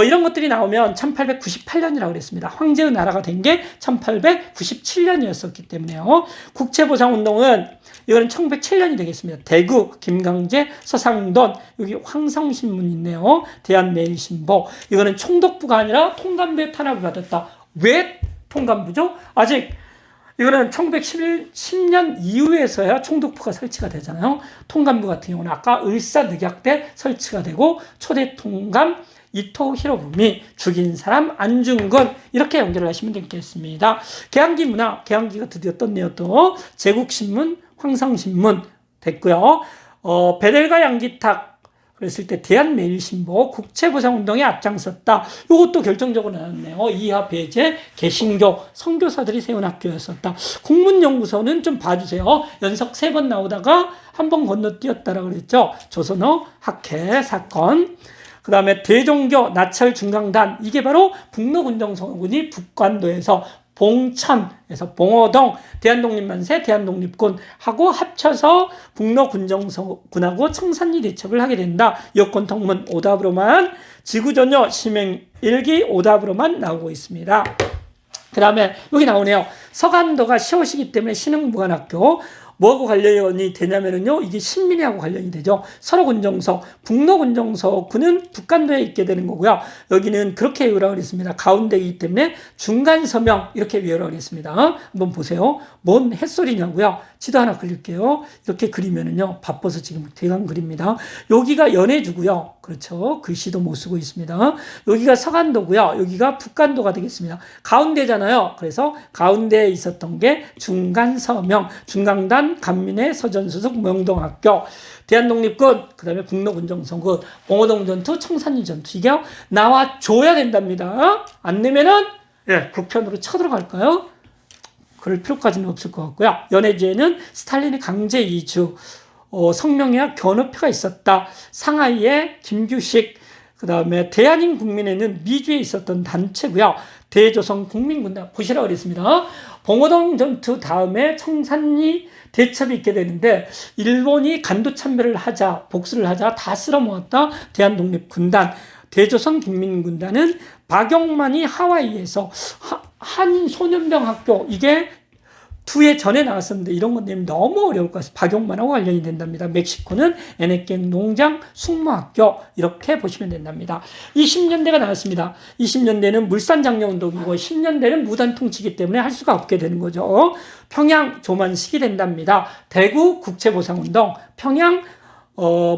이런 것들이 나오면 1898년이라고 그랬습니다. 황제의 나라가 된 게 1897년이었었기 때문에요. 국채보상운동은 이거는 1907년이 되겠습니다. 대구, 김강재, 서상돈, 여기 황성신문 있네요. 대한매일신보. 이거는 총독부가 아니라 통감부의 탄압을 받았다. 왜 통감부죠? 아직 이거는 1910년 이후에서야 총독부가 설치가 되잖아요. 통감부 같은 경우는 아까 을사늑약 때 설치가 되고 초대 통감 이토 히로부미, 죽인 사람 안중근 이렇게 연결을 하시면 되겠습니다. 개항기 문화, 개항기가 드디어 떴네요. 또 제국신문, 황성신문 됐고요. 베델과 양기탁 그랬을 때 대한매일신보 국채보상운동에 앞장섰다. 이것도 결정적으로 나왔네요. 이하 배제, 개신교, 선교사들이 세운 학교였었다. 국문연구소는 좀 봐주세요. 연속 3번 나오다가 한 번 건너뛰었다라고 그랬죠. 조선어 학회 사건. 그 다음에 대종교 나철 중강단 이게 바로 북로군정성군이 북관도에서 봉천에서 봉오동 대한독립만세 대한독립군하고 합쳐서 북로군정성군하고 청산리 대첩을 하게 된다. 여권통문 오답으로만 지구전혀 시행일기 오답으로만 나오고 있습니다. 그 다음에 여기 나오네요. 서간도가 시옷이기 때문에 신흥무관학교 뭐하고 관련이 되냐면요. 이게 신민이하고 관련이 되죠. 서로군정서, 북로군정서군은 북간도에 있게 되는 거고요. 여기는 그렇게 외우라고 했습니다. 가운데이기 때문에 중간서명 이렇게 외우라고 했습니다. 한번 보세요. 뭔 햇소리냐고요. 지도 하나 그릴게요. 이렇게 그리면은요. 바빠서 지금 대강 그립니다. 여기가 연해주고요. 그렇죠. 글씨도 못 쓰고 있습니다. 여기가 서간도고요. 여기가 북간도가 되겠습니다. 가운데잖아요. 그래서 가운데에 있었던 게 중간서명, 중강단, 간민회, 서전수석, 명동학교, 대한독립군, 그 다음에 북로군정성군, 봉오동 전투, 청산리 전투 이게 나와줘야 된답니다. 안 내면은 국편으로 쳐들어갈까요? 그럴 필요까지는 없을 것 같고요. 연해주에는 스탈린의 강제 이주, 성명회와 견업회가 있었다. 상하이에 김규식, 그 다음에 대한인국민회는 미주에 있었던 단체고요. 대조선 국민군단 보시라고 그랬습니다. 봉오동 전투 다음에 청산리 대첩이 있게 되는데 일본이 간도 참배를 하자, 복수를 하자 다 쓸어모았다. 대한독립군단, 대조선 국민군단은 박용만이 하와이에서 한인 소년병 학교 이게 2회 전에 나왔었는데 이런 것 내면 너무 어려울 것 같아요. 박용만하고 관련이 된답니다. 멕시코는 에네깽 농장 숙모학교 이렇게 보시면 된답니다. 20년대가 나왔습니다. 20년대는 물산장려운동이고 10년대는 무단통치기 때문에 할 수가 없게 되는 거죠. 평양 조만식이 된답니다. 대구 국채보상운동, 평양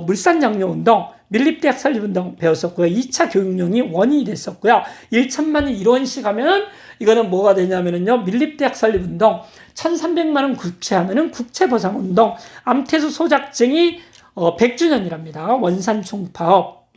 물산장려운동, 밀립대학 설립운동 배웠었고요. 2차 교육령이 원인이 됐었고요. 1천만이 1원씩 하면 이거는 뭐가 되냐면요. 밀립대학 설립운동, 1,300만 원 구체하면은 국채보상운동, 암태수 소작쟁이 100주년이랍니다. 원산 총파업.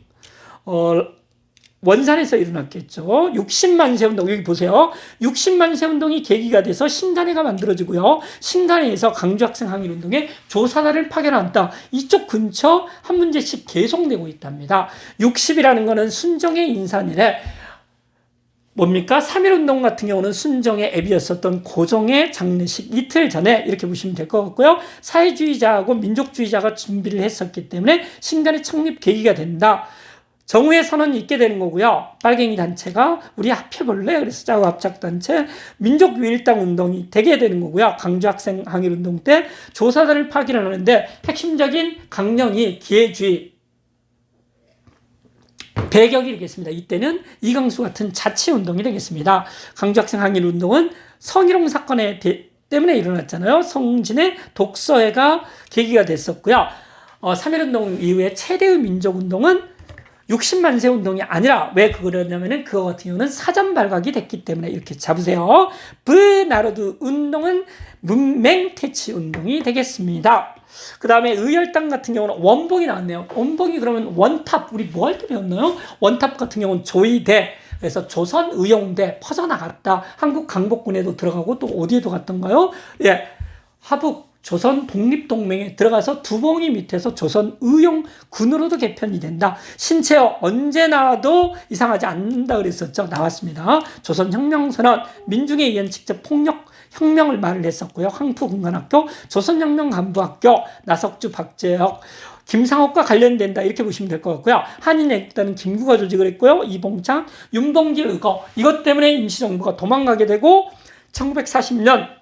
원산에서 일어났겠죠. 60만 세운동, 여기 보세요. 60만 세운동이 계기가 돼서 신간회가 만들어지고요. 신간회에서 강주학생 항일운동에 조사단을 파견한다. 이쪽 근처 한 문제씩 계속되고 있답니다. 60이라는 거는 순종의 인산이래. 뭡니까? 3.1운동 같은 경우는 순종의 앱이었었던 고종의 장례식 이틀 전에 이렇게 보시면 될 것 같고요. 사회주의자하고 민족주의자가 준비를 했었기 때문에 신간의 창립 계기가 된다. 정우의 선언이 있게 되는 거고요. 빨갱이 단체가 우리 합해볼래? 그래서 자우합작단체 민족유일당 운동이 되게 되는 거고요. 강주학생 항일운동 때 조사단을 파견을 하는데 핵심적인 강령이 기회주의 배격이 되겠습니다. 이때는 이강수 같은 자치운동이 되겠습니다. 강주학생 항일운동은 성희롱 사건에 때문에 일어났잖아요. 성진의 독서회가 계기가 됐었고요. 3.1운동 이후에 최대의 민족운동은 60만 세 운동이 아니라 왜 그러냐면은 그거 같은 경우는 사전 발각이 됐기 때문에 이렇게 잡으세요. 브나르드 운동은 문맹 퇴치 운동이 되겠습니다. 그 다음에 의열당 같은 경우는 원봉이 나왔네요. 원봉이 그러면 원탑, 우리 뭐 할 때 배웠나요? 원탑 같은 경우는 조이대, 그래서 조선의용대 퍼져나갔다. 한국 강복군에도 들어가고 또 어디에도 갔던가요? 예, 하북 조선 독립동맹에 들어가서 두봉이 밑에서 조선의용군으로도 개편이 된다. 신채어 언제 나와도 이상하지 않는다 그랬었죠. 나왔습니다. 조선혁명선언, 민중에 의한 직접 폭력 혁명을 말을 했었고요. 황푸군관학교, 조선혁명간부학교, 나석주, 박재혁, 김상옥과 관련된다 이렇게 보시면 될 것 같고요. 한인애국단은 김구가 조직을 했고요. 이봉창, 윤봉길 의거, 이것 때문에 임시정부가 도망가게 되고 1940년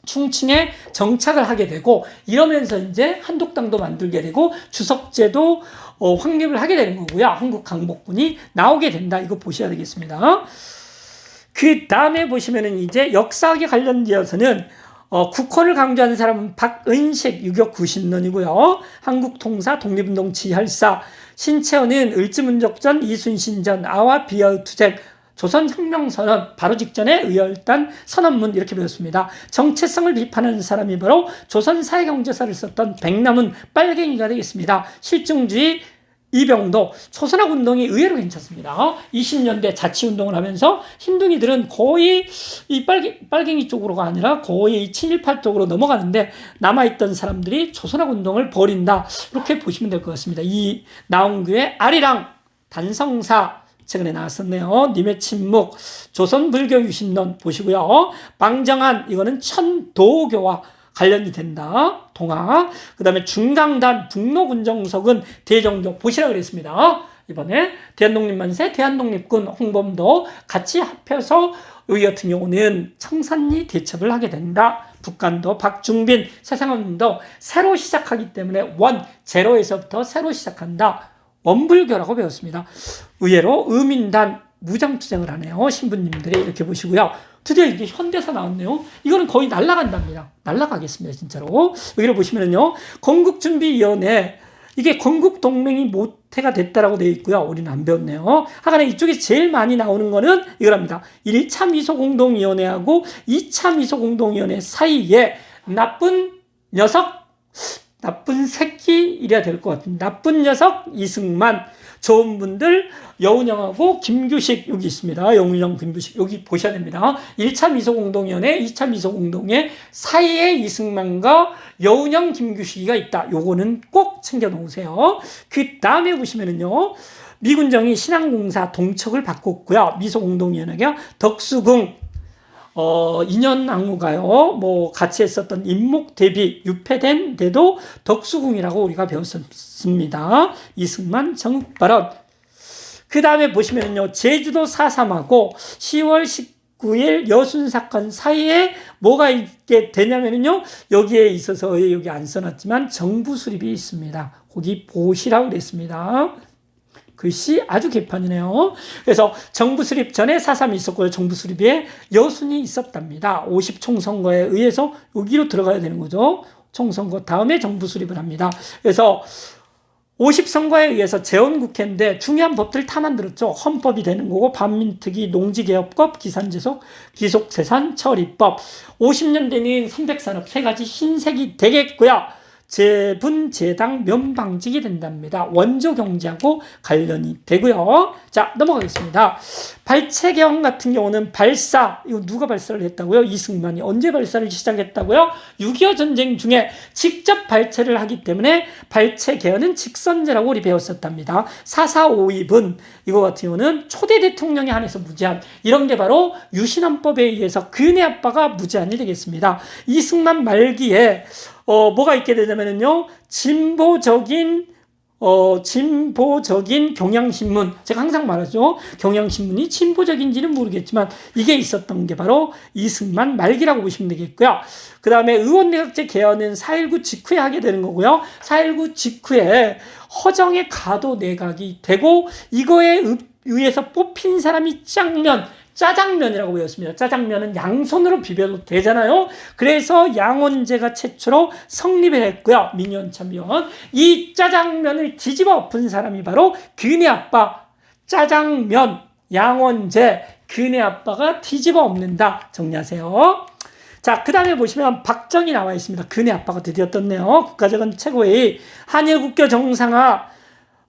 충칭에 정착을 하게 되고 이러면서 이제 한독당도 만들게 되고 주석제도 확립을 하게 되는 거고요. 한국 강복군이 나오게 된다. 이거 보셔야 되겠습니다. 그 다음에 보시면은 이제 역사학에 관련되어서는 국헌을 강조하는 사람은 박은식 유격 구신론이고요. 한국통사 독립운동 지혈사 신채원은 을지문적전 이순신전 아와 비하의 투쟁 조선혁명선언 바로 직전에 의열단 선언문 이렇게 배웠습니다. 정체성을 비판하는 사람이 바로 조선사회경제사를 썼던 백남은 빨갱이가 되겠습니다. 실증주의 이병도 초선학운동이 의외로 괜찮습니다. 20년대 자치운동을 하면서 흰둥이들은 거의 이 빨갱이 쪽으로가 아니라 거의 친일파 쪽으로 넘어가는데 남아있던 사람들이 초선학운동을 벌인다. 이렇게 보시면 될 것 같습니다. 이 나온규의 아리랑 단성사 최근에 나왔었네요. 님의 침묵, 조선불교유신론 보시고요. 방정한, 이거는 천도교와 관련이 된다. 동화. 그 다음에 중강단, 북로군정석은 대정교 보시라 그랬습니다. 이번에 대한독립만세, 대한독립군 홍범도 같이 합해서 여기 같은 경우는 청산리 대첩을 하게 된다. 북간도, 박중빈, 세상운동 새로 시작하기 때문에 제로에서부터 새로 시작한다. 원불교라고 배웠습니다. 의외로 의민단 무장투쟁을 하네요. 신부님들이 이렇게 보시고요. 드디어 이게 현대사 나왔네요. 이거는 거의 날아간답니다. 날아가겠습니다. 진짜로. 여기를 보시면요. 건국준비위원회 이게 건국동맹이 모태가 됐다라고 되어 있고요. 우리는 안 배웠네요. 하간에 이쪽에 제일 많이 나오는 거는 이거랍니다. 1차 미소공동위원회하고 2차 미소공동위원회 사이에 나쁜 새끼 이래야 될 것 같은데 나쁜 녀석 이승만 좋은 분들 여운형하고 김규식 여기 있습니다. 여운형 김규식 여기 보셔야 됩니다. 1차 미소공동위원회 2차 미소공동회 사이에 이승만과 여운형 김규식이가 있다. 요거는 꼭 챙겨 놓으세요. 그 다음에 보시면은요 미군정이 신항공사 동척을 바꿨고요. 미소공동위원회가 덕수궁 인연항우가요, 같이 했었던 임목 대비 유폐된데도 덕수궁이라고 우리가 배웠습니다. 이승만 정읍 발언. 그 다음에 보시면요, 제주도 4.3하고 10월 19일 여순 사건 사이에 뭐가 있게 되냐면요, 여기에 있어서 여기 안 써놨지만 정부 수립이 있습니다. 거기 보시라고 그랬습니다. 글씨 아주 개판이네요. 그래서 정부 수립 전에 4.3이 있었고요. 정부 수립에 여순이 있었답니다. 50 총선거에 의해서 여기로 들어가야 되는 거죠. 총선거 다음에 정부 수립을 합니다. 그래서 50선거에 의해서 재헌국회인데 중요한 법들 다 만들었죠. 헌법이 되는 거고 반민특위, 농지개혁법, 기산제속, 기속재산 처리법. 50년 되는 선백산업 세 가지 흰색이 되겠고요. 재분재당 면방직이 된답니다. 원조 경제하고 관련이 되고요. 자, 넘어가겠습니다. 발췌개헌 같은 경우는 발사, 이거 누가 발사를 했다고요? 이승만이. 언제 발사를 시작했다고요? 6.25 전쟁 중에 직접 발췌를 하기 때문에 발췌개헌은 직선제라고 우리 배웠었답니다. 4.4.5.2분 이거 같은 경우는 초대 대통령에 한해서 무제한, 이런 게 바로 유신헌법에 의해서 근의 아빠가 무제한이 되겠습니다. 이승만 말기에 뭐가 있게 되냐면요, 진보적인 경향신문. 제가 항상 말하죠. 경향신문이 진보적인지는 모르겠지만 이게 있었던 게 바로 이승만 말기라고 보시면 되겠고요. 그 다음에 의원내각제 개헌은 4.19 직후에 하게 되는 거고요. 4.19 직후에 허정의 가도 내각이 되고 이거에 의해서 뽑힌 사람이 짜장면이라고 배웠습니다. 짜장면은 양손으로 비벼도 되잖아요. 그래서 양원제가 최초로 성립을 했고요. 민연참변. 이 짜장면을 뒤집어 엎은 사람이 바로 근의 아빠. 짜장면, 양원제, 근의 아빠가 뒤집어 엎는다. 정리하세요. 자, 그 다음에 보시면 박정희 나와 있습니다. 근의 아빠가 드디어 떴네요. 국가적인 최고회의, 한일국교 정상화,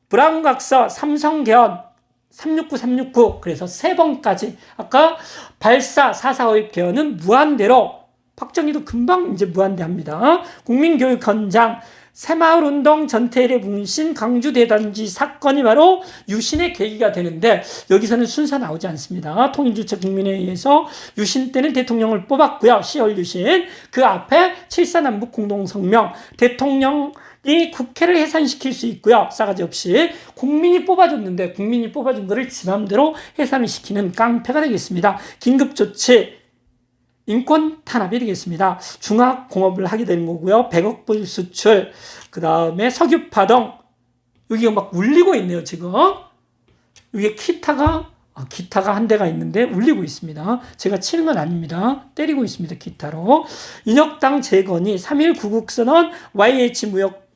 브라운각서, 삼성개헌, 369, 369. 그래서 3번까지. 아까 발사 4.4.5.2 개헌은 무한대로, 박정희도 금방 이제 무한대합니다. 국민교육헌장, 새마을운동, 전태일의 문신, 강주대단지 사건이 바로 유신의 계기가 되는데 여기서는 순서 나오지 않습니다. 통일주체 국민회의에서 유신 때는 대통령을 뽑았고요. 10월 유신. 그 앞에 7.4남북 공동성명, 대통령이 국회를 해산시킬 수 있고요. 싸가지 없이 국민이 뽑아줬는데 국민이 뽑아준 거를 지 맘대로 해산을 시키는 깡패가 되겠습니다. 긴급조치, 인권 탄압이 되겠습니다. 중화공업을 하게 되는 거고요. 100억 불 수출, 그 다음에 석유파동, 여기가 막 울리고 있네요, 지금. 여기 기타가 한 대가 있는데 울리고 있습니다. 제가 치는 건 아닙니다. 때리고 있습니다, 기타로. 인혁당 재건이, 3.1 구국선언, YH 무역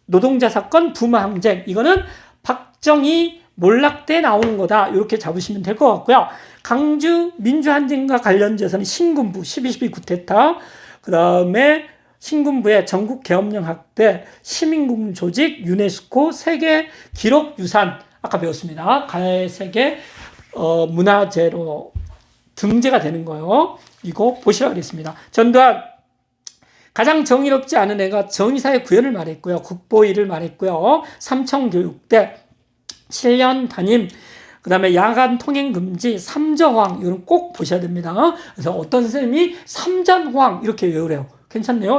노동자 사건, 부마 항쟁. 이거는 박정희 몰락 때 나오는 거다. 이렇게 잡으시면 될 것 같고요. 강주 민주항쟁과 관련 재산은 신군부 12.12 구테타, 그 다음에 신군부의 전국계엄령 학대, 시민군 조직, 유네스코 세계 기록유산, 아까 배웠습니다. 세계 문화재로 등재가 되는 거예요. 이거 보시라 그랬습니다. 전두환, 가장 정의롭지 않은 애가 정의사의 구현을 말했고요. 국보위를 말했고요. 삼청교육대, 7년 담임, 그 다음에 야간 통행 금지, 삼저황, 이건 꼭 보셔야 됩니다. 그래서 어떤 선생님이 삼전황 이렇게 외우래요. 괜찮네요.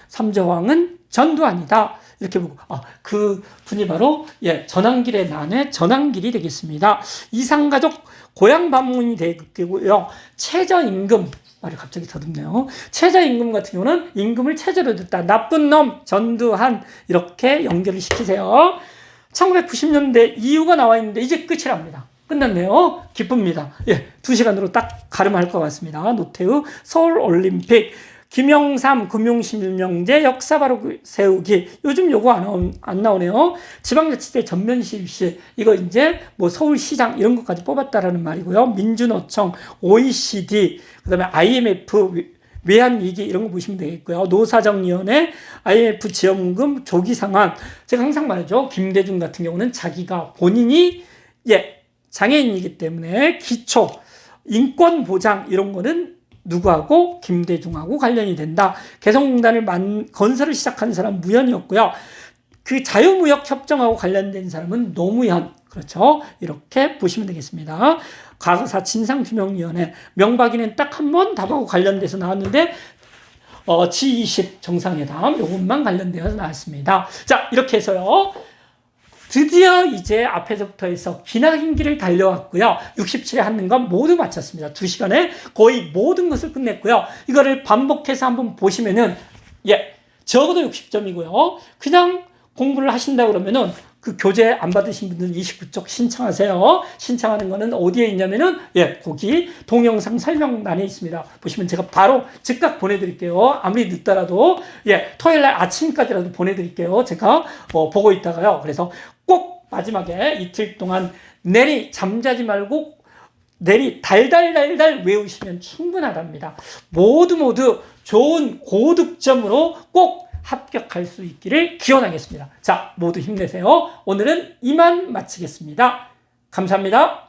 삼저황은 전두환이다. 이렇게 보고, 그 분이 바로, 전환길의 난의 전환길이 되겠습니다. 이상가족 고향 방문이 되고요. 최저임금, 말이 갑자기 더듬네요. 최저임금 같은 경우는 임금을 최저로 듣다. 나쁜 놈, 전두환, 이렇게 연결을 시키세요. 1990년대 이유가 나와 있는데 이제 끝이랍니다. 끝났네요. 기쁩니다. 2시간으로 딱 가름할 것 같습니다. 노태우, 서울올림픽, 김영삼, 금융실명제, 역사 바로 세우기. 요즘 요거 안 나오네요. 지방자치대 전면 실시. 이거 이제 뭐 서울시장 이런 것까지 뽑았다라는 말이고요. 민주노총, OECD, 그 다음에 IMF, 외환위기 이런 거 보시면 되겠고요. 노사정위원회, IMF 지원금 조기 상환. 제가 항상 말하죠. 김대중 같은 경우는 자기가 본인이 장애인이기 때문에 기초 인권 보장 이런 거는 누구하고? 김대중하고 관련이 된다. 개성공단을 건설을 시작한 사람 무현이었고요. 그 자유무역협정하고 관련된 사람은 노무현. 그렇죠. 이렇게 보시면 되겠습니다. 과거사 진상규명위원회, 명박이는 딱 한 번 답하고 관련돼서 나왔는데 G20 정상회담 요것만 관련되어서 나왔습니다. 자, 이렇게 해서요. 드디어 이제 앞에서부터 해서 기나긴 길을 달려왔고요. 67회 하는 건 모두 마쳤습니다. 2시간에 거의 모든 것을 끝냈고요. 이거를 반복해서 한번 보시면은 적어도 60점이고요. 그냥 공부를 하신다 그러면은 그 교재 안 받으신 분들은 29쪽 신청하세요. 신청하는 거는 어디에 있냐면은, 거기 동영상 설명란에 있습니다. 보시면 제가 바로 즉각 보내드릴게요. 아무리 늦더라도, 토요일 날 아침까지라도 보내드릴게요. 제가 보고 있다가요. 그래서 꼭 마지막에 이틀 동안 내리 잠자지 말고 내리 달달달달 외우시면 충분하답니다. 모두 좋은 고득점으로 꼭 합격할 수 있기를 기원하겠습니다. 자, 모두 힘내세요. 오늘은 이만 마치겠습니다. 감사합니다.